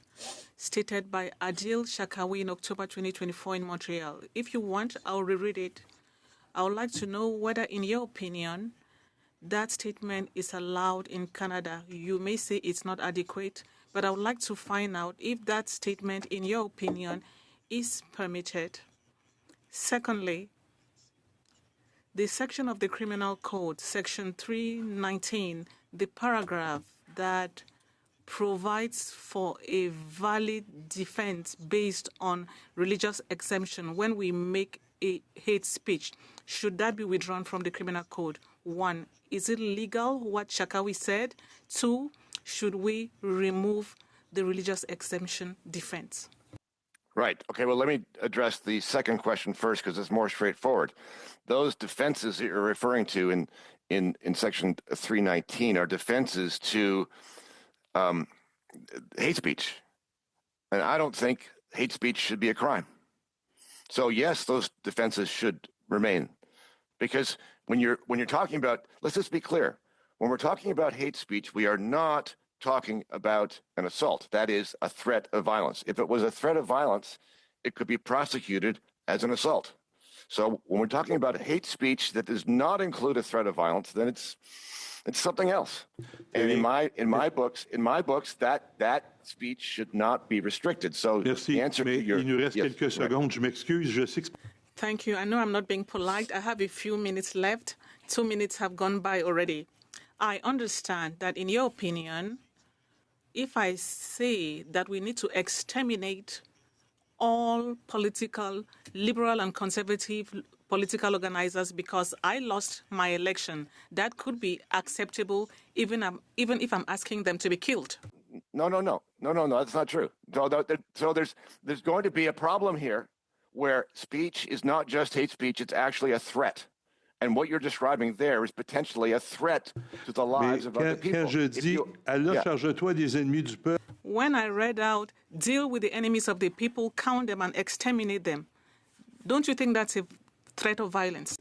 S2: stated by Adil Shakawi in October 2024 in Montreal. If you want, I'll reread it. I would like to know whether, in your opinion, that statement is allowed in Canada. You may say it's not adequate, but I would like to find out if that statement, in your opinion, is permitted. Secondly, the section of the Criminal Code, Section 319, the paragraph that provides for a valid defense based on religious exemption when we make a hate speech, should that be withdrawn from the Criminal Code? 1, is it legal, what Shakawi said? 2, should we remove the religious exemption defense?
S5: Right. Okay, well, let me address the second question first because it's more straightforward. Those defenses that you're referring to in Section 319 are defenses to hate speech. And I don't think hate speech should be a crime. So yes, those defenses should remain. Because when you're talking about, let's just be clear, when we're talking about hate speech, we are not talking about an assault. That is a threat of violence. If it was a threat of violence, it could be prosecuted as an assault. So when we're talking about hate speech that does not include a threat of violence, then it's something else. And in my books, that speech should not be restricted. So the answer to your
S9: il nous reste quelques secondes. Je m'excuse. Je sais que...
S2: Thank you. I know I'm not being polite. I have a few minutes left. 2 minutes have gone by already. I understand that, in your opinion, if I say that we need to exterminate all political, liberal and conservative political organizers because I lost my election. That could be acceptable even if I'm asking them to be killed.
S5: No, that's not true. So there's going to be a problem here where speech is not just hate speech, it's actually a threat. And what you're describing there is potentially a threat to the lives of other people.
S9: Quand je dis, alors charge-toi des ennemis du peuple.
S2: When I read out, deal with the enemies of the people, count them and exterminate them, don't you think that's a threat of violence?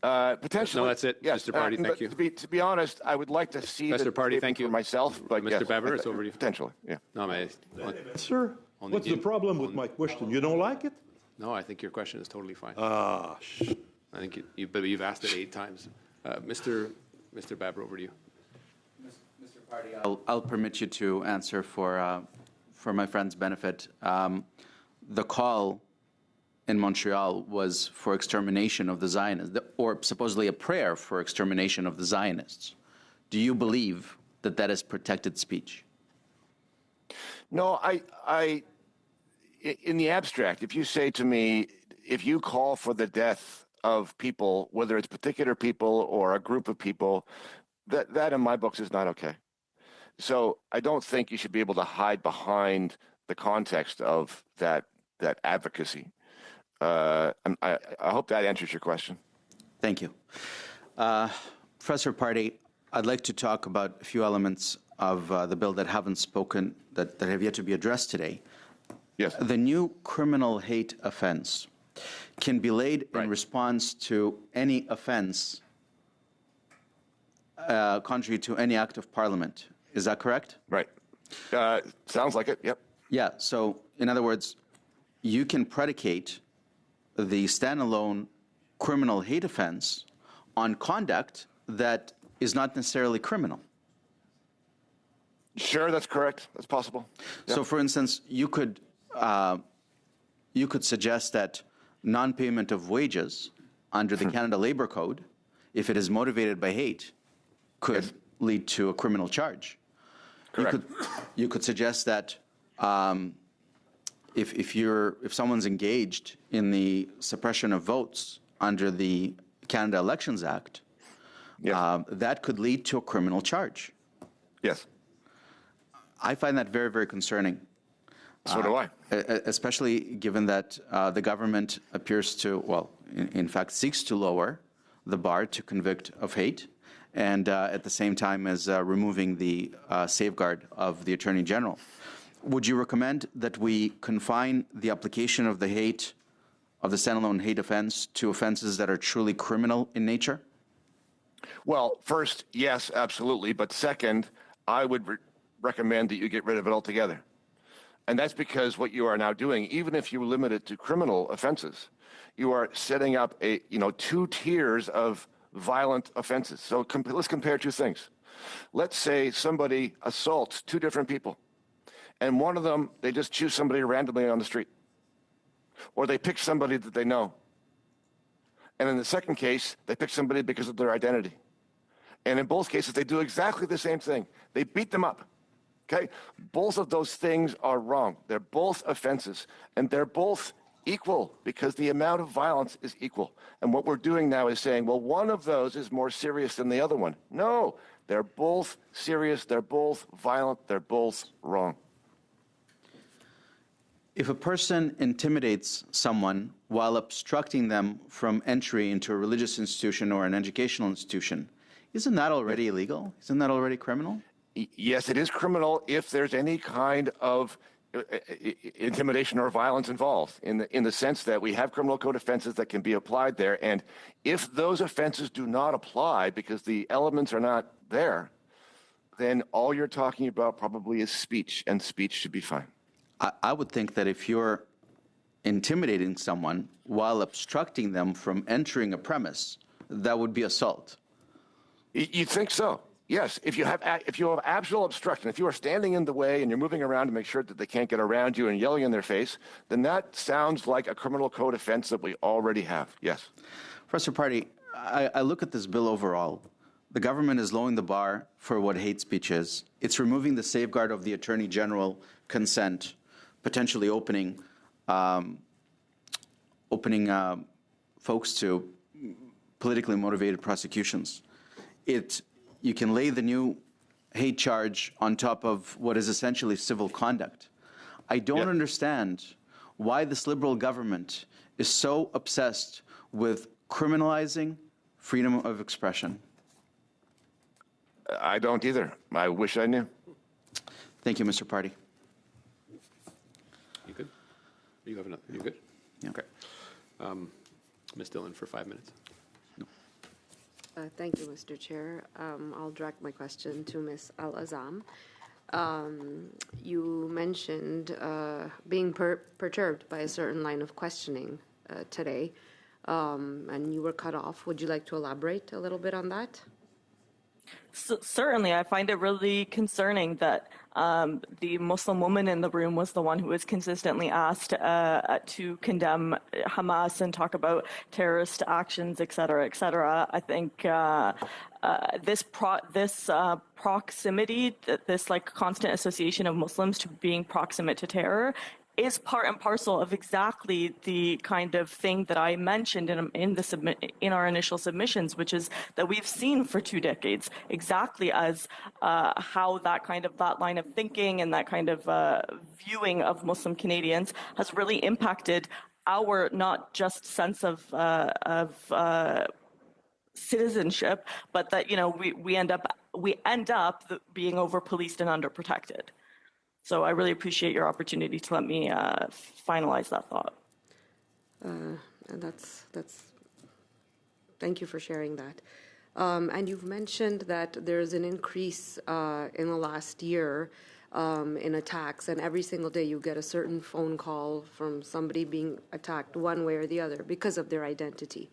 S5: Potentially.
S1: No, that's it,
S5: yes.
S1: Mr. Party, thank you.
S5: To be honest, I would like to see
S1: Mr.
S5: the
S1: Party,
S5: statement
S1: thank you.
S5: for myself, but
S1: Mr.
S5: yes,
S1: Bever, it's over to you.
S5: Potentially, yeah.
S1: No,
S9: Sir, what's the problem with my question? You don't like it?
S1: No, I think your question is totally fine.
S9: Ah,
S1: I think but you've asked it 8 times. Mr. Baber, over to you.
S10: Mr. Party, I'll permit you to answer for my friend's benefit. The call in Montreal was for extermination of the Zionists, or supposedly a prayer for extermination of the Zionists. Do you believe that that is protected speech?
S5: No, I in the abstract, if you say to me, if you call for the death of people, whether it's particular people or a group of people, that in my books is not okay. So I don't think you should be able to hide behind the context of that advocacy. I hope that answers your question.
S10: Thank you. Professor Party, I'd like to talk about a few elements of the bill that haven't spoken, that have yet to be addressed today.
S5: Yes.
S10: The new criminal hate offense can be laid in response to any offense contrary to any act of parliament. Is that correct?
S5: Right. Sounds like it, yep.
S10: Yeah, so in other words, you can predicate the standalone criminal hate offense on conduct that is not necessarily criminal.
S5: Sure, that's correct. That's possible. Yep.
S10: So, for instance, you could suggest that non-payment of wages under the Canada Labour Code, if it is motivated by hate, could lead to a criminal charge.
S5: Correct.
S10: You could suggest that if someone's engaged in the suppression of votes under the Canada Elections Act, that could lead to a criminal charge.
S5: Yes.
S10: I find that very, very concerning.
S5: So do I.
S10: Especially given that the government appears to, well, in fact, seeks to lower the bar to convict of hate, and at the same time as removing the safeguard of the Attorney General. Would you recommend that we confine the application of the standalone hate offense to offenses that are truly criminal in nature?
S5: Well, first, yes, absolutely. But second, I would recommend that you get rid of it altogether. And that's because what you are now doing, even if you limit it to criminal offenses, you are setting up 2 tiers of violent offenses. So let's compare 2 things. Let's say somebody assaults 2 different people, and one of them, they just choose somebody randomly on the street, or they pick somebody that they know. And in the second case, they pick somebody because of their identity. And in both cases, they do exactly the same thing. They beat them up. Okay? Both of those things are wrong. They're both offenses, and they're both equal because the amount of violence is equal. And what we're doing now is saying, well, one of those is more serious than the other one. No, they're both serious, they're both violent, they're both wrong.
S10: If a person intimidates someone while obstructing them from entry into a religious institution or an educational institution, isn't that already illegal? Isn't that already criminal?
S5: Yes, it is criminal if there's any kind of intimidation or violence involved, in the sense that we have criminal code offenses that can be applied there. And if those offenses do not apply because the elements are not there, then all you're talking about probably is speech, and speech should be fine.
S10: I would think that if you're intimidating someone while obstructing them from entering a premise, that would be assault.
S5: You'd think so. Yes, if you have actual obstruction, if you are standing in the way and you're moving around to make sure that they can't get around you and yelling in their face, then that sounds like a criminal code offense that we already have. Yes.
S10: Professor Party, I look at this bill overall. The government is lowering the bar for what hate speech is. It's removing the safeguard of the Attorney General consent, potentially opening folks to politically motivated prosecutions. You can lay the new hate charge on top of what is essentially civil conduct. I don't understand why this Liberal government is so obsessed with criminalizing freedom of expression.
S5: I don't either. I wish I knew.
S10: Thank you, Mr. Party.
S1: You good? You have another? You good?
S10: Yeah.
S1: Okay. Ms. Dillon for 5 minutes.
S8: Thank you, Mr. Chair. I'll direct my question to Ms. Al-Azam. You mentioned being perturbed by a certain line of questioning today, and you were cut off. Would you like to elaborate a little bit on that?
S6: Certainly, I find it really concerning that the Muslim woman in the room was the one who was consistently asked to condemn Hamas and talk about terrorist actions, et cetera, et cetera. I think this proximity, this like constant association of Muslims to being proximate to terror, is part and parcel of exactly the kind of thing that I mentioned in our initial submissions, which is that we've seen for 2 decades exactly as how that line of thinking and that kind of viewing of Muslim Canadians has really impacted our not just sense of citizenship, but that we end up being over-policed and under-protected. So I really appreciate your opportunity to let me finalize that thought.
S8: And thank you for sharing that. And you've mentioned that there's an increase in the last year in attacks, and every single day you get a certain phone call from somebody being attacked one way or the other because of their identity.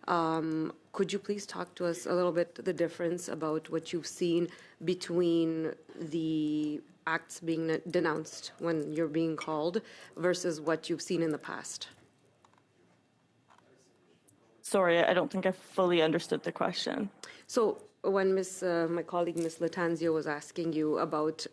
S8: Could you please talk to us a little bit the difference about what you've seen between the acts being denounced when you're being called versus what you've seen in the past?
S6: Sorry, I don't think I fully understood the question.
S8: So when my colleague, Ms. Latanzio, was asking you about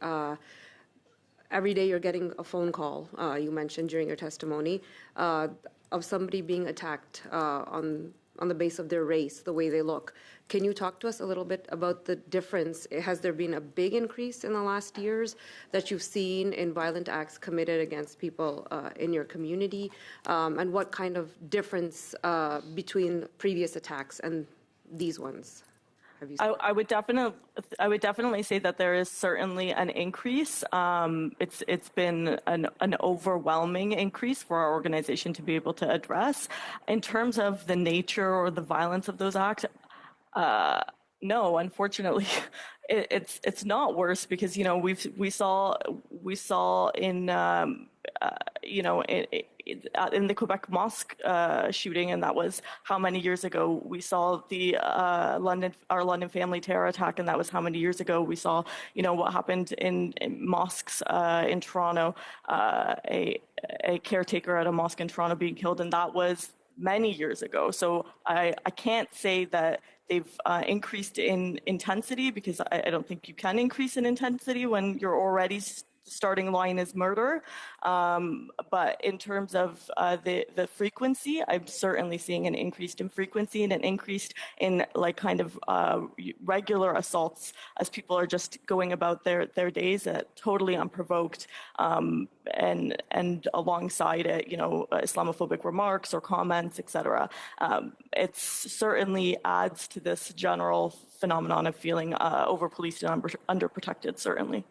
S8: every day you're getting a phone call, you mentioned during your testimony, of somebody being attacked on the basis of their race, the way they look. Can you talk to us a little bit about the difference? Has there been a big increase in the last years that you've seen in violent acts committed against people in your community? And what kind of difference between previous attacks and these ones have you seen?
S6: I would definitely say that there is certainly an increase. It's been an overwhelming increase for our organization to be able to address. In terms of the nature or the violence of those acts, no, unfortunately, it's not worse because we saw in in the Quebec mosque shooting, and that was how many years ago. We saw the our London family terror attack, and that was how many years ago. We saw what happened in mosques in Toronto, a caretaker at a mosque in Toronto being killed, and that was many years ago. So I can't say that they've increased in intensity because I don't think you can increase in intensity when your already starting line is murder. But in terms of the frequency, I'm certainly seeing an increase in frequency and an increase in regular assaults as people are just going about their days totally unprovoked. And alongside it, Islamophobic remarks or comments, etc. It certainly adds to this general phenomenon of feeling over-policed and underprotected, certainly.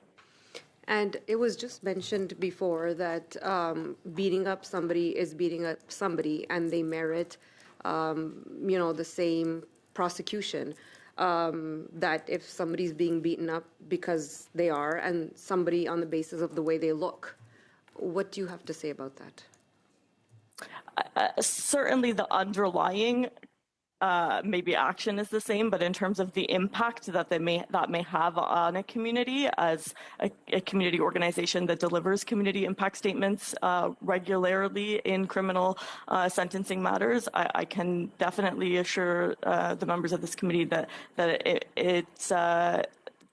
S8: And it was just mentioned before that beating up somebody is beating up somebody, and they merit, the same prosecution. That if somebody's being beaten up because they are, and somebody on the basis of the way they look, what do you have to say about that?
S6: Certainly, the underlying maybe action is the same, but in terms of the impact that may have on a community as a community organization that delivers community impact statements regularly in criminal sentencing matters, I can definitely assure the members of this committee that it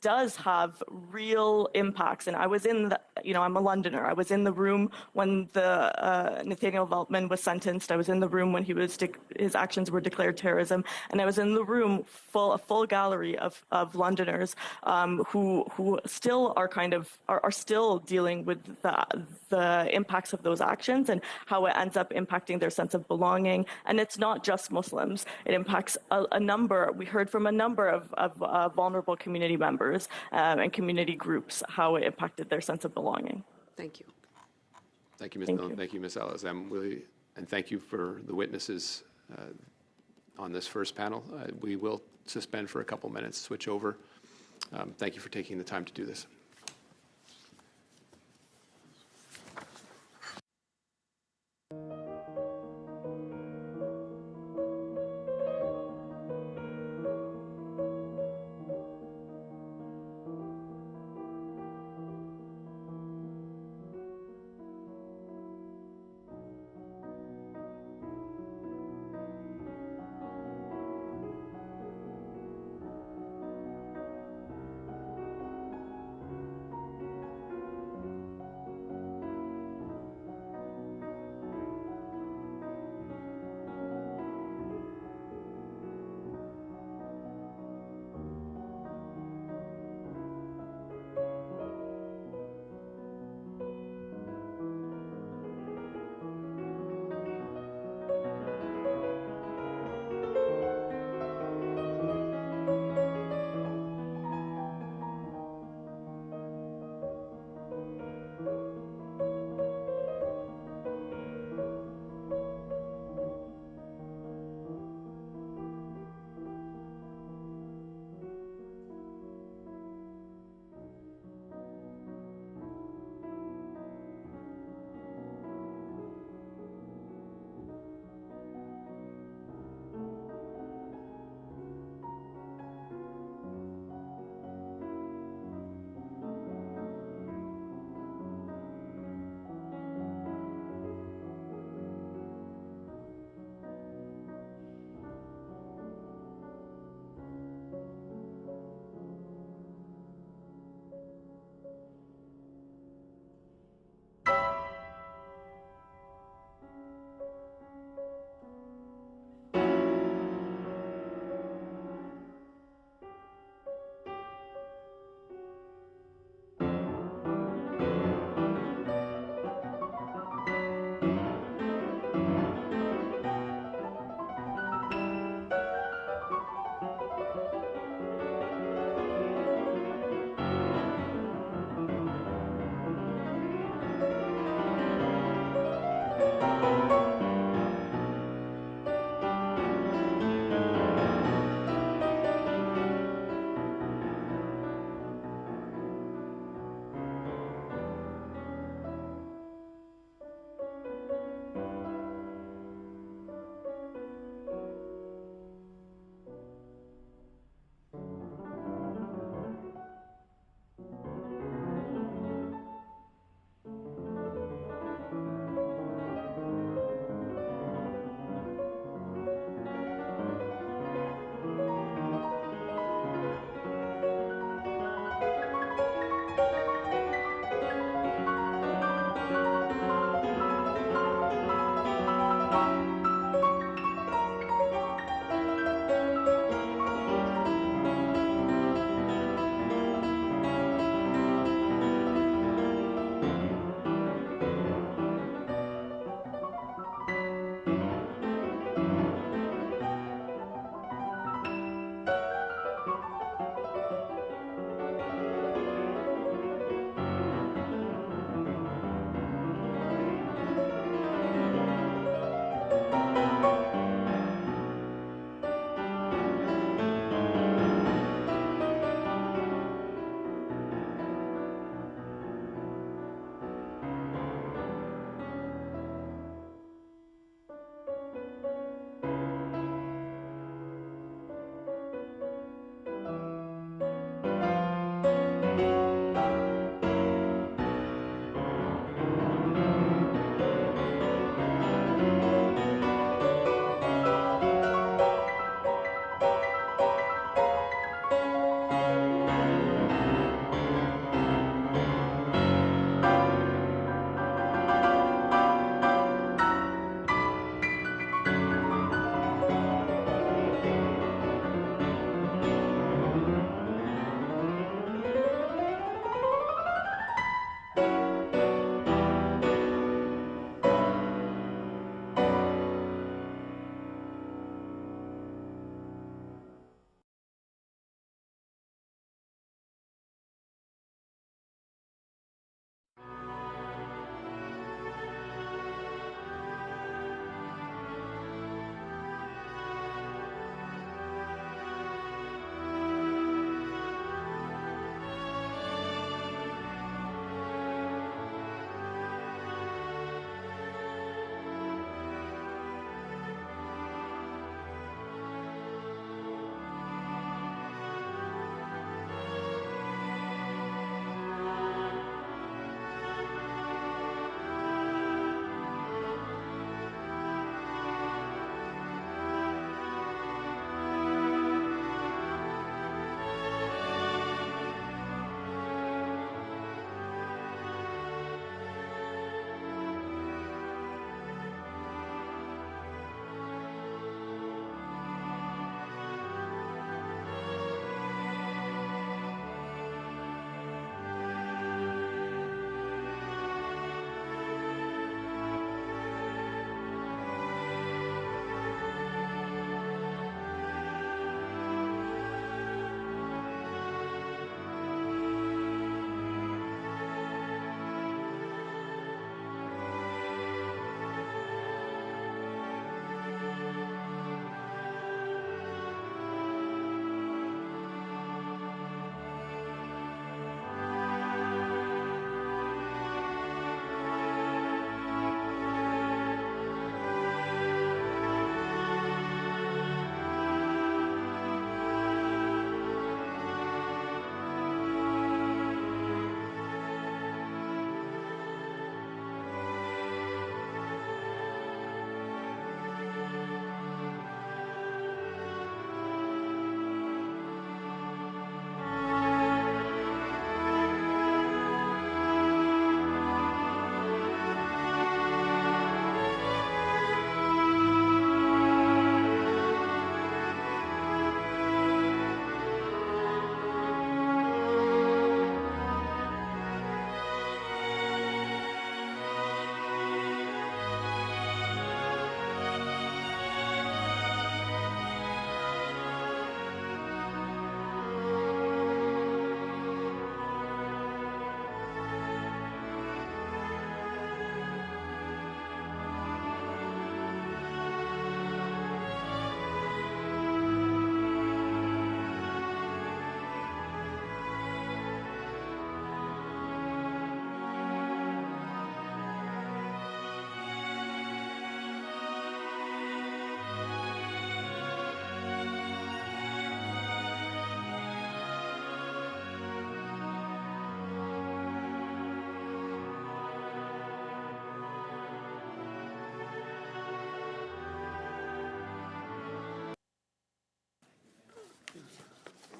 S6: does have real impacts. And I was in the, I'm a Londoner. I was in the room when Nathaniel Veltman was sentenced. I was in the room when his actions were declared terrorism. And I was in the room a full gallery of Londoners who still are still dealing with the impacts of those actions and how it ends up impacting their sense of belonging. And it's not just Muslims. It impacts we heard from a number of vulnerable community members and community groups how it impacted their sense of belonging.
S8: Thank you.
S1: Thank you, Ms. Milne. Thank you, Ms. Alazem. And thank you for the witnesses on this first panel. We will suspend for a couple minutes, switch over. Thank you for taking the time to do this.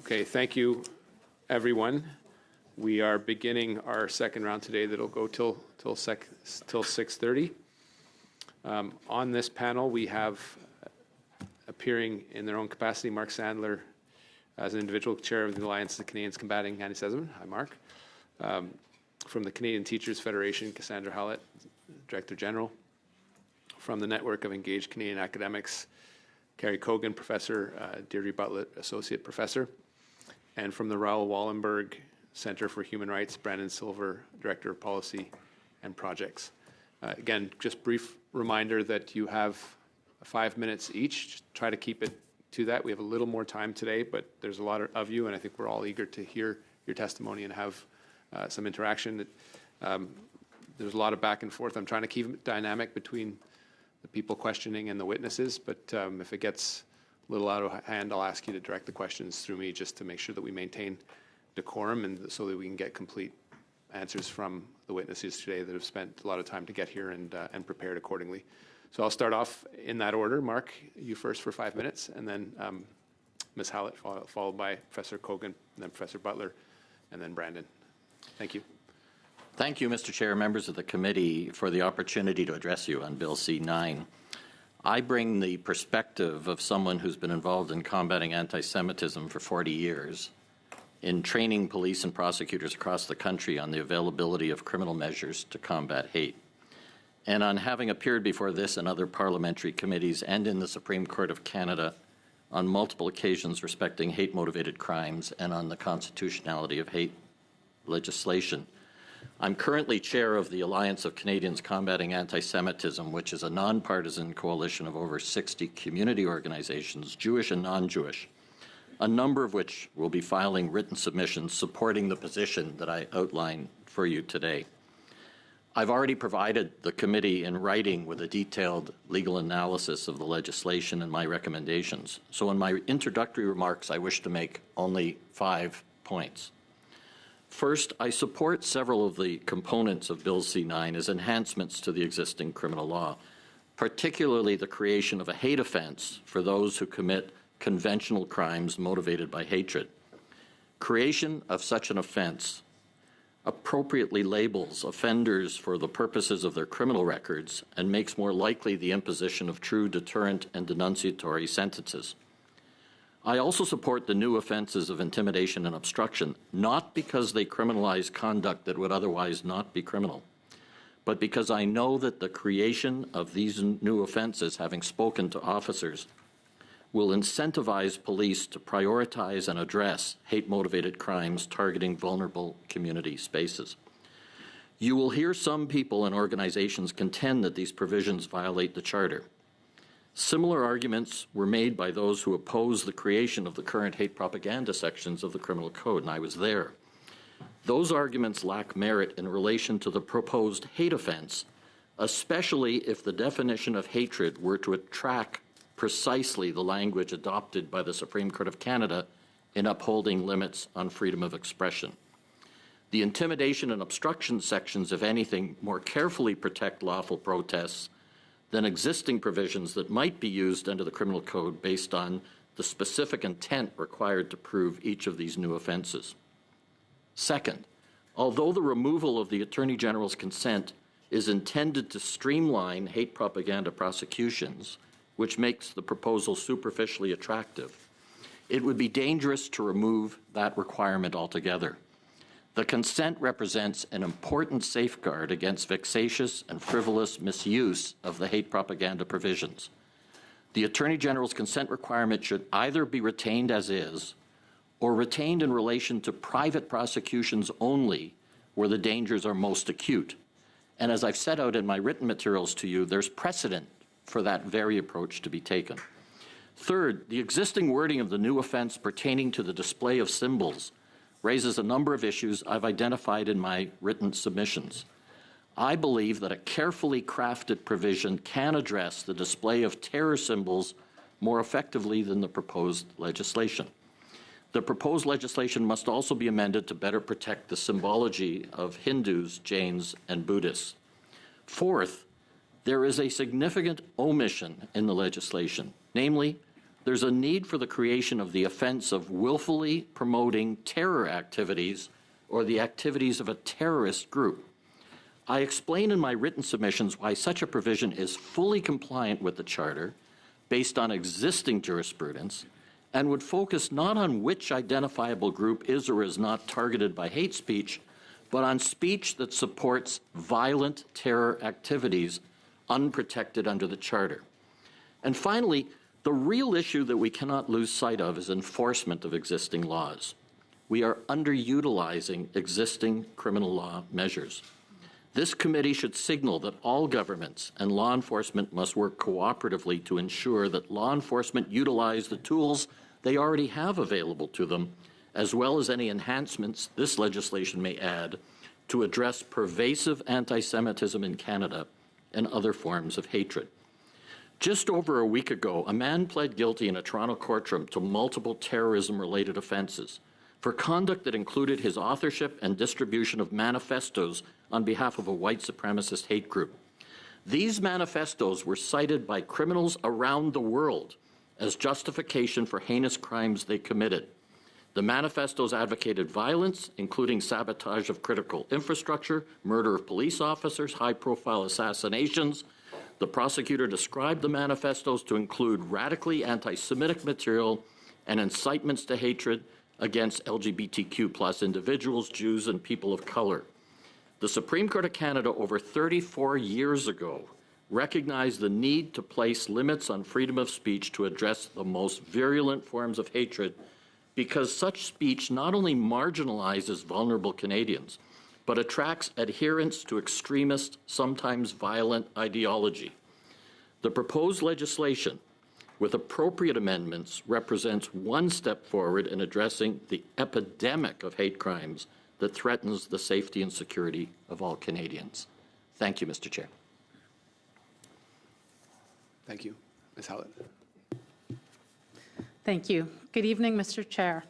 S1: Okay, thank you, everyone. We are beginning our second round today that'll go till 6:30. On this panel, we have appearing in their own capacity, Mark Sandler as an individual chair of the Alliance of Canadians Combating Anti-Semitism. Hi, Mark. From the Canadian Teachers Federation, Cassandra Hallett, Director General. From the Network of Engaged Canadian Academics, Carrie Cogan, Professor, Deirdre Butler, Associate Professor. And from the Raoul Wallenberg Center for Human Rights, Brandon Silver, Director of Policy and Projects. Again, just brief reminder that you have 5 minutes each. Just try to keep it to that. We have a little more time today, but there's a lot of you, and I think we're all eager to hear your testimony and have some interaction. There's a lot of back and forth. I'm trying to keep it dynamic between the people questioning and the witnesses, but if it gets a little out of hand, I'll ask you to direct the questions through me just to make sure that we maintain decorum and so that we can get complete answers from the witnesses today that have spent a lot of time to get here and prepared accordingly. So I'll start off in that order. Mark, you first for 5 minutes, and then Ms. Hallett, followed by Professor Cogan, and then Professor Butler, and then Brandon. Thank you.
S15: Thank you, Mr. Chair, members of the committee, for the opportunity to address you on Bill C-9. I bring the perspective of someone who's been involved in combating anti-Semitism for 40 years, in training police and prosecutors across the country on the availability of criminal measures to combat hate, and on having appeared before this and other parliamentary committees and in the Supreme Court of Canada on multiple occasions respecting hate-motivated crimes and on the constitutionality of hate legislation. I'm currently chair of the Alliance of Canadians Combating Anti-Semitism, which is a nonpartisan coalition of over 60 community organizations, Jewish and non-Jewish, a number of which will be filing written submissions supporting the position that I outline for you today. I've already provided the committee in writing with a detailed legal analysis of the legislation and my recommendations. So in my introductory remarks, I wish to make only 5 points. First, I support several of the components of Bill C-9 as enhancements to the existing criminal law, particularly the creation of a hate offense for those who commit conventional crimes motivated by hatred. Creation of such an offense appropriately labels offenders for the purposes of their criminal records and makes more likely the imposition of true deterrent and denunciatory sentences. I also support the new offenses of intimidation and obstruction, not because they criminalize conduct that would otherwise not be criminal, but because I know that the creation of these new offenses, having spoken to officers, will incentivize police to prioritize and address hate-motivated crimes targeting vulnerable community spaces. You will hear some people and organizations contend that these provisions violate the Charter. Similar arguments were made by those who oppose the creation of the current hate propaganda sections of the Criminal Code, and I was there. Those arguments lack merit in relation to the proposed hate offense, especially if the definition of hatred were to attract precisely the language adopted by the Supreme Court of Canada in upholding limits on freedom of expression. The intimidation and obstruction sections, if anything, more carefully protect lawful protests than existing provisions that might be used under the Criminal Code based on the specific intent required to prove each of these new offenses. Second, although the removal of the Attorney General's consent is intended to streamline hate propaganda prosecutions, which makes the proposal superficially attractive, it would be dangerous to remove that requirement altogether. The consent represents an important safeguard against vexatious and frivolous misuse of the hate propaganda provisions. The Attorney General's consent requirement should either be retained as is or retained in relation to private prosecutions only where the dangers are most acute. And as I've set out in my written materials to you, there's precedent for that very approach to be taken. Third, the existing wording of the new offense pertaining to the display of symbols raises a number of issues I've identified in my written submissions. I believe that a carefully crafted provision can address the display of terror symbols more effectively than the proposed legislation. The proposed legislation must also be amended to better protect the symbology of Hindus, Jains, and Buddhists. Fourth, there is a significant omission in the legislation, namely there's a need for the creation of the offense of willfully promoting terror activities or the activities of a terrorist group. I explain in my written submissions why such a provision is fully compliant with the Charter, based on existing jurisprudence, and would focus not on which identifiable group is or is not targeted by hate speech, but on speech that supports violent terror activities unprotected under the Charter. And finally, the real issue that we cannot lose sight of is enforcement of existing laws. We are underutilizing existing criminal law measures. This committee should signal that all governments and law enforcement must work cooperatively to ensure that law enforcement utilize the tools they already have available to them, as well as any enhancements this legislation may add to address pervasive anti-Semitism in Canada and other forms of hatred. Just over a week ago, a man pled guilty in a Toronto courtroom to multiple terrorism-related offenses for conduct that included his authorship and distribution of manifestos on behalf of a white supremacist hate group. These manifestos were cited by criminals around the world as justification for heinous crimes they committed. The manifestos advocated violence, including sabotage of critical infrastructure, murder of police officers, high-profile assassinations. The prosecutor described the manifestos to include radically anti-Semitic material and incitements to hatred against LGBTQ+ individuals, Jews, and people of color. The Supreme Court of Canada over 34 years ago recognized the need to place limits on freedom of speech to address the most virulent forms of hatred, because such speech not only marginalizes vulnerable Canadians, but attracts adherents to extremist, sometimes violent ideology. The proposed legislation, with appropriate amendments, represents one step forward in addressing the epidemic of hate crimes that threatens the safety and security of all Canadians. Thank you, Mr. Chair.
S1: Thank you. Ms. Hallett.
S16: Thank you. Good evening, Mr. Chair,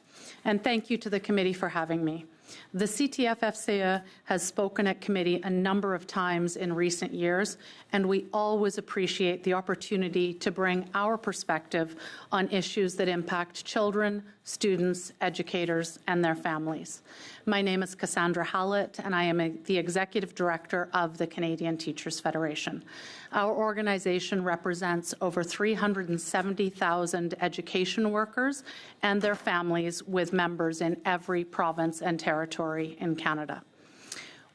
S16: and thank you to the committee for having me. The CTF-FCA has spoken at committee a number of times in recent years, and we always appreciate the opportunity to bring our perspective on issues that impact children, students, educators, and their families. My name is Cassandra Hallett, and I am the Executive Director of the Canadian Teachers Federation. Our organization represents over 370,000 education workers and their families, with members in every province and territory in Canada.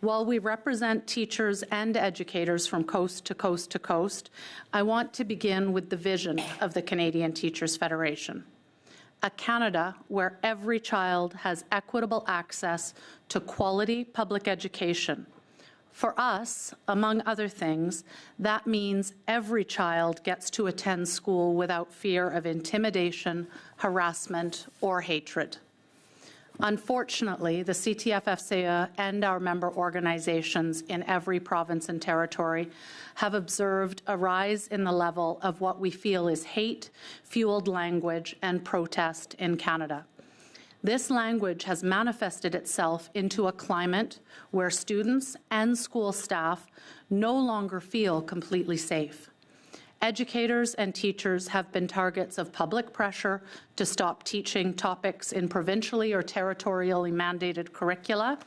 S16: While we represent teachers and educators from coast to coast to coast, I want to begin with the vision of the Canadian Teachers Federation. A Canada where every child has equitable access to quality public education. For us, among other things, that means every child gets to attend school without fear of intimidation, harassment, or hatred. Unfortunately, the CTF-FCA and our member organizations in every province and territory have observed a rise in the level of what we feel is hate-fueled language and protest in Canada. This language has manifested itself into a climate where students and school staff no longer feel completely safe. Educators and teachers have been targets of public pressure to stop teaching topics in provincially or territorially mandated curricula,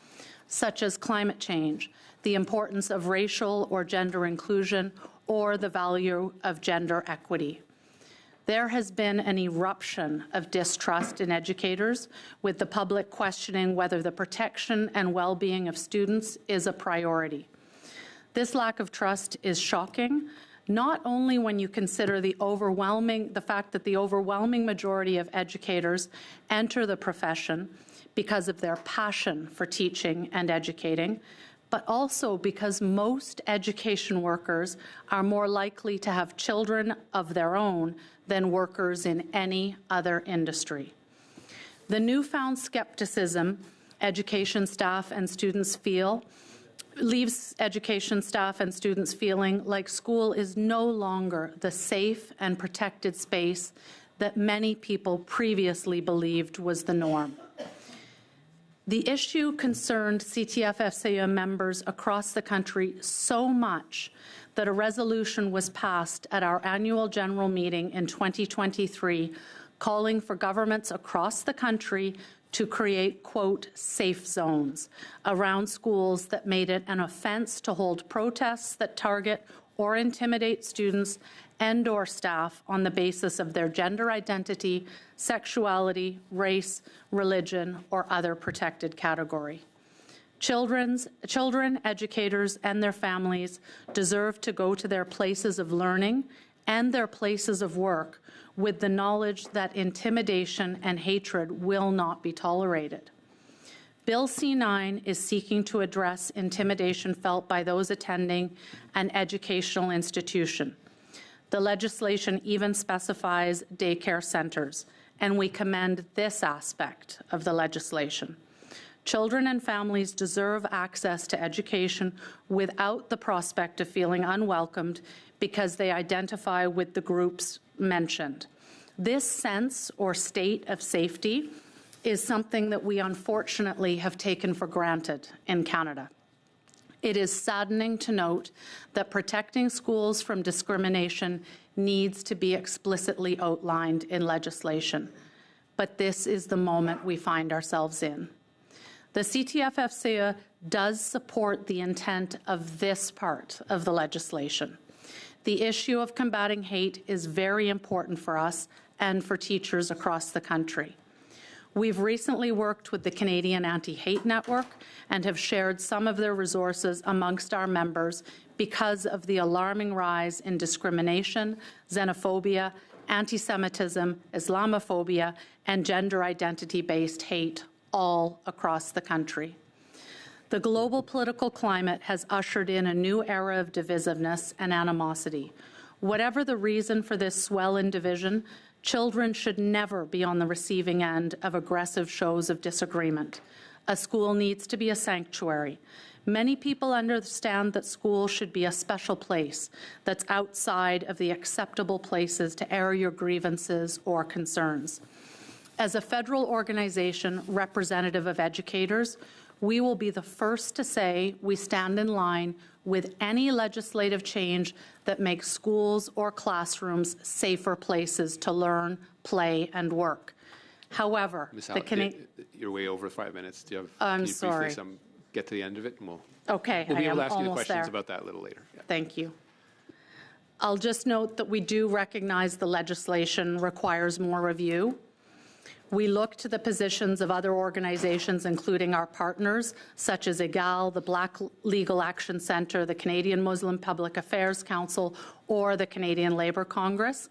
S16: such as climate change, the importance of racial or gender inclusion, or the value of gender equity. There has been an eruption of distrust in educators, with the public questioning whether the protection and well-being of students is a priority. This lack of trust is shocking, not only when you consider the fact that the overwhelming majority of educators enter the profession because of their passion for teaching and educating, but also because most education workers are more likely to have children of their own than workers in any other industry. The newfound skepticism education staff and students feel leaves education staff and students feeling like school is no longer the safe and protected space that many people previously believed was the norm. The issue concerned CTF-FCA members across the country so much that a resolution was passed at our annual general meeting in 2023 calling for governments across the country to create, quote, safe zones around schools that made it an offense to hold protests that target or intimidate students and/or staff on the basis of their gender identity, sexuality, race, religion, or other protected category. Children, educators, and their families deserve to go to their places of learning and their places of work with the knowledge that intimidation and hatred will not be tolerated. Bill C-9 is seeking to address intimidation felt by those attending an educational institution. The legislation even specifies daycare centers, and we commend this aspect of the legislation. Children and families deserve access to education without the prospect of feeling unwelcomed because they identify with the groups mentioned. This sense or state of safety is something that we unfortunately have taken for granted in Canada. It is saddening to note that protecting schools from discrimination needs to be explicitly outlined in legislation. But this is the moment we find ourselves in. The CTFFCA does support the intent of this part of the legislation. The issue of combating hate is very important for us and for teachers across the country. We've recently worked with the Canadian Anti-Hate Network and have shared some of their resources amongst our members because of the alarming rise in discrimination, xenophobia, anti-Semitism, Islamophobia, and gender identity-based hate all across the country. The global political climate has ushered in a new era of divisiveness and animosity. Whatever the reason for this swell in division, children should never be on the receiving end of aggressive shows of disagreement. A school needs to be a sanctuary. Many people understand that school should be a special place that's outside of the acceptable places to air your grievances or concerns. As a federal organization representative of educators, we will be the first to say we stand in line with any legislative change that makes schools or classrooms safer places to learn, play, and work. However,
S1: you're way over 5 minutes. Do you have?
S16: I'm
S1: can you
S16: sorry.
S1: Briefly get to the end of it, and we'll
S16: Okay,
S1: be
S16: I
S1: able
S16: am
S1: to ask you the
S16: almost
S1: questions
S16: there.
S1: about that a little later. Yeah.
S16: Thank you. I'll just note that we do recognize the legislation requires more review. We look to the positions of other organizations, including our partners, such as EGAL, the Black Legal Action Centre, the Canadian Muslim Public Affairs Council, or the Canadian Labour Congress,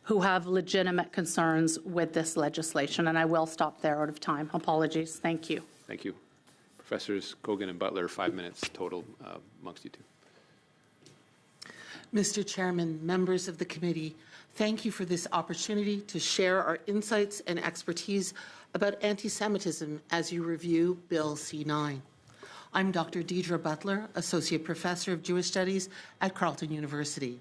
S16: who have legitimate concerns with this legislation. And I will stop there out of time. Apologies. Thank you.
S1: Thank you. Professors Kogan and Butler, 5 minutes total amongst you two.
S17: Mr. Chairman, members of the committee, thank you for this opportunity to share our insights and expertise about anti-Semitism as you review Bill C-9. I'm Dr. Deidre Butler, Associate Professor of Jewish Studies at Carleton University.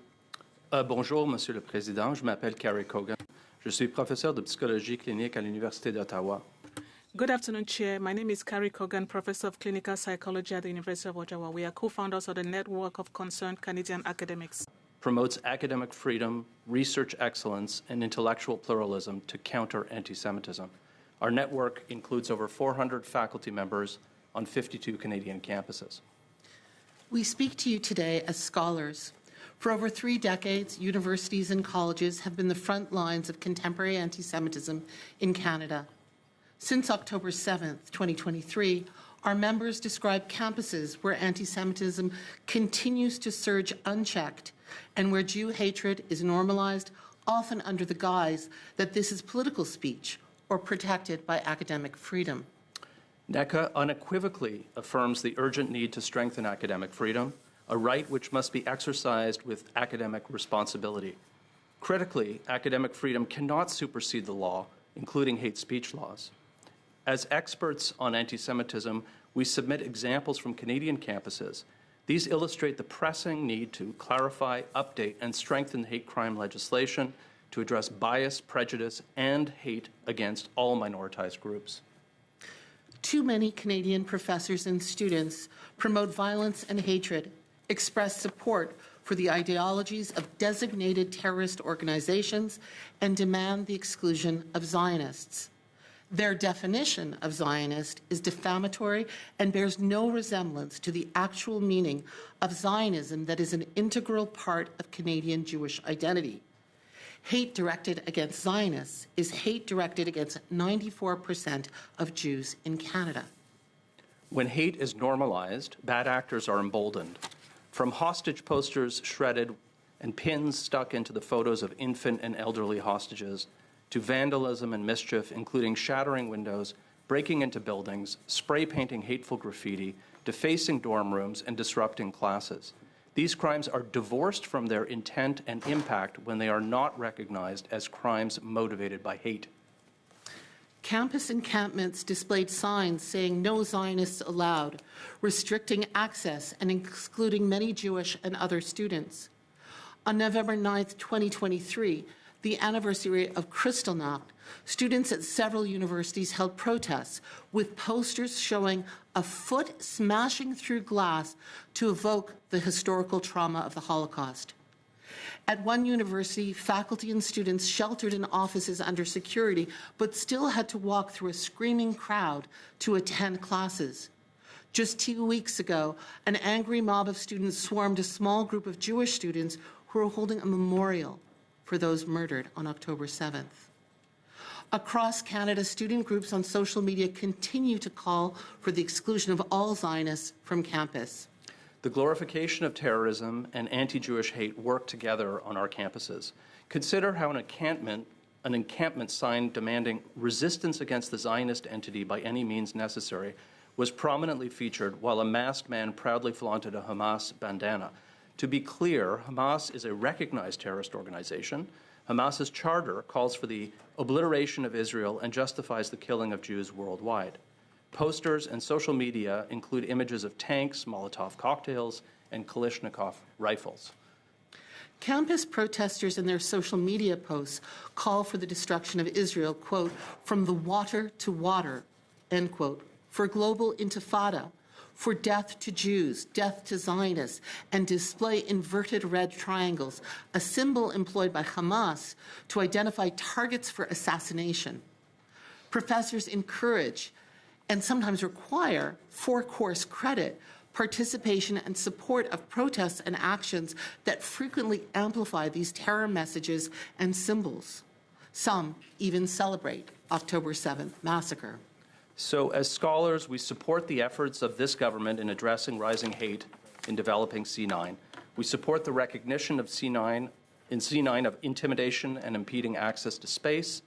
S18: Bonjour, Monsieur le Président. Je m'appelle Carrie Kogan. Je suis professeur de psychologie clinique à l'Université d'Ottawa.
S2: Good afternoon, Chair. My name is Carrie Kogan, Professor of Clinical Psychology at the University of Ottawa. We are co-founders of the Network of Concerned Canadian Academics.
S18: Promotes academic freedom, research excellence, and intellectual pluralism to counter anti-Semitism. Our network includes over 400 faculty members on 52 Canadian campuses.
S17: We speak to you today as scholars. For over 3 decades, universities and colleges have been the front lines of contemporary anti-Semitism in Canada. Since October 7th, 2023, our members describe campuses where anti-Semitism continues to surge unchecked and where Jew hatred is normalized, often under the guise that this is political speech or protected by academic freedom.
S18: NECA unequivocally affirms the urgent need to strengthen academic freedom, a right which must be exercised with academic responsibility. Critically, academic freedom cannot supersede the law, including hate speech laws. As experts on anti-Semitism, we submit examples from Canadian campuses. These illustrate the pressing need to clarify, update, and strengthen hate crime legislation to address bias, prejudice, and hate against all minoritized groups.
S17: Too many Canadian professors and students promote violence and hatred, express support for the ideologies of designated terrorist organizations and demand the exclusion of Zionists. Their definition of Zionist is defamatory and bears no resemblance to the actual meaning of Zionism that is an integral part of Canadian Jewish identity. Hate directed against Zionists is hate directed against 94% of Jews in Canada.
S18: When hate is normalized, bad actors are emboldened. From hostage posters shredded and pins stuck into the photos of infant and elderly hostages, to vandalism and mischief, including shattering windows, breaking into buildings, spray painting hateful graffiti, defacing dorm rooms, and disrupting classes. These crimes are divorced from their intent and impact when they are not recognized as crimes motivated by hate.
S17: Campus encampments displayed signs saying "No Zionists Allowed," restricting access and excluding many Jewish and other students. On November 9, 2023, the anniversary of Kristallnacht, students at several universities held protests with posters showing a foot smashing through glass to evoke the historical trauma of the Holocaust. At one university, faculty and students sheltered in offices under security, but still had to walk through a screaming crowd to attend classes. Just 2 weeks ago, an angry mob of students swarmed a small group of Jewish students who were holding a memorial for those murdered on October 7th. Across Canada, student groups on social media continue to call for the exclusion of all Zionists from campus.
S18: The glorification of terrorism and anti-Jewish hate work together on our campuses. Consider how an encampment sign demanding resistance against the Zionist entity by any means necessary was prominently featured while a masked man proudly flaunted a Hamas bandana. To be clear, Hamas is a recognized terrorist organization. Hamas's charter calls for the obliteration of Israel and justifies the killing of Jews worldwide. Posters and social media include images of tanks, Molotov cocktails, and Kalashnikov rifles.
S17: Campus protesters in their social media posts call for the destruction of Israel, quote, "from the water to water," end quote, for global intifada, for death to Jews, death to Zionists, and display inverted red triangles, a symbol employed by Hamas to identify targets for assassination. Professors encourage and sometimes require for-course credit, participation and support of protests and actions that frequently amplify these terror messages and symbols. Some even celebrate October 7th massacre.
S18: So as scholars, we support the efforts of this government in addressing rising hate in developing C9. We support the recognition of C9 of intimidation and impeding access to space.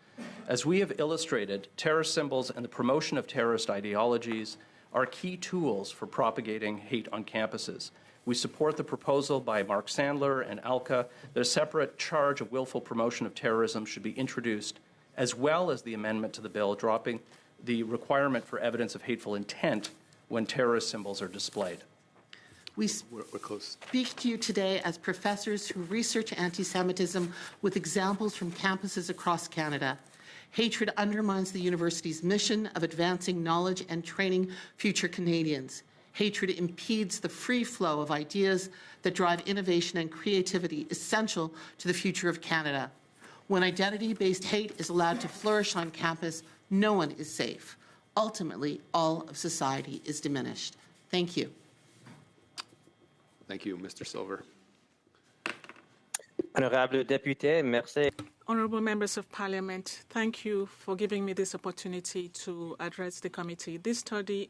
S18: As we have illustrated, terror symbols and the promotion of terrorist ideologies are key tools for propagating hate on campuses. We support the proposal by Mark Sandler and ALCA that a separate charge of willful promotion of terrorism should be introduced, as well as the amendment to the bill dropping the requirement for evidence of hateful intent when terrorist symbols are displayed.
S17: We speak to you today as professors who research anti-Semitism with examples from campuses across Canada. Hatred undermines the university's mission of advancing knowledge and training future Canadians. Hatred impedes the free flow of ideas that drive innovation and creativity essential to the future of Canada. When identity-based hate is allowed to flourish on campus, no one is safe. Ultimately, all of society is diminished. Thank you.
S1: Thank you, Mr. Silver.
S19: Honorable député, merci.
S2: Honourable Members of Parliament, thank you for giving me this opportunity to address the committee. This study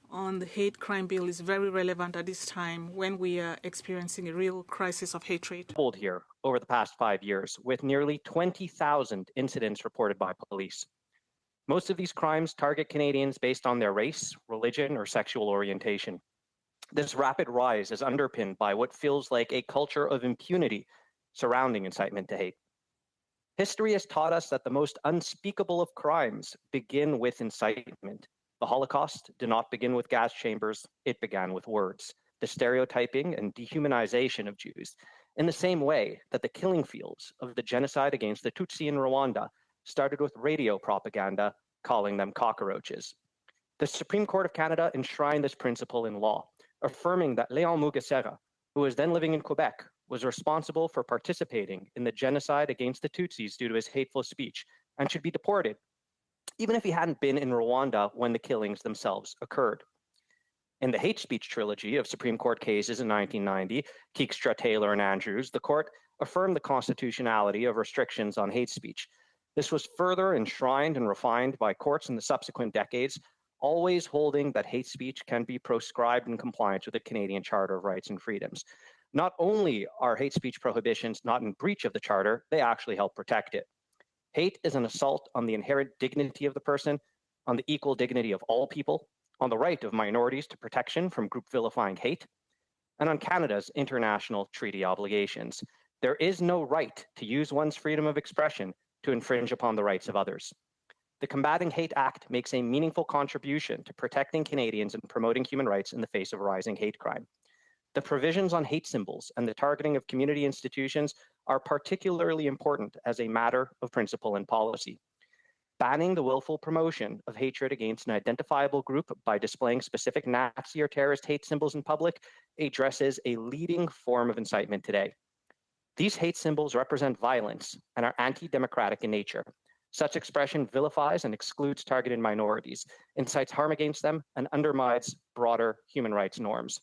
S2: on the hate crime bill is very relevant at this time when we are experiencing a real crisis of hatred.
S19: Here over the past 5 years, with nearly 20,000 incidents reported by police. Most of these crimes target Canadians based on their race, religion, or sexual orientation. This rapid rise is underpinned by what feels like a culture of impunity surrounding incitement to hate. History has taught us that the most unspeakable of crimes begin with incitement. The Holocaust did not begin with gas chambers, it began with words. The stereotyping and dehumanization of Jews, in the same way that the killing fields of the genocide against the Tutsi in Rwanda started with radio propaganda calling them cockroaches. The Supreme Court of Canada enshrined this principle in law, affirming that Léon Mugesera, who was then living in Quebec, was responsible for participating in the genocide against the Tutsis due to his hateful speech and should be deported, even if he hadn't been in Rwanda when the killings themselves occurred. In the hate speech trilogy of Supreme Court cases in 1990, Keekstra, Taylor, and Andrews, the court affirmed the constitutionality of restrictions on hate speech. This was further enshrined and refined by courts in the subsequent decades, always holding that hate speech can be proscribed in compliance with the Canadian Charter of Rights and Freedoms. Not only are hate speech prohibitions not in breach of the Charter, they actually help protect it. Hate is an assault on the inherent dignity of the person, on the equal dignity of all people, on the right of minorities to protection from group vilifying hate, and on Canada's international treaty obligations. There is no right to use one's freedom of expression to infringe upon the rights of others. The Combating Hate Act makes a meaningful contribution to protecting Canadians and promoting human rights in the face of rising hate crime. The provisions on hate symbols and the targeting of community institutions are particularly important as a matter of principle and policy. Banning the willful promotion of hatred against an identifiable group by displaying specific Nazi or terrorist hate symbols in public addresses a leading form of incitement today. These hate symbols represent violence and are anti-democratic in nature. Such expression vilifies and excludes targeted minorities, incites harm against them, and undermines broader human rights norms.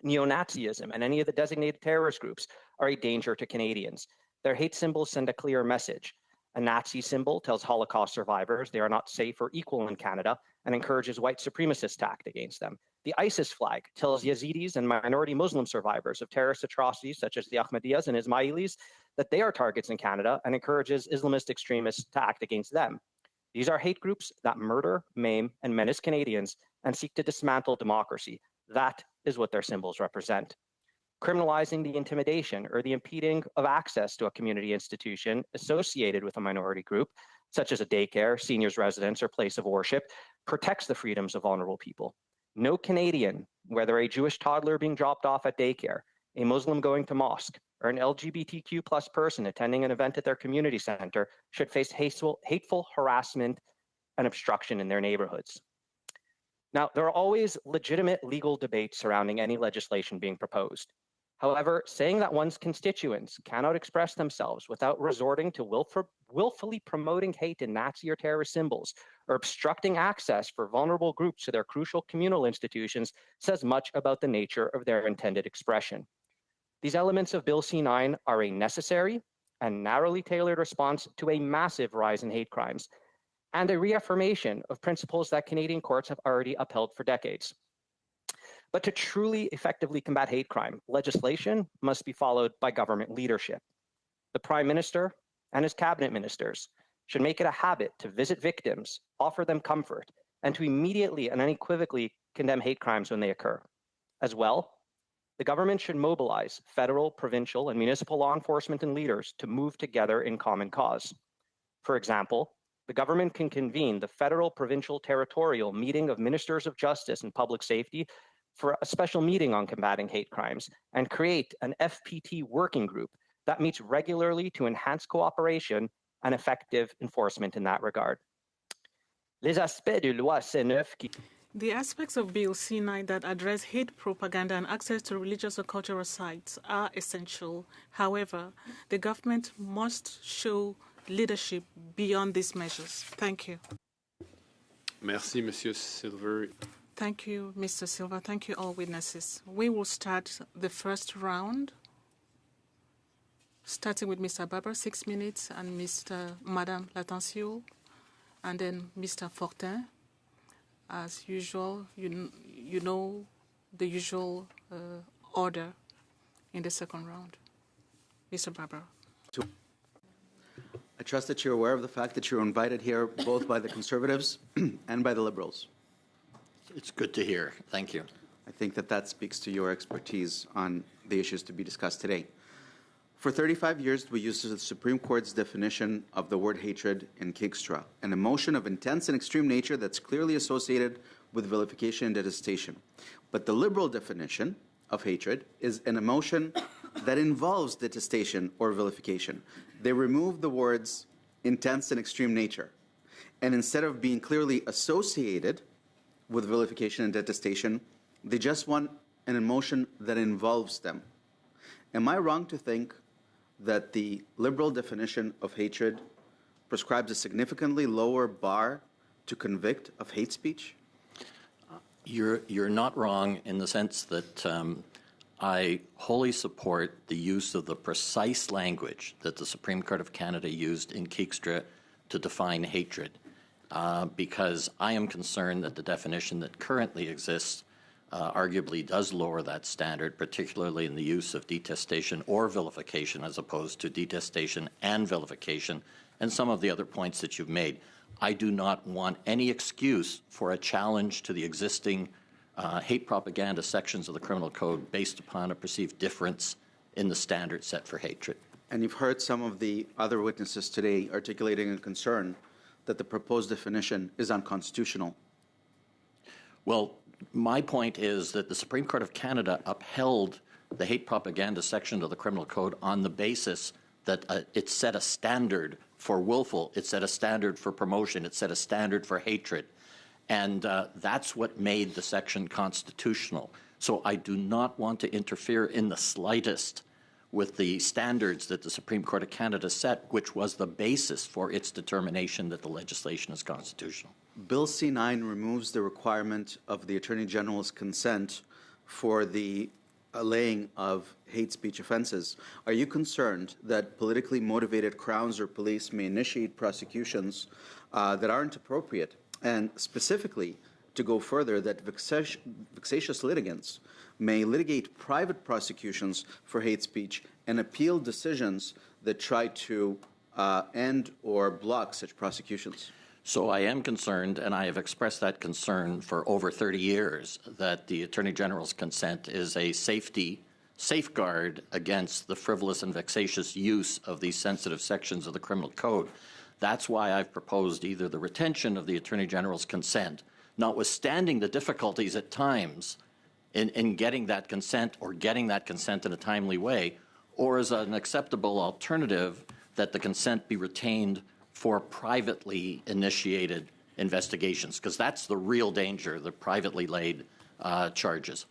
S19: Neo-Nazism and any of the designated terrorist groups are a danger to Canadians. Their hate symbols send a clear message. A Nazi symbol tells Holocaust survivors they are not safe or equal in Canada and encourages white supremacists to act against them. The ISIS flag tells Yazidis and minority Muslim survivors of terrorist atrocities such as the Ahmadiyyas and Ismailis that they are targets in Canada and encourages Islamist extremists to act against them. These are hate groups that murder, maim, and menace Canadians and seek to dismantle democracy. That is what their symbols represent. Criminalizing the intimidation or the impeding of access to a community institution associated with a minority group, such as a daycare, seniors' residence, or place of worship, protects the freedoms of vulnerable people. No Canadian, whether a Jewish toddler being dropped off at daycare, a Muslim going to mosque, or an LGBTQ+ person attending an event at their community center, should face hateful harassment and obstruction in their neighborhoods. Now, there are always legitimate legal debates surrounding any legislation being proposed. However, saying that one's constituents cannot express themselves without resorting to willfully promoting hate in Nazi or terrorist symbols or obstructing access for vulnerable groups to their crucial communal institutions says much about the nature of their intended expression. These elements of Bill C-9 are a necessary and narrowly tailored response to a massive rise in hate crimes and a reaffirmation of principles that Canadian courts have already upheld for decades. But to truly effectively combat hate crime, legislation must be followed by government leadership. The Prime Minister and his cabinet ministers should make it a habit to visit victims, offer them comfort, and to immediately and unequivocally condemn hate crimes when they occur. As well, the government should mobilize federal, provincial, and municipal law enforcement and leaders to move together in common cause. For example, the government can convene the federal, provincial, territorial meeting of ministers of justice and public safety for a special meeting on combating hate crimes and create an FPT working group that meets regularly to enhance cooperation and effective enforcement in that regard. Les aspects de loi C9 qui
S2: The aspects of Bill C-9 that address hate propaganda and access to religious or cultural sites are essential. However, the government must show leadership beyond these measures. Thank you.
S1: Merci, Monsieur Silver.
S2: Thank you, Mr. Silva. Thank you, all witnesses. We will start the first round, starting with Mr. Barber, 6 minutes, and Madame Latencio, and then Mr. Fortin. As usual, you know the usual order in the second round. Mr. Barber.
S10: I trust that you're aware of the fact that you're invited here both by the Conservatives and by the Liberals.
S15: It's good to hear. Thank you.
S10: I think that that speaks to your expertise on the issues to be discussed today. For 35 years, we used the Supreme Court's definition of the word hatred in Keekstra, an emotion of intense and extreme nature that's clearly associated with vilification and detestation. But the Liberal definition of hatred is an emotion that involves detestation or vilification. They remove the words intense and extreme nature. And instead of being clearly associated with vilification and detestation, they just want an emotion that involves them. Am I wrong to think that the liberal definition of hatred prescribes a significantly lower bar to convict of hate speech?
S15: You're not wrong in the sense that I wholly support the use of the precise language that the Supreme Court of Canada used in Keekstra to define hatred, because I am concerned that the definition that currently exists arguably does lower that standard, particularly in the use of detestation or vilification as opposed to detestation and vilification, and some of the other points that you've made. I do not want any excuse for a challenge to the existing hate propaganda sections of the criminal code based upon a perceived difference in the standard set for hatred.
S10: And you've heard some of the other witnesses today articulating a concern that the proposed definition is unconstitutional.
S15: Well, my point is that the Supreme Court of Canada upheld the hate propaganda section of the criminal code on the basis that it set a standard for willful, it set a standard for promotion, it set a standard for hatred. And that's what made the section constitutional. So I do not want to interfere in the slightest with the standards that the Supreme Court of Canada set, which was the basis for its determination that the legislation is constitutional.
S10: Bill C-9 removes the requirement of the Attorney General's consent for the allaying of hate speech offenses. Are you concerned that politically motivated crowns or police may initiate prosecutions that aren't appropriate? And specifically, to go further, that vexatious litigants may litigate private prosecutions for hate speech and appeal decisions that try to end or block such prosecutions?
S15: So I am concerned, and I have expressed that concern for over 30 years, that the Attorney General's consent is a safeguard against the frivolous and vexatious use of these sensitive sections of the criminal code. That's why I've proposed either the retention of the Attorney General's consent, notwithstanding the difficulties at times in getting that consent or getting that consent in a timely way, or as an acceptable alternative that the consent be retained for privately initiated investigations, because that's the real danger, the privately laid charges.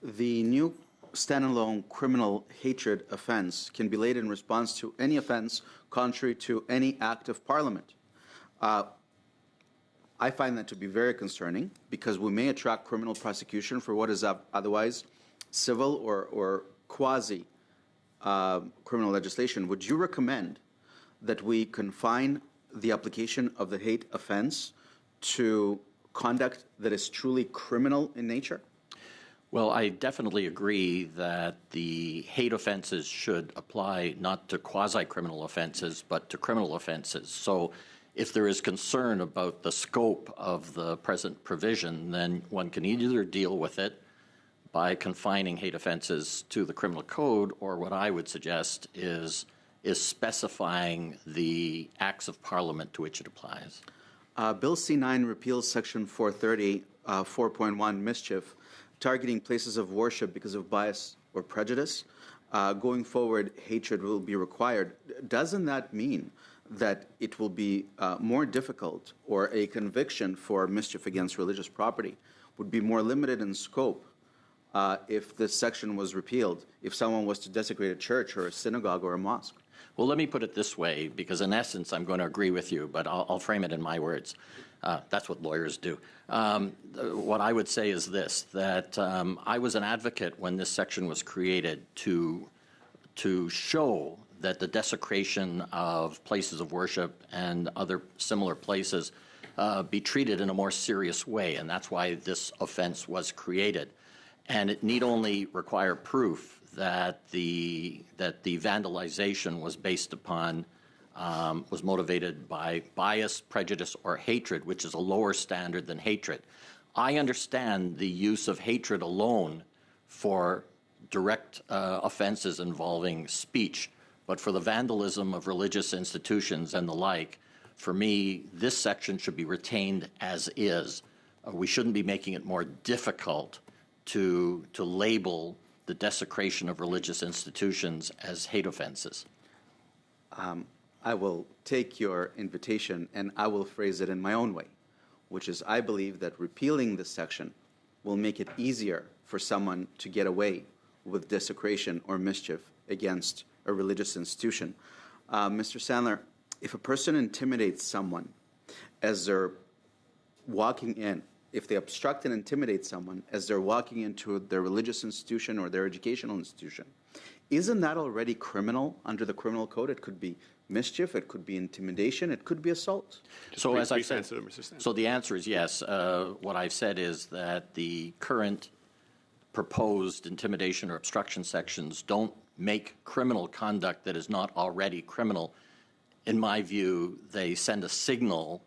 S10: The new standalone criminal hatred offense can be laid in response to any offense contrary to any act of Parliament. I find that to be very concerning because we may attract criminal prosecution for what is otherwise civil or quasi criminal legislation. Would you recommend that we confine the application of the hate offense to conduct that is truly criminal in nature?
S15: Well, I definitely agree that the hate offenses should apply not to quasi-criminal offenses, but to criminal offenses. So if there is concern about the scope of the present provision, then one can either deal with it by confining hate offenses to the criminal code, or what I would suggest is specifying the acts of Parliament to which it applies.
S10: Bill C-9 repeals Section 430, 4.1, mischief, targeting places of worship because of bias or prejudice. Going forward, hatred will be required. Doesn't that mean that it will be more difficult, or a conviction for mischief against religious property would be more limited in scope if this section was repealed, if someone was to desecrate a church or a synagogue or a mosque?
S15: Well, let me put it this way, because in essence, I'm going to agree with you, but I'll frame it in my words. That's what lawyers do. What I would say is this, that I was an advocate when this section was created to show that the desecration of places of worship and other similar places be treated in a more serious way, and that's why this offense was created. And it need only require proof that the vandalization was based upon, was motivated by bias, prejudice, or hatred, which is a lower standard than hatred. I understand the use of hatred alone for direct offenses involving speech, but for the vandalism of religious institutions and the like, for me, this section should be retained as is. We shouldn't be making it more difficult to label the desecration of religious institutions as hate offenses.
S10: I will take your invitation and I will phrase it in my own way, which is I believe that repealing this section will make it easier for someone to get away with desecration or mischief against a religious institution. Mr. Sandler, if a person intimidates someone as they're walking in, if they obstruct and intimidate someone as they're walking into their religious institution or their educational institution, isn't that already criminal under the criminal code? It could be mischief, it could be intimidation, it could be assault.
S15: So as I said, so the answer is yes. What I've said is that the current proposed intimidation or obstruction sections don't make criminal conduct that is not already criminal. In my view, they send a signal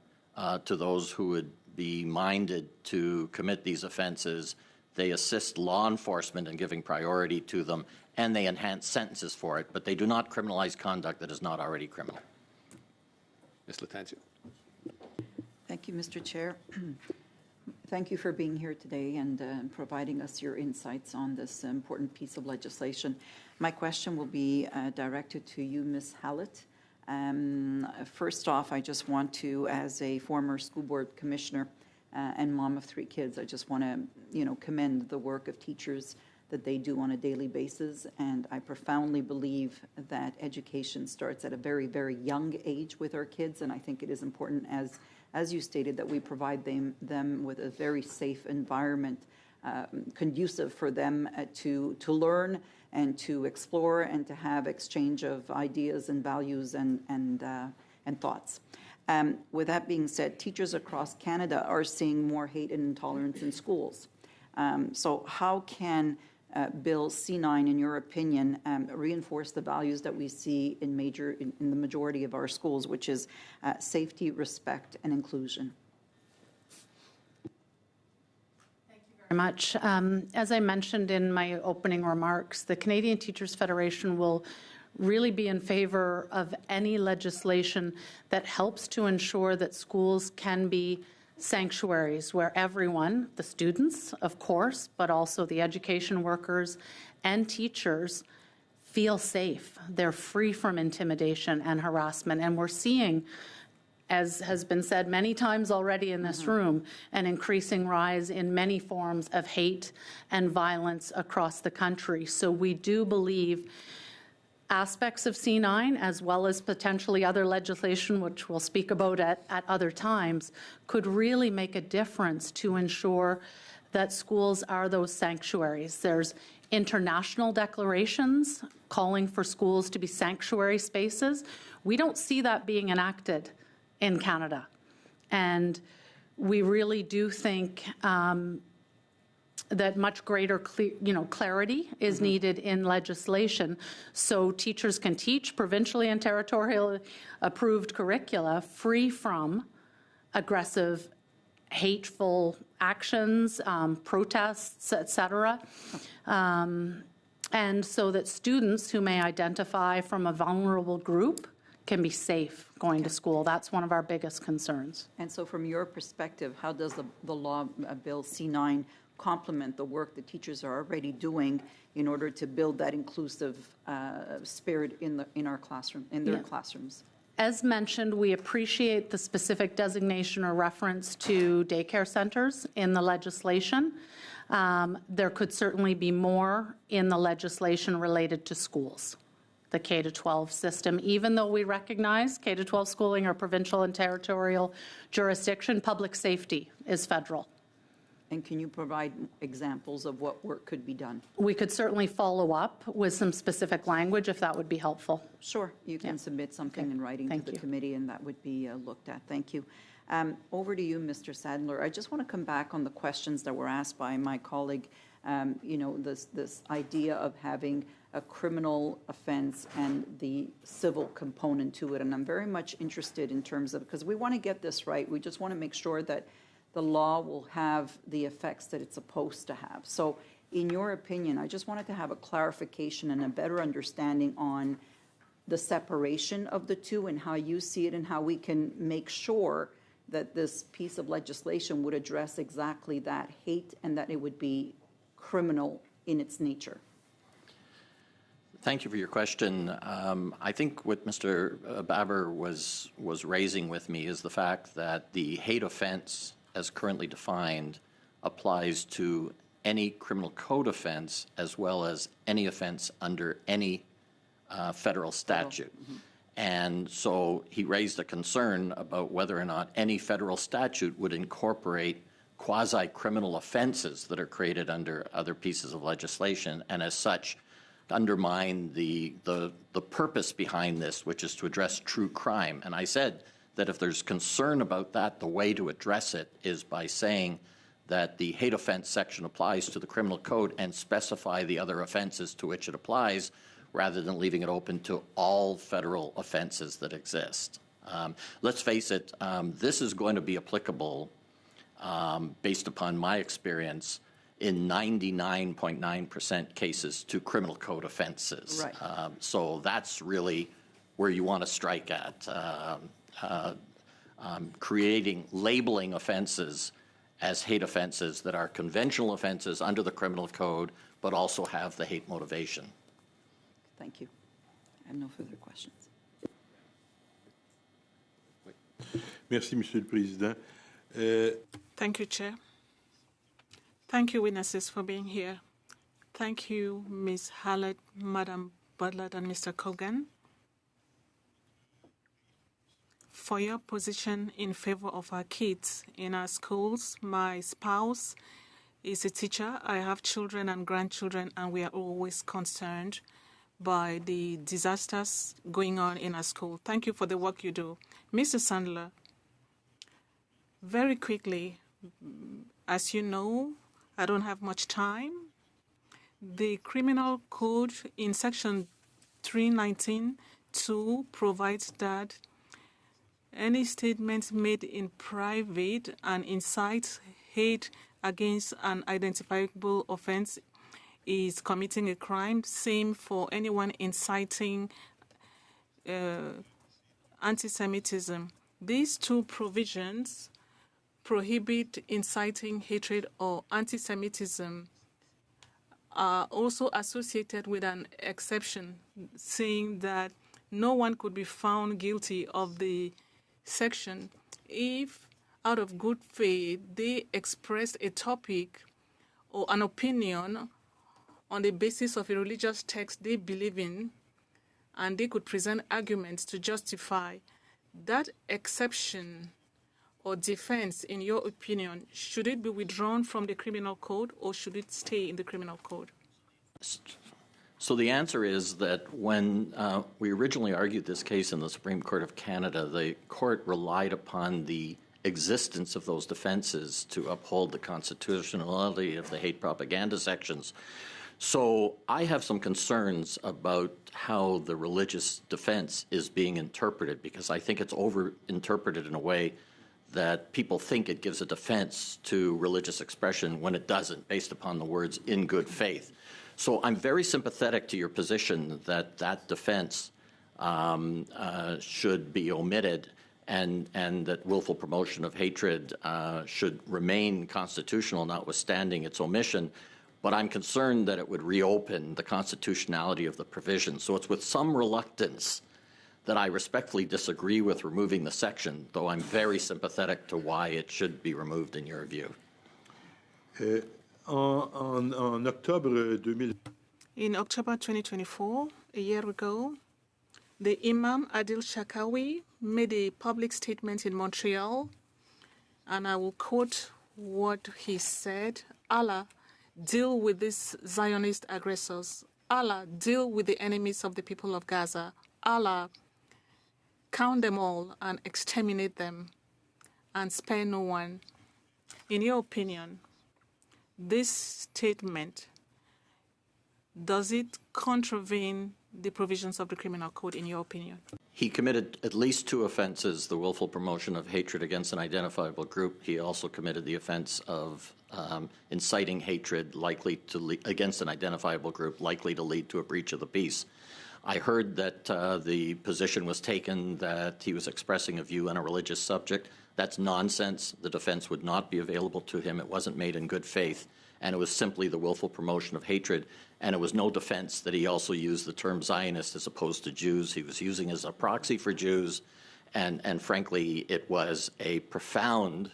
S15: to those who would be minded to commit these offenses. They assist law enforcement in giving priority to them, and they enhance sentences for it, but they do not criminalize conduct that is not already criminal.
S1: Ms. Latanzio.
S14: Thank you, Mr. Chair. Thank you for being here today and providing us your insights on this important piece of legislation. My question will be directed to you, Ms. Hallett. First off, I just want to, as a former school board commissioner and mom of 3 kids, I just want to, commend the work of teachers that they do on a daily basis. And I profoundly believe that education starts at a very, very young age with our kids. And I think it is important, as you stated, that we provide them with a very safe environment conducive for them to learn and to explore and to have exchange of ideas and values and thoughts. With that being said, teachers across Canada are seeing more hate and intolerance in schools. So how can Bill C9, in your opinion, reinforce the values that we see in the majority of our schools, which is safety, respect, and inclusion?
S16: Very much. As I mentioned in my opening remarks, the Canadian Teachers Federation will really be in favor of any legislation that helps to ensure that schools can be sanctuaries where everyone, the students, of course, but also the education workers and teachers, feel safe. They're free from intimidation and harassment. And we're seeing, as has been said many times already in this room, an increasing rise in many forms of hate and violence across the country. So we do believe aspects of C9, as well as potentially other legislation, which we'll speak about at other times, could really make a difference to ensure that schools are those sanctuaries. There's international declarations calling for schools to be sanctuary spaces. We don't see that being enacted in Canada. And we really do think that much greater clarity is needed in legislation so teachers can teach provincially and territorially approved curricula free from aggressive, hateful actions, protests, etc. And so that students who may identify from a vulnerable group can be safe going to school. That's one of our biggest concerns.
S14: And so from your perspective, how does the law, Bill C9, complement the work that teachers are already doing in order to build that inclusive spirit in our classroom, in their classrooms?
S16: As mentioned, we appreciate the specific designation or reference to daycare centers in the legislation. There could certainly be more in the legislation related to schools, the K-12 system. Even though we recognize K-12 schooling are provincial and territorial jurisdiction, public safety is federal.
S14: And can you provide examples of what work could be done?
S16: We could certainly follow up with some specific language if that would be helpful.
S14: Sure. You can submit something in writing to the committee and that would be looked at. Thank you. Over to you, Mr. Sadler. I just want to come back on the questions that were asked by my colleague, this idea of having a criminal offense and the civil component to it. And I'm very much interested in terms of, because we want to get this right, we just want to make sure that the law will have the effects that it's supposed to have. So in your opinion, I just wanted to have a clarification and a better understanding on the separation of the two and how you see it and how we can make sure that this piece of legislation would address exactly that hate and that it would be criminal in its nature.
S15: Thank you for your question. I think what Mr. Baber was raising with me is the fact that the hate offense as currently defined applies to any criminal code offense as well as any offense under any federal statute. And so he raised a concern about whether or not any federal statute would incorporate quasi-criminal offenses that are created under other pieces of legislation, and as such, undermine the purpose behind this, which is to address true crime. And I said that if there's concern about that, the way to address it is by saying that the hate offense section applies to the criminal code and specify the other offenses to which it applies, rather than leaving it open to all federal offenses that exist. Let's face it, this is going to be applicable, based upon my experience, in 99.9% cases to criminal code offenses.
S14: Right.
S15: So that's really where you want to strike at, labeling offenses as hate offenses that are conventional offenses under the criminal code, but also have the hate motivation.
S14: Thank you. I have no further questions.
S9: Merci, Monsieur le Président.
S2: Thank you, Chair. Thank you, witnesses, for being here. Thank you, Ms. Hallett, Madam Butler, and Mr. Colgan, for your position in favor of our kids in our schools. My spouse is a teacher. I have children and grandchildren, and we are always concerned by the disasters going on in our school. Thank you for the work you do. Mr. Sandler, very quickly, as you know, I don't have much time. The criminal code in section 319(2) provides that any statement made in private and incites hate against an identifiable offense is committing a crime. Same for anyone inciting anti-Semitism. These two provisions prohibit inciting hatred or anti-Semitism are also associated with an exception, saying that no one could be found guilty of the section if, out of good faith, they expressed a topic or an opinion on the basis of a religious text they believe in, and they could present arguments to justify that exception or defense. In your opinion, should it be withdrawn from the criminal code or should it stay in the criminal code?
S15: So the answer is that when we originally argued this case in the Supreme Court of Canada, the court relied upon the existence of those defenses to uphold the constitutionality of the hate propaganda sections. So I have some concerns about how the religious defense is being interpreted, because I think it's over-interpreted in a way that people think it gives a defense to religious expression when it doesn't, based upon the words "in good faith." So I'm very sympathetic to your position that that defense should be omitted, and that willful promotion of hatred should remain constitutional, notwithstanding its omission. But I'm concerned that it would reopen the constitutionality of the provision. So it's with some reluctance that I respectfully disagree with removing the section, though I'm very sympathetic to why it should be removed in your view.
S9: En octobre 2000.
S2: In October 2024, a year ago, the Imam Adil Shakawi made a public statement in Montreal, and I will quote what he said: "Allah, deal with these Zionist aggressors. Allah, deal with the enemies of the people of Gaza. Allah, count them all and exterminate them and spare no one." In your opinion, this statement, does it contravene the provisions of the criminal code, in your opinion?
S15: He committed at least two offenses: the willful promotion of hatred against an identifiable group. He also committed the offense of inciting hatred likely to against an identifiable group, likely to lead to a breach of the peace. I heard that the position was taken that he was expressing a view on a religious subject. That's nonsense. The defense would not be available to him. It wasn't made in good faith, and it was simply the willful promotion of hatred. And it was no defense that he also used the term Zionist as opposed to Jews. He was using as a proxy for Jews, and frankly, it was a profound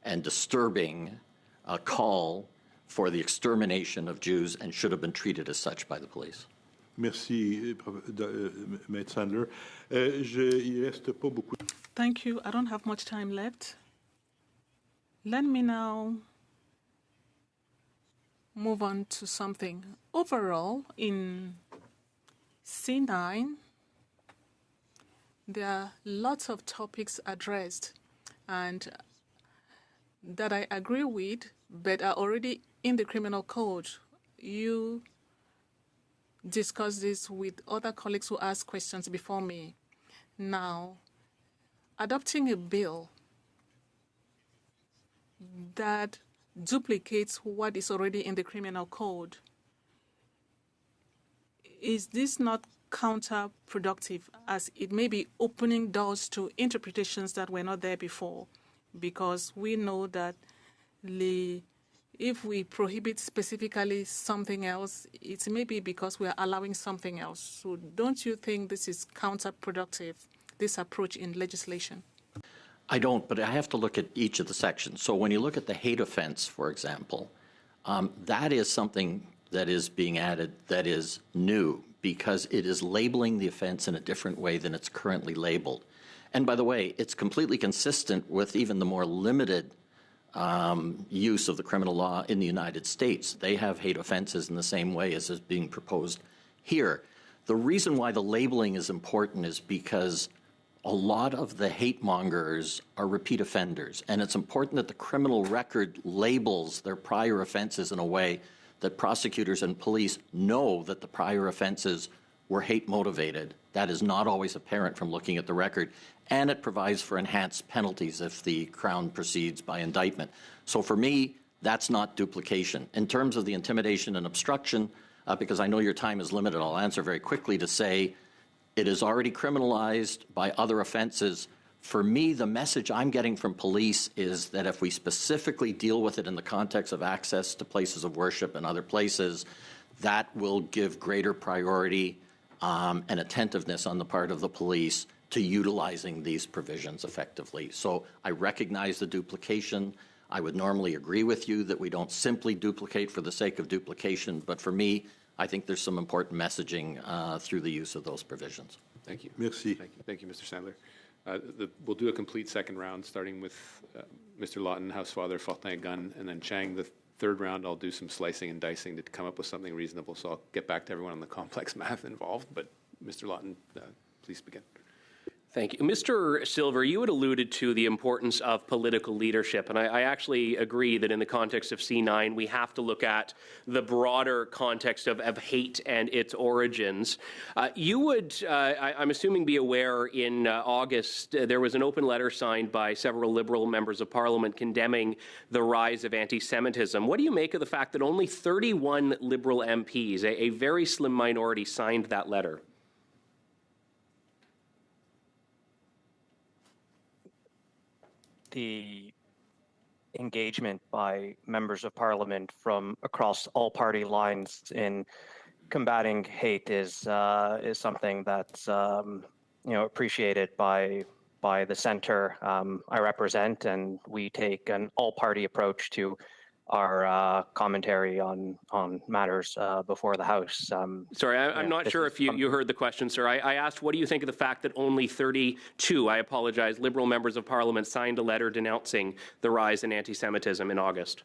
S15: and disturbing call for the extermination of Jews and should have been treated as such by the police.
S9: Merci, Maître Sandler. Il reste pas beaucoup.
S2: Thank you. I don't have much time left. Let me now move on to something. Overall, in C9, there are lots of topics addressed and that I agree with, but are already in the criminal code. You discussed this with other colleagues who asked questions before me. Now, adopting a bill that duplicates what is already in the criminal code, is this not counterproductive, as it may be opening doors to interpretations that were not there before? Because we know that if we prohibit specifically something else, it may be because we are allowing something else. So don't you think this is counterproductive, this approach in legislation?
S15: I don't, but I have to look at each of the sections. So when you look at the hate offense, for example, that is something that is being added that is new because it is labeling the offense in a different way than it's currently labeled. And by the way, it's completely consistent with even the more limited use of the criminal law in the United States. They have hate offenses in the same way as is being proposed here. The reason why the labeling is important is because a lot of the hate mongers are repeat offenders, and it's important that the criminal record labels their prior offenses in a way that prosecutors and police know that the prior offenses were hate motivated. That is not always apparent from looking at the record, and it provides for enhanced penalties if the Crown proceeds by indictment. So for me, that's not duplication. In terms of the intimidation and obstruction, because I know your time is limited, I'll answer very quickly to say it is already criminalized by other offenses. For me, the message I'm getting from police is that if we specifically deal with it in the context of access to places of worship and other places, that will give greater priority and attentiveness on the part of the police to utilizing these provisions effectively. So I recognize the duplication. I would normally agree with you that we don't simply duplicate for the sake of duplication, but for me, I think there's some important messaging through the use of those provisions.
S1: Thank you.
S9: Merci.
S1: Thank you, Mr. Sandler. We'll do a complete second round, starting with Mr. Lawton, House Father, Fortin Gunn, and then Chang. The third round, I'll do some slicing and dicing to come up with something reasonable. So I'll get back to everyone on the complex math involved. But Mr. Lawton, please begin.
S7: Thank you. Mr. Silver, you had alluded to the importance of political leadership, and I actually agree that in the context of C9, we have to look at the broader context of hate and its origins. You would, I'm assuming, be aware in August there was an open letter signed by several Liberal members of Parliament condemning the rise of anti-Semitism. What do you make of the fact that only 31 Liberal MPs, a very slim minority, signed that letter?
S19: The engagement by members of parliament from across all party lines in combating hate is something that's appreciated by the center I represent, and we take an all party approach to our commentary on matters before the House.
S7: Sorry, I'm not sure if you heard the question, sir. I asked, what do you think of the fact that only 32, I apologize, Liberal members of Parliament signed a letter denouncing the rise in anti-Semitism in August?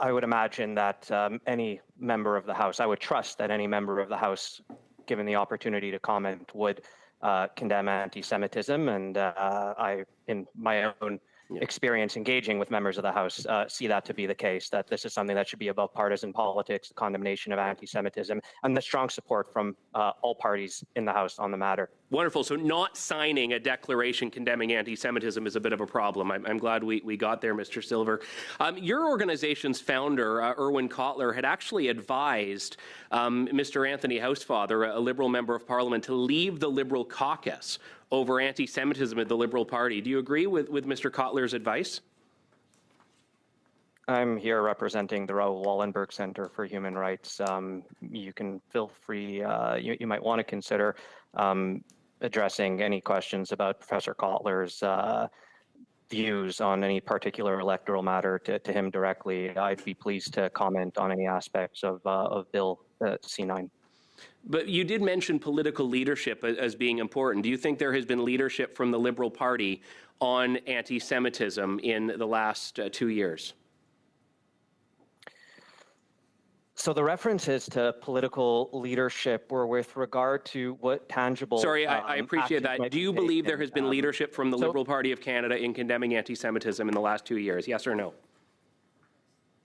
S19: I would imagine that any member of the House, I would trust that any member of the House, given the opportunity to comment, would condemn anti-Semitism, and I, in my own experience engaging with members of the House, see that to be the case, that this is something that should be above partisan politics, the condemnation of anti-Semitism, and the strong support from all parties in the House on the matter.
S7: Wonderful. So not signing a declaration condemning anti-Semitism is a bit of a problem. I'm glad we got there, Mr. Silver. Your organization's founder, Irwin Cotler, had actually advised Mr. Anthony Housefather, a Liberal member of Parliament, to leave the Liberal caucus over anti-Semitism at the Liberal Party. Do you agree with Mr. Cotler's advice?
S19: I'm here representing the Raoul Wallenberg Center for Human Rights. You can feel free, you might want to consider addressing any questions about Professor Cotler's views on any particular electoral matter to him directly, I'd be pleased to comment on any aspects of Bill C9.
S7: But you did mention political leadership as being important. Do you think there has been leadership from the Liberal Party on anti-Semitism in the last 2 years?
S19: So the references to political leadership were with regard to what tangible...
S7: Sorry, I appreciate that. Do you believe there has been leadership from the Liberal Party of Canada in condemning anti-Semitism in the last 2 years? Yes or no?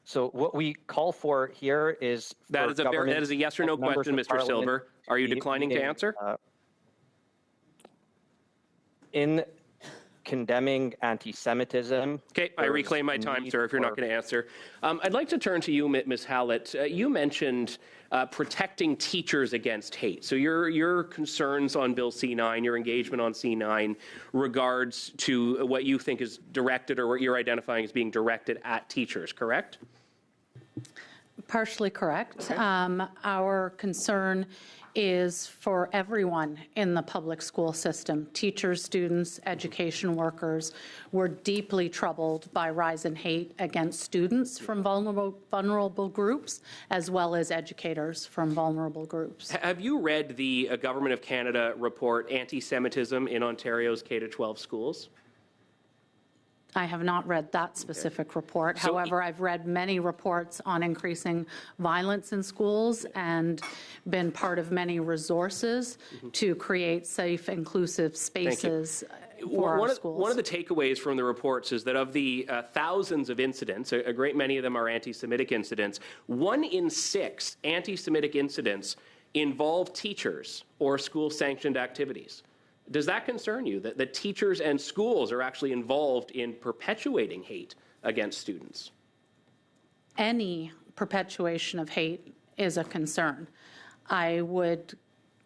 S19: So what we call for here is...
S7: That is a yes or no question, Mr. Silver. Are you declining to answer?
S19: In condemning anti-Semitism...
S7: Okay, I reclaim my time, sir, if you're not going to answer. I'd like to turn to you, Ms. Hallett. You mentioned protecting teachers against hate. So your concerns on Bill C9, your engagement on C9, regards to what you think is directed or what you're identifying as being directed at teachers, correct?
S16: Partially correct.
S7: Okay.
S16: Our concern is for everyone in the public school system, teachers, students, education workers. We're deeply troubled by rise in hate against students from vulnerable groups, as well as educators from vulnerable groups.
S7: Have you read the Government of Canada report, Anti-Semitism in Ontario's K-12 Schools?
S16: I have not read that specific report. However, I've read many reports on increasing violence in schools and been part of many resources to create safe, inclusive spaces for our schools.
S7: One of the takeaways from the reports is that of the thousands of incidents, a great many of them are anti-Semitic incidents, 1 in 6 anti-Semitic incidents involve teachers or school-sanctioned activities. Does that concern you, that teachers and schools are actually involved in perpetuating hate against students?
S16: Any perpetuation of hate is a concern. I would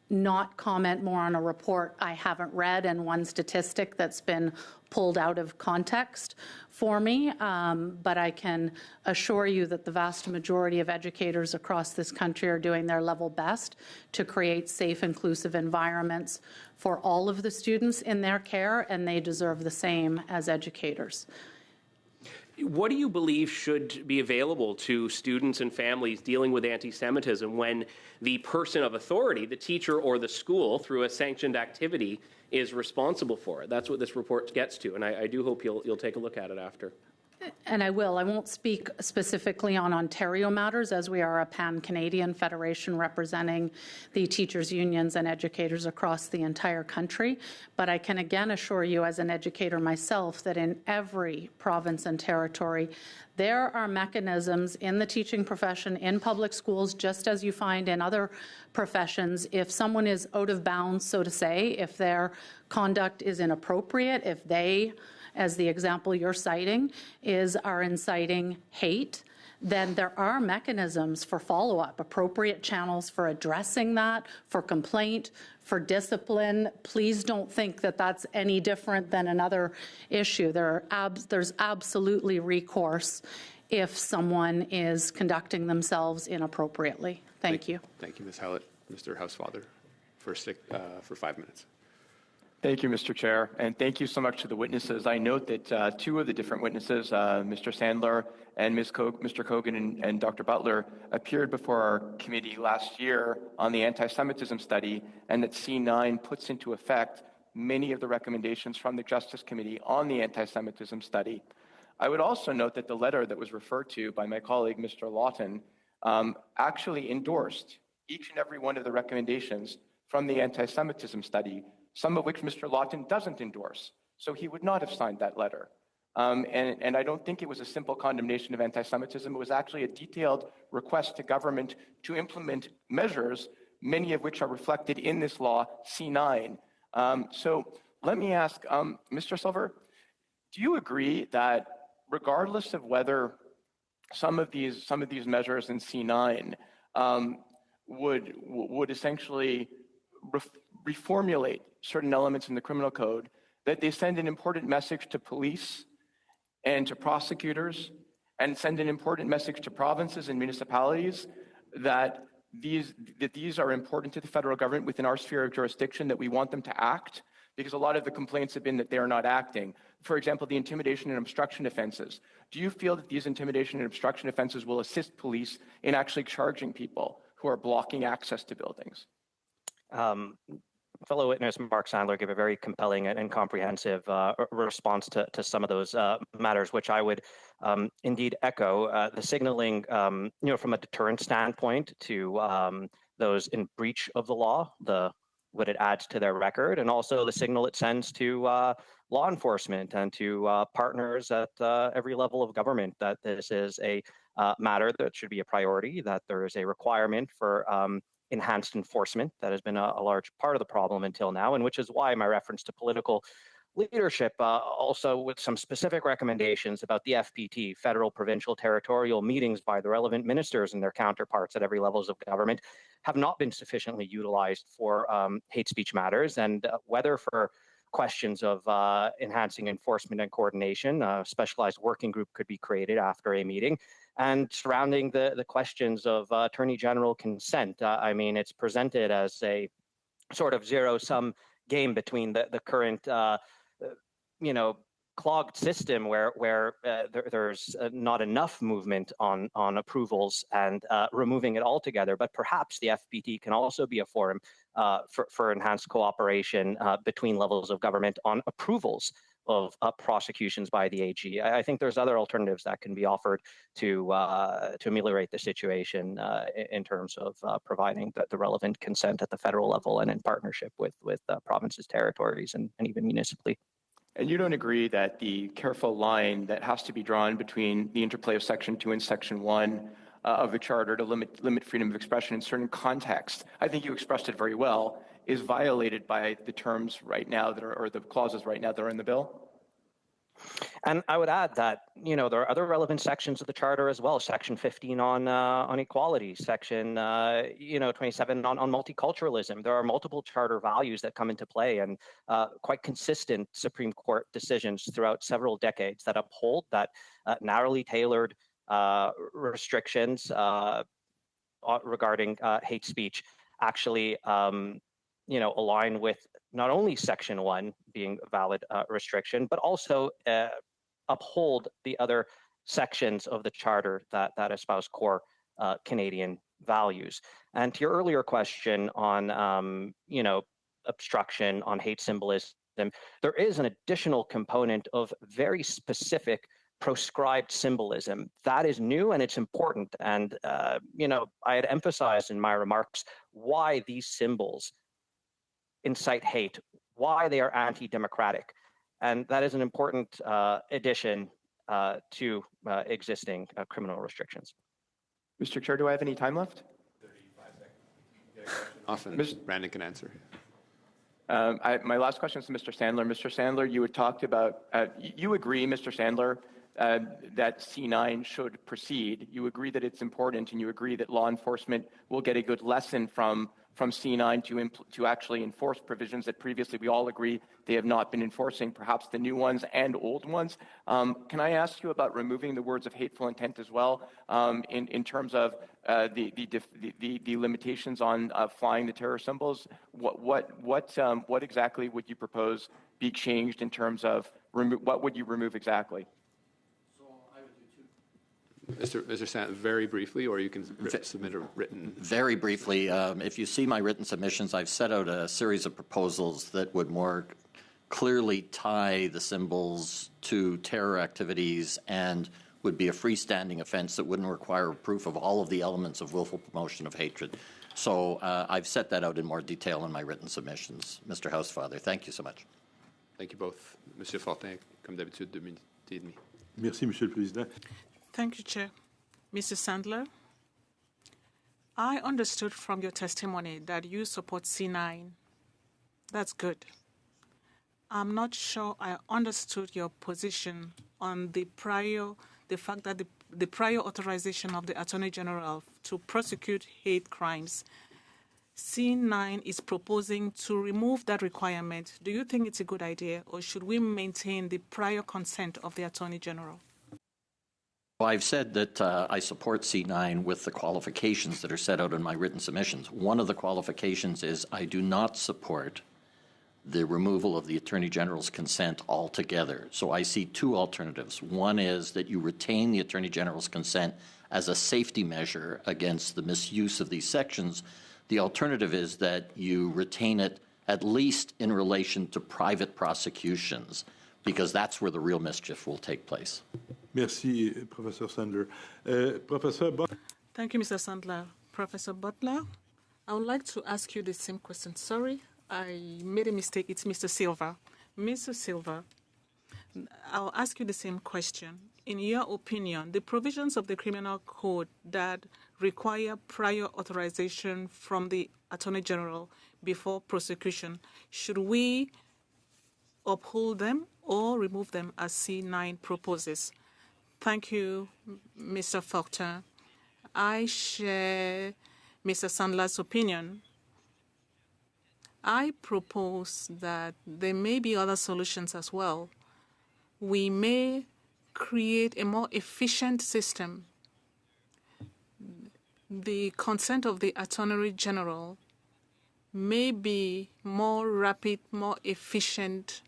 S16: not comment more on a report I haven't read and one statistic that's been pulled out of context for me, but I can assure you that the vast majority of educators across this country are doing their level best to create safe, inclusive environments for all of the students in their care, and they deserve the same as educators.
S7: What do you believe should be available to students and families dealing with anti-Semitism when the person of authority, the teacher or the school, through a sanctioned activity, is responsible for it? That's what this report gets to, and I do hope you'll take a look at it after.
S16: And I will. I won't speak specifically on Ontario matters, as we are a pan-Canadian federation representing the teachers' unions and educators across the entire country. But I can again assure you, as an educator myself, that in every province and territory, there are mechanisms in the teaching profession, in public schools, just as you find in other professions. If someone is out of bounds, so to say, if their conduct is inappropriate, if they, as the example you're citing, are inciting hate, then there are mechanisms for follow-up, appropriate channels for addressing that, for complaint, for discipline. Please don't think that that's any different than another issue. There's absolutely recourse if someone is conducting themselves inappropriately. Thank you.
S1: Thank you, Ms. Hallett. Mr. Housefather, for 5 minutes.
S13: Thank you, Mr. Chair, and thank you so much to the witnesses. I note that 2 of the different witnesses, Mr. Sandler and Mr. Kogan and Dr. Butler, appeared before our committee last year on the anti-Semitism study, and that C9 puts into effect many of the recommendations from the Justice Committee on the anti-Semitism study. I would also note that the letter that was referred to by my colleague, Mr. Lawton, actually endorsed each and every one of the recommendations from the anti-Semitism study, some of which Mr. Lawton doesn't endorse. So he would not have signed that letter. And I don't think it was a simple condemnation of anti-Semitism. It was actually a detailed request to government to implement measures, many of which are reflected in this law, C9. So let me ask, Mr. Silver, do you agree that regardless of whether some of these measures in C9 would essentially reformulate certain elements in the criminal code, that they send an important message to police and to prosecutors, and send an important message to provinces and municipalities that these are important to the federal government within our sphere of jurisdiction, that we want them to act because a lot of the complaints have been that they are not acting. For example, the intimidation and obstruction offenses. Do you feel that these intimidation and obstruction offenses will assist police in actually charging people who are blocking access to buildings?
S19: Fellow witness Mark Sandler gave a very compelling and comprehensive response to some of those matters, which I would indeed echo. The signaling, from a deterrent standpoint to those in breach of the law, what it adds to their record, and also the signal it sends to law enforcement and to partners at every level of government that this is a matter that should be a priority, that there is a requirement for enhanced enforcement that has been a large part of the problem until now, and which is why my reference to political leadership, also with some specific recommendations about the FPT, federal, provincial, territorial meetings by the relevant ministers and their counterparts at every levels of government, have not been sufficiently utilized for hate speech matters, and whether for questions of enhancing enforcement and coordination, a specialized working group could be created after a meeting. And surrounding the questions of Attorney General consent, I mean, it's presented as a sort of zero-sum game between the current, clogged system where there's not enough movement on approvals and removing it altogether. But perhaps the FPT can also be a forum for enhanced cooperation between levels of government on approvals of prosecutions by the AG. I think there's other alternatives that can be offered to ameliorate the situation in terms of providing the relevant consent at the federal level and in partnership with provinces, territories, and even municipally.
S13: And you don't agree that the careful line that has to be drawn between the interplay of Section 2 and Section 1 of the Charter to limit freedom of expression in certain contexts, I think you expressed it very well, is violated by the terms right now or the clauses right now that are in the bill?
S19: And I would add that, there are other relevant sections of the Charter as well. Section 15 on equality, Section 27 on multiculturalism. There are multiple Charter values that come into play, and quite consistent Supreme Court decisions throughout several decades that uphold that narrowly tailored restrictions regarding hate speech actually align with not only Section 1 being a valid restriction, but also uphold the other sections of the Charter that espouse core Canadian values. And to your earlier question on, obstruction, on hate symbolism, there is an additional component of very specific proscribed symbolism. That is new and it's important. And, I had emphasized in my remarks why these symbols incite hate, why they are anti-democratic. And that is an important addition to existing criminal restrictions.
S13: Mr. Chair, do I have any time left?
S1: 35 seconds. Often, Brandon can answer.
S13: My last question is to Mr. Sandler. Mr. Sandler, you had talked about, you agree, Mr. Sandler, that C9 should proceed. You agree that it's important, and you agree that law enforcement will get a good lesson from C9 to actually enforce provisions that previously we all agree they have not been enforcing, perhaps the new ones and old ones. Can I ask you about removing the words of hateful intent as well, in terms of the limitations on flying the terror symbols? What exactly would you propose be changed in terms of what would you remove exactly?
S1: Mr. Sandler, very briefly, or you can submit a written.
S15: Very briefly, if you see my written submissions, I've set out a series of proposals that would more clearly tie the symbols to terror activities and would be a freestanding offense that wouldn't require proof of all of the elements of willful promotion of hatred. So I've set that out in more detail in my written submissions, Mr. Housefather. Thank you so much.
S1: Thank you both. Monsieur Fortin, comme d'habitude, 2 minutes et demie.
S9: Merci, Monsieur le Président.
S2: Thank you, Chair. Mr. Sandler, I understood from your testimony that you support C9. That's good. I'm not sure I understood your position on the fact that the prior authorization of the Attorney General to prosecute hate crimes. C9 is proposing to remove that requirement. Do you think it's a good idea, or should we maintain the prior consent of the Attorney General?
S15: Well, I've said that I support C9 with the qualifications that are set out in my written submissions. One of the qualifications is I do not support the removal of the Attorney General's consent altogether. So I see two alternatives. One is that you retain the Attorney General's consent as a safety measure against the misuse of these sections. The alternative is that you retain it at least in relation to private prosecutions, because that's where the real mischief will take place.
S9: Merci, Professor Sandler. Professor Butler.
S2: Thank you, Mr. Sandler. Professor Butler, I would like to ask you the same question. Sorry, I made a mistake. It's Mr. Silva. Mr. Silva, I'll ask you the same question. In your opinion, the provisions of the Criminal Code that require prior authorization from the Attorney General before prosecution, should we uphold them or remove them as C9 proposes? Thank you, Mr. Faulkner. I share Mr. Sandler's opinion. I propose that there may be other solutions as well. We may create a more efficient system. The consent of the Attorney General may be more rapid, more efficient.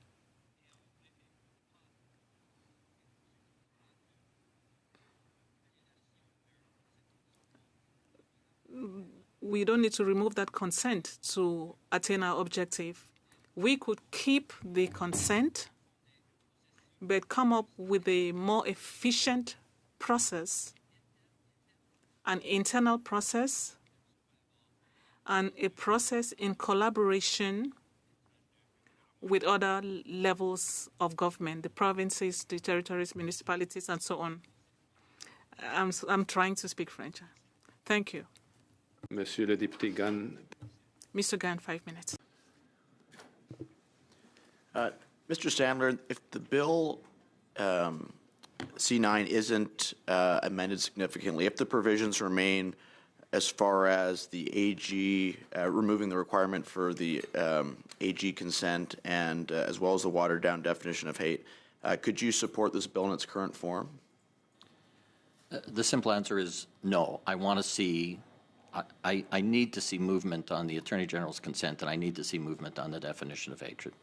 S2: We don't need to remove that consent to attain our objective. We could keep the consent, but come up with a more efficient process, an internal process, and a process in collaboration with other levels of government, the provinces, the territories, municipalities, and so on. I'm trying to speak French. Thank you.
S1: Monsieur le député Gunn.
S2: Mr. Gunn, 5 minutes.
S12: Mr. Sandler, if the bill C9 isn't amended significantly, if the provisions remain as far as the AG, removing the requirement for the AG consent and as well as the watered-down definition of hate, could you support this bill in its current form?
S15: The simple answer is no. I want to see, I need to see movement on the Attorney General's consent, and I need to see movement on the definition of hatred.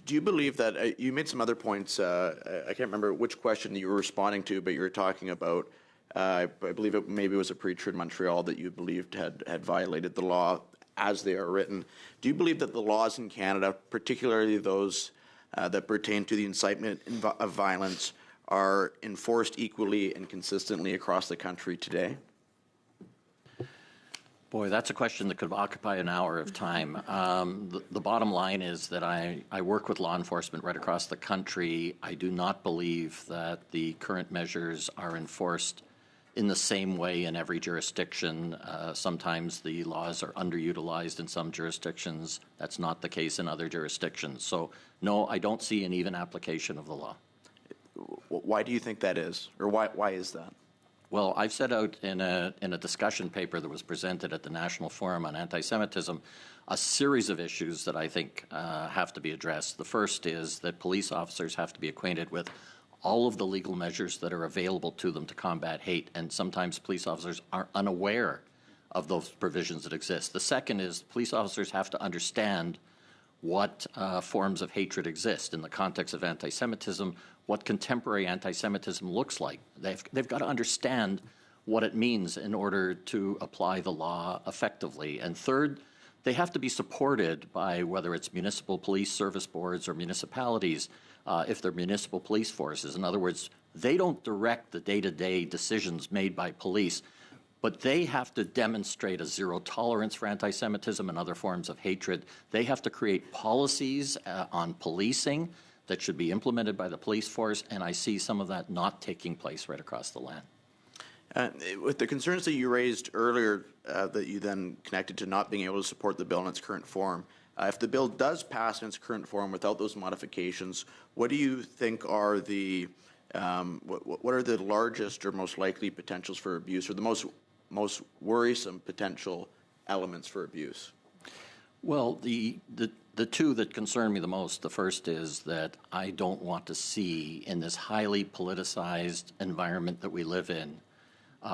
S12: Do you believe that you made some other points? I can't remember which question you were responding to, but you were talking about, I believe it maybe was a preacher in Montreal that you believed had violated the law as they are written. Do you believe that the laws in Canada, particularly those that pertain to the incitement of violence, are enforced equally and consistently across the country today?
S15: Boy, that's a question that could occupy an hour of time. The bottom line is that I work with law enforcement right across the country. I do not believe that the current measures are enforced in the same way in every jurisdiction. Sometimes the laws are underutilized in some jurisdictions. That's not the case in other jurisdictions. So, no, I don't see an even application of the law.
S12: Why do you think that is? Or why is that?
S15: Well, I've set out in a discussion paper that was presented at the National Forum on Anti-Semitism a series of issues that I think have to be addressed. The first is that police officers have to be acquainted with all of the legal measures that are available to them to combat hate, and sometimes police officers are unaware of those provisions that exist. The second is police officers have to understand what forms of hatred exist in the context of anti-Semitism, what contemporary anti-Semitism looks like. They've got to understand what it means in order to apply the law effectively. And third, they have to be supported by whether it's municipal police service boards or municipalities, if they're municipal police forces. In other words, they don't direct the day-to-day decisions made by police, but they have to demonstrate a zero tolerance for anti-Semitism and other forms of hatred. They have to create policies on policing that should be implemented by the police force, and I see some of that not taking place right across the land.
S12: With the concerns that you raised earlier that you then connected to not being able to support the bill in its current form, if the bill does pass in its current form without those modifications, what do you think are the what are the largest or most likely potentials for abuse, or the most worrisome potential elements for abuse?
S15: Well, the two that concern me the most, the first is that I don't want to see in this highly politicized environment that we live in,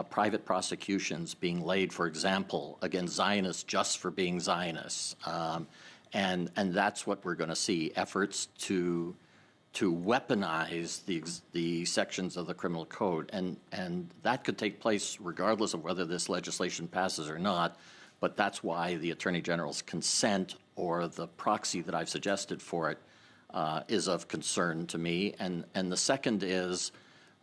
S15: private prosecutions being laid, for example, against Zionists just for being Zionists. And that's what we're going to see, efforts to weaponize the sections of the criminal code. And that could take place regardless of whether this legislation passes or not. But that's why the Attorney General's consent or the proxy that I've suggested for it is of concern to me. And the second is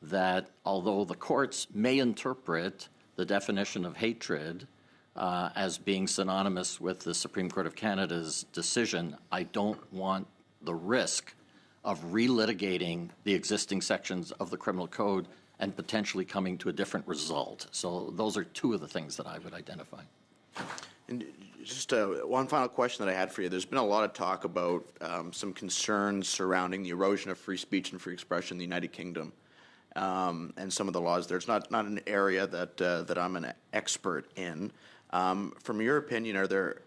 S15: that although the courts may interpret the definition of hatred as being synonymous with the Supreme Court of Canada's decision, I don't want the risk of relitigating the existing sections of the criminal code and potentially coming to a different result. So those are two of the things that I would identify.
S12: And just one final question that I had for you. There's been a lot of talk about some concerns surrounding the erosion of free speech and free expression in the United Kingdom and some of the laws there. It's not an area that I'm an expert in. From your opinion,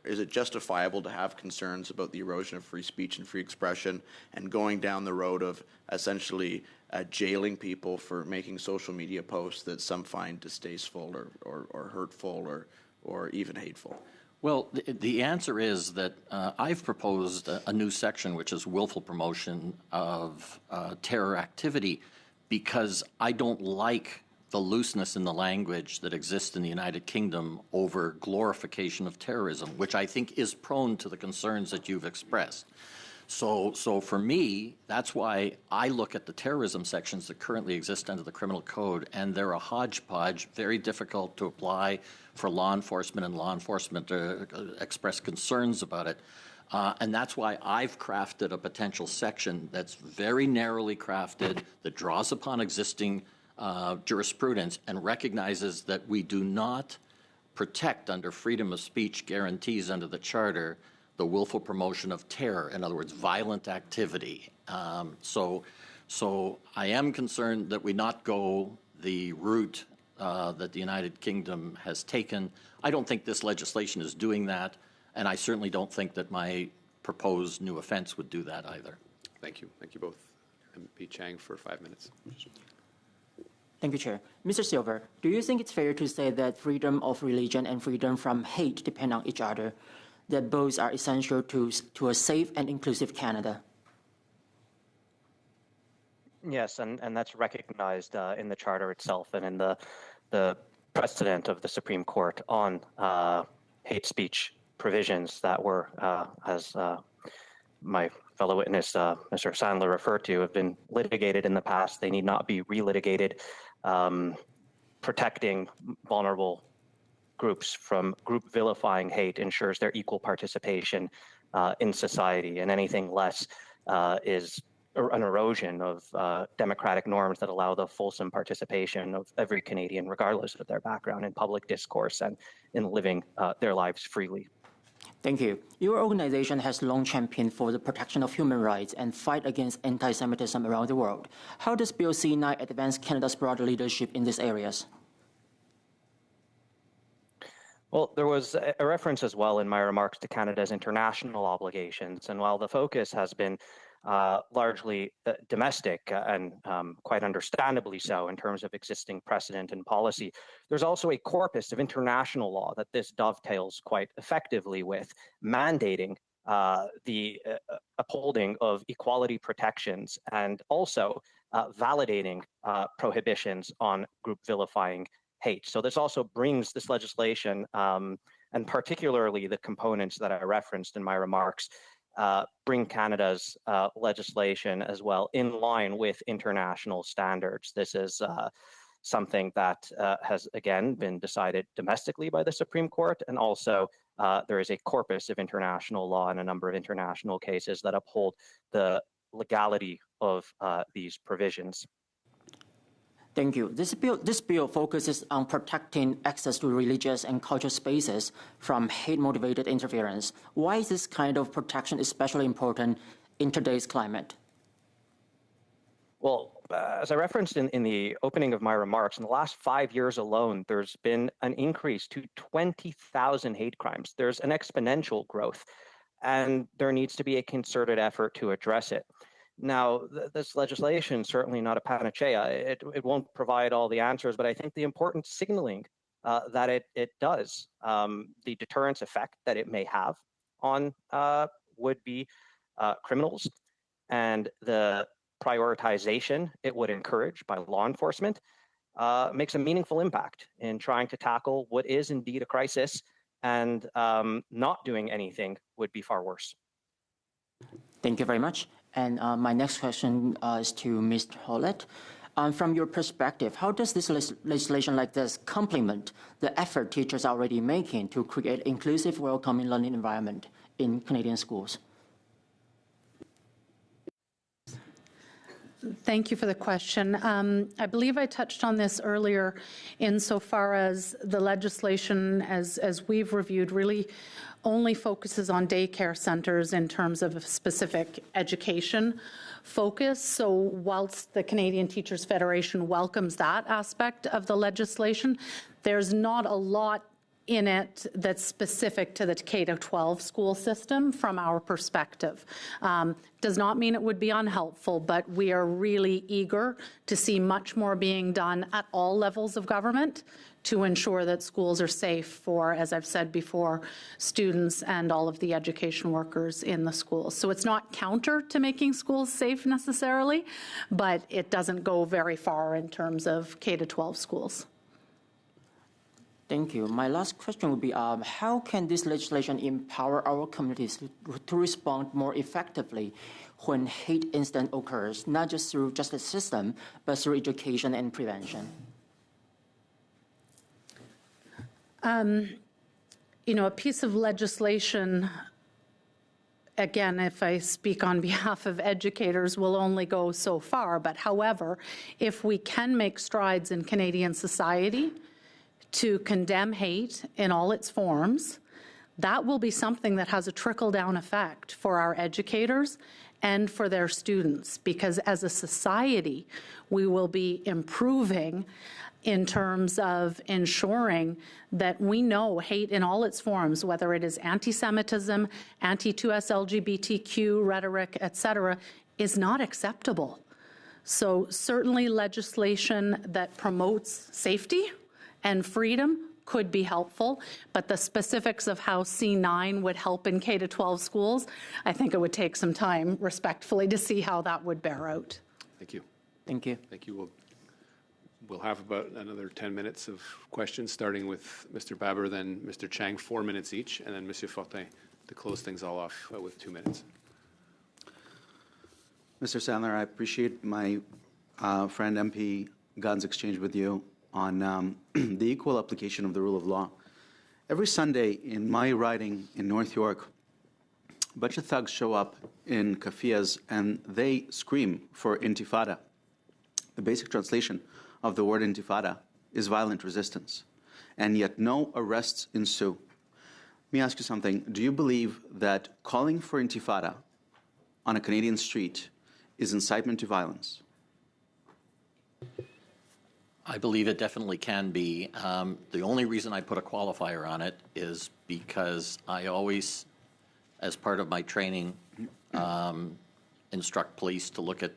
S12: is it justifiable to have concerns about the erosion of free speech and free expression and going down the road of essentially jailing people for making social media posts that some find distasteful or hurtful or even hateful?
S15: Well, the answer is that I've proposed a new section, which is willful promotion of terror activity, because I don't like the looseness in the language that exists in the United Kingdom over glorification of terrorism, which I think is prone to the concerns that you've expressed. So for me, that's why I look at the terrorism sections that currently exist under the criminal code, and they're a hodgepodge, very difficult to apply for law enforcement, and law enforcement express concerns about it. And that's why I've crafted a potential section that's very narrowly crafted, that draws upon existing jurisprudence and recognizes that we do not protect under freedom of speech guarantees under the Charter the willful promotion of terror, in other words, violent activity. So I am concerned that we not go the route that the United Kingdom has taken. I don't think this legislation is doing that, and I certainly don't think that my proposed new offense would do that either.
S1: Thank you. Thank you both. MP Chang for 5 minutes.
S11: Thank you, Chair. Mr. Silver, do you think it's fair to say that freedom of religion and freedom from hate depend on each other, that both are essential to a safe and inclusive Canada?
S19: Yes, and that's recognized in the Charter itself and in the precedent of the Supreme Court on hate speech provisions that were, as my fellow witness, Mr. Sandler, referred to, have been litigated in the past. They need not be relitigated. Protecting vulnerable groups from group vilifying hate ensures their equal participation in society, and anything less is an erosion of democratic norms that allow the fulsome participation of every Canadian, regardless of their background, in public discourse and in living their lives freely.
S11: Thank you. Your organization has long championed for the protection of human rights and fight against anti-Semitism around the world. How does Bill C-9 advance Canada's broader leadership in these areas?
S19: Well, there was a reference as well in my remarks to Canada's international obligations. And while the focus has been largely domestic and quite understandably so in terms of existing precedent and policy, there's also a corpus of international law that this dovetails quite effectively with, mandating the upholding of equality protections and also validating prohibitions on group vilifying hate. So this also brings this legislation, and particularly the components that I referenced in my remarks, bring Canada's legislation as well in line with international standards. This is something that has, again, been decided domestically by the Supreme Court, and also there is a corpus of international law and a number of international cases that uphold the legality of these provisions.
S11: Thank you. This bill focuses on protecting access to religious and cultural spaces from hate-motivated interference. Why is this kind of protection especially important in today's climate?
S19: Well, as I referenced in the opening of my remarks, in the last 5 years alone, there's been an increase to 20,000 hate crimes. There's an exponential growth, and there needs to be a concerted effort to address it. Now, this legislation is certainly not a panacea. It won't provide all the answers, but I think the important signaling that it does, the deterrence effect that it may have on would-be criminals, and the prioritization it would encourage by law enforcement makes a meaningful impact in trying to tackle what is indeed a crisis, and not doing anything would be far worse.
S11: Thank you very much. And my next question is to Mr. Hollett. From your perspective, how does this legislation like this complement the effort teachers are already making to create inclusive, welcoming learning environment in Canadian schools?
S16: Thank you for the question. I believe I touched on this earlier insofar as the legislation, as we've reviewed, really only focuses on daycare centers in terms of a specific education focus. So whilst the Canadian Teachers Federation welcomes that aspect of the legislation, there's not a lot in it that's specific to the K-12 school system from our perspective. Does not mean it would be unhelpful, but we are really eager to see much more being done at all levels of government to ensure that schools are safe for, as I've said before, students and all of the education workers in the schools. So it's not counter to making schools safe necessarily, but it doesn't go very far in terms of K-12 schools.
S11: Thank you. My last question would be, how can this legislation empower our communities to respond more effectively when hate incident occurs, not just through justice system, but through education and prevention?
S16: You know, a piece of legislation, again, if I speak on behalf of educators, will only go so far. But however, if we can make strides in Canadian society to condemn hate in all its forms, that will be something that has a trickle-down effect for our educators and for their students, because as a society, we will be improving in terms of ensuring that we know hate in all its forms, whether it is anti-Semitism, anti-2S LGBTQ rhetoric, et cetera, is not acceptable. So certainly legislation that promotes safety and freedom could be helpful, but the specifics of how C9 would help in K-12 schools, I think it would take some time, respectfully, to see how that would bear out.
S1: Thank you.
S11: Thank you.
S1: Thank you. We'll have about another 10 minutes of questions, starting with Mr. Baber, then Mr. Chang, 4 minutes each, and then Monsieur Fortin to close things all off with 2 minutes.
S10: Mr. Sandler, I appreciate my friend MP Gunn's exchange with you on the equal application of the rule of law. Every Sunday in my riding in North York, a bunch of thugs show up in kafiyas and they scream for intifada. The basic translation of the word intifada is violent resistance, and yet no arrests ensue. Let me ask you something. Do you believe that calling for intifada on a Canadian street is incitement to violence?
S15: I believe it definitely can be. The only reason I put a qualifier on it is because I always, as part of my training, instruct police to look at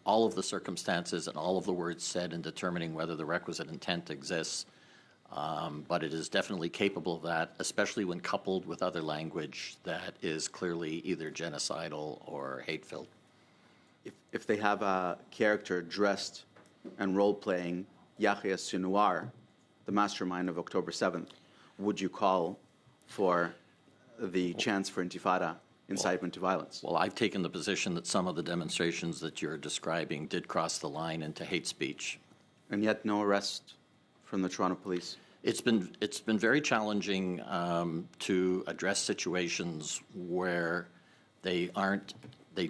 S15: all of the circumstances and all of the words said in determining whether the requisite intent exists. But it is definitely capable of that, especially when coupled with other language that is clearly either genocidal or hate-filled.
S10: If they have a character dressed and role-playing Yahya Sinwar, the mastermind of October 7th, would you call for the chance for intifada, incitement to violence?
S15: Well, I've taken the position that some of the demonstrations that you're describing did cross the line into hate speech.
S10: And yet no arrest from the Toronto police?
S15: It's been very challenging to address situations where they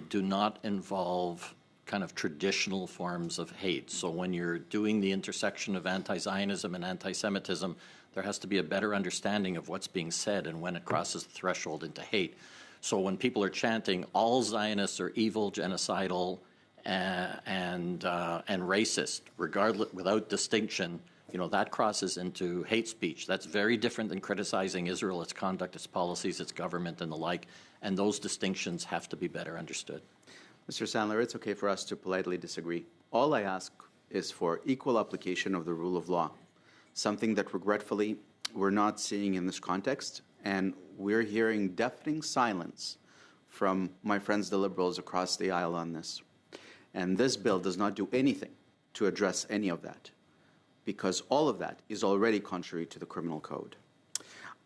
S15: do not involve kind of traditional forms of hate. So when you're doing the intersection of anti-Zionism and anti-Semitism, there has to be a better understanding of what's being said and when it crosses the threshold into hate. So when people are chanting, all Zionists are evil, genocidal, and racist, regardless, without distinction, that crosses into hate speech. That's very different than criticizing Israel, its conduct, its policies, its government, and the like. And those distinctions have to be better understood.
S10: Mr. Sandler, it's okay for us to politely disagree. All I ask is for equal application of the rule of law, something that regretfully we're not seeing in this context, and we're hearing deafening silence from my friends the Liberals across the aisle on this. And this bill does not do anything to address any of that, because all of that is already contrary to the criminal code.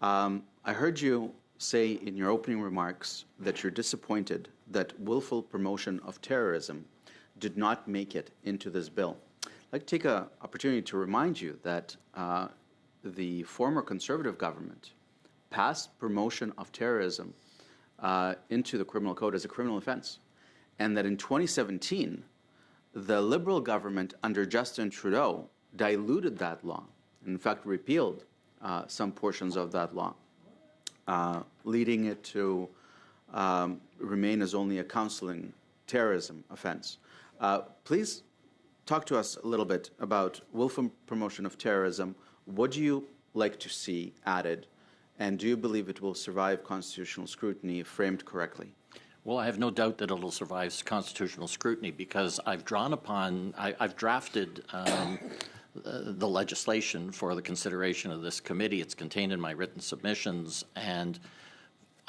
S10: I heard you say in your opening remarks that you're disappointed that willful promotion of terrorism did not make it into this bill. I'd like to take an opportunity to remind you that the former Conservative government passed promotion of terrorism into the criminal code as a criminal offense, and that in 2017, the Liberal government under Justin Trudeau diluted that law, in fact repealed some portions of that law, leading it to remain as only a counseling terrorism offense. Please talk to us a little bit about willful promotion of terrorism. What do you like to see added, and do you believe it will survive constitutional scrutiny if framed correctly?
S15: Well, I have no doubt that it'll survive constitutional scrutiny because I've drafted the legislation for the consideration of this committee. It's contained in my written submissions, and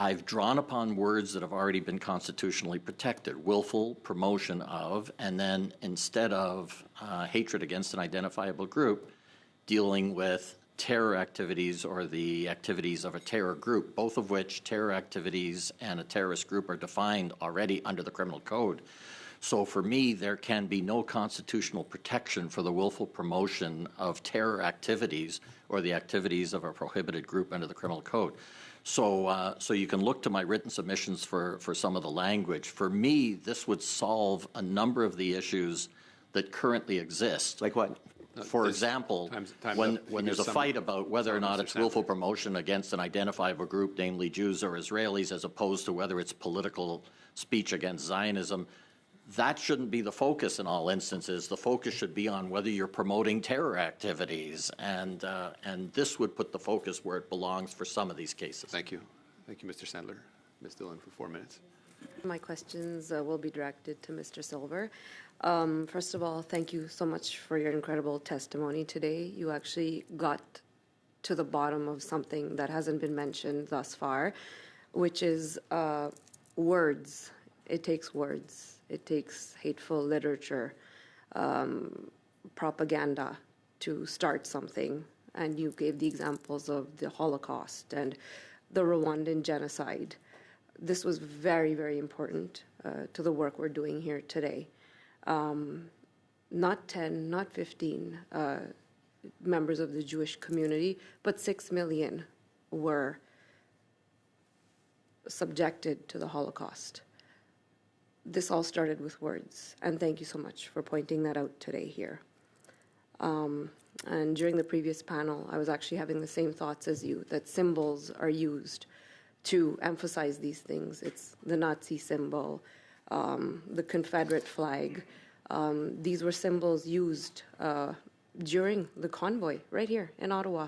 S15: I've drawn upon words that have already been constitutionally protected: willful promotion of, and then instead of hatred against an identifiable group, dealing with terror activities or the activities of a terror group, both of which terror activities and a terrorist group are defined already under the criminal code. So for me, there can be no constitutional protection for the willful promotion of terror activities or the activities of a prohibited group under the criminal code. So you can look to my written submissions for some of the language. For me, this would solve a number of the issues that currently exist.
S10: Like what?
S15: For example, when there's a fight about whether or not it's willful promotion against an identifiable group, namely Jews or Israelis, as opposed to whether it's political speech against Zionism, that shouldn't be the focus in all instances. The focus should be on whether you're promoting terror activities, and this would put the focus where it belongs for some of these cases.
S1: Thank you. Thank you, Mr. Sandler. Ms. Dillon for 4 minutes.
S8: My questions will be directed to Mr. Silver. First of all, thank you so much for your incredible testimony today. You actually got to the bottom of something that hasn't been mentioned thus far, which is words. It takes words. It takes hateful literature, propaganda to start something. And you gave the examples of the Holocaust and the Rwandan genocide. This was very, very important to the work we're doing here today. Not 10, not 15 members of the Jewish community, but 6 million were subjected to the Holocaust. This all started with words, and thank you so much for pointing that out today here. And during the previous panel, I was actually having the same thoughts as you, that symbols are used to emphasize these things. It's the Nazi symbol, the Confederate flag. These were symbols used during the convoy right here in Ottawa.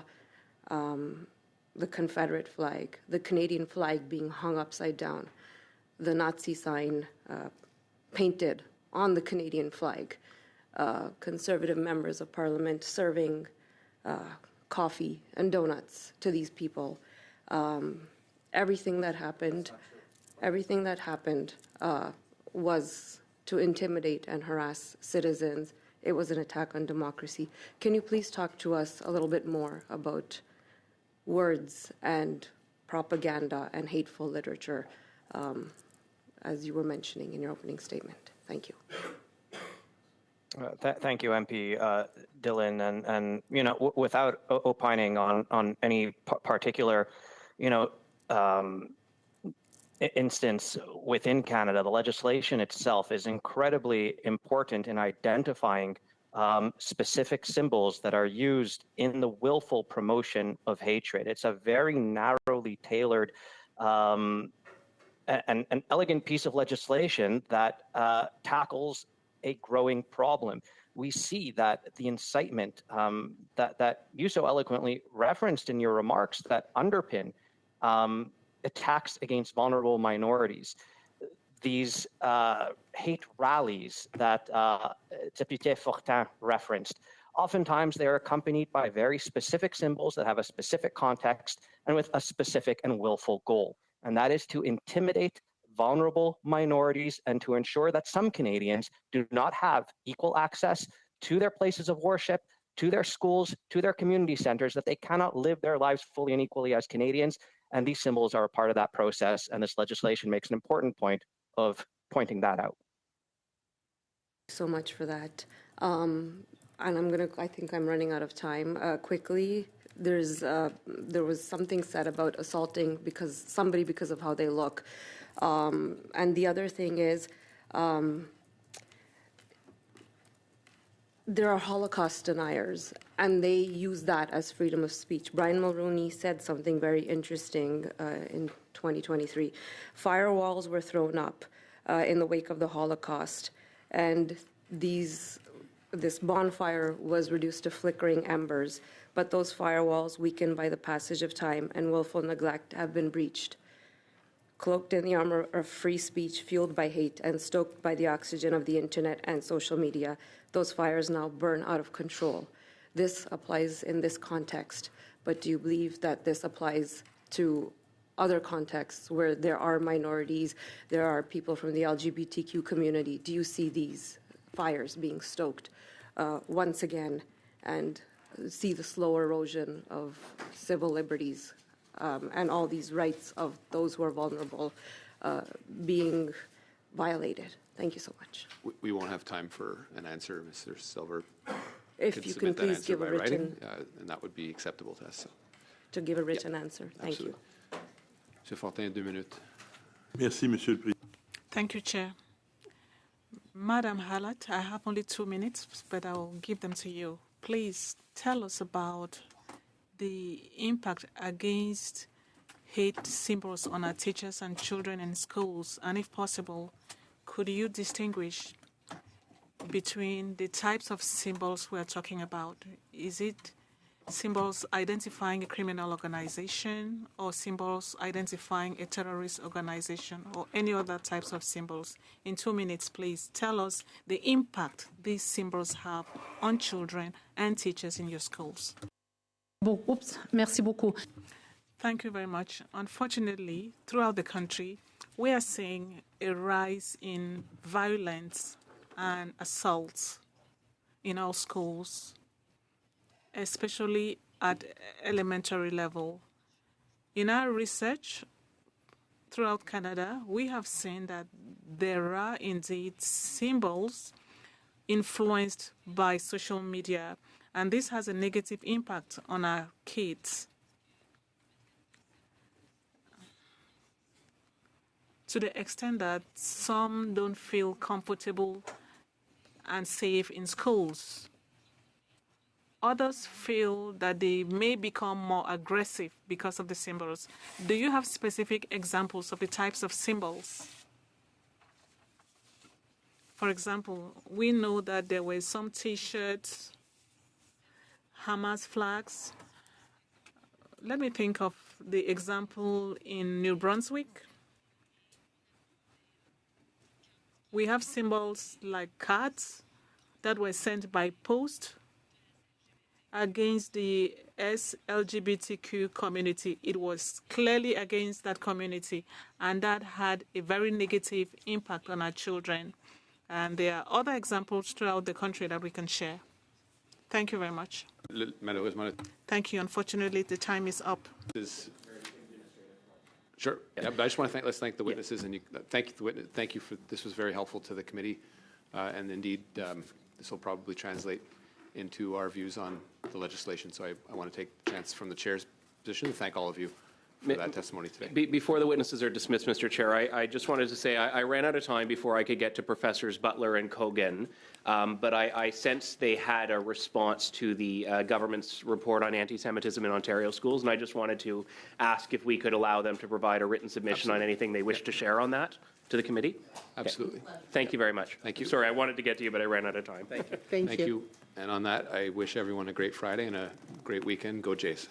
S8: The Confederate flag, the Canadian flag being hung upside down, the Nazi sign painted on the Canadian flag, Conservative members of Parliament serving coffee and donuts to these people. Everything that happened was to intimidate and harass citizens. It was an attack on democracy. Can you please talk to us a little bit more about words and propaganda and hateful literature, as you were mentioning in your opening statement? Thank you.
S19: Thank you, MP Dillon, and without opining on any particular, instance within Canada, the legislation itself is incredibly important in identifying specific symbols that are used in the willful promotion of hatred. It's a very narrowly tailored and an elegant piece of legislation that tackles a growing problem. We see that the incitement that you so eloquently referenced in your remarks that underpin attacks against vulnerable minorities, these hate rallies that Député Fortin referenced, oftentimes they're accompanied by very specific symbols that have a specific context and with a specific and willful goal, and that is to intimidate vulnerable minorities and to ensure that some Canadians do not have equal access to their places of worship, to their schools, to their community centers, that they cannot live their lives fully and equally as Canadians. And these symbols are a part of that process, and this legislation makes an important point of pointing that out.
S8: So much for that. And I think I'm running out of time. Quickly, there was something said about assaulting somebody because of how they look. And the other thing is, there are Holocaust deniers, and they use that as freedom of speech. Brian Mulroney said something very interesting in 2023. Firewalls were thrown up in the wake of the Holocaust, and this bonfire was reduced to flickering embers, but those firewalls, weakened by the passage of time and willful neglect, have been breached. Cloaked in the armor of free speech, fueled by hate, and stoked by the oxygen of the internet and social media, those fires now burn out of control. This applies in this context, but do you believe that this applies to other contexts where there are minorities, there are people from the LGBTQ community? Do you see these fires being stoked once again and see the slow erosion of civil liberties and all these rights of those who are vulnerable being violated? Thank you so much.
S1: We won't have time for an answer, Mr. Silver.
S8: If you can please give a written,
S1: and that would be acceptable to us. So.
S8: To give a written answer. Thank you.
S1: Monsieur Fortin, 2 minutes.
S9: Merci, Monsieur le Président.
S2: Thank you, Chair. Madam Halat, I have only 2 minutes, but I will give them to you. Please tell us about the impact against hate symbols on our teachers and children in schools, and if possible, could you distinguish between the types of symbols we are talking about? Is it symbols identifying a criminal organization, or symbols identifying a terrorist organization, or any other types of symbols? In 2 minutes, please tell us the impact these symbols have on children and teachers in your schools.
S16: Oops, merci beaucoup.
S2: Thank you very much. Unfortunately, throughout the country, we are seeing a rise in violence and assaults in our schools, especially at elementary level. In our research throughout Canada, we have seen that there are indeed symbols influenced by social media, and this has a negative impact on our kids. To the extent that some don't feel comfortable and safe in schools. Others feel that they may become more aggressive because of the symbols. Do you have specific examples of the types of symbols? For example, we know that there were some T-shirts, Hamas flags. Let me think of the example in New Brunswick. We have symbols like cards that were sent by post against the LGBTQ community. It was clearly against that community, and that had a very negative impact on our children. And there are other examples throughout the country that we can share. Thank you very much. Thank you. Unfortunately, the time is up.
S1: Sure. Yeah, but I just want to thank the witnesses, and thank you for this was very helpful to the committee, and indeed this will probably translate into our views on the legislation. So I want to take the chance from the chair's position to thank all of you for that testimony today.
S7: Before the witnesses are dismissed, Mr. Chair, I just wanted to say I ran out of time before I could get to Professors Butler and Kogan, but I sensed they had a response to the government's report on anti-Semitism in Ontario schools, and I just wanted to ask if we could allow them to provide a written submission on anything they wish to share on that to the committee.
S1: Absolutely.
S7: Okay. Thank you very much.
S1: Thank you.
S7: Sorry, I wanted to get to you, but I ran out of time. Thank you.
S1: Thank you. And on that, I wish everyone a great Friday and a great weekend. Go Jays.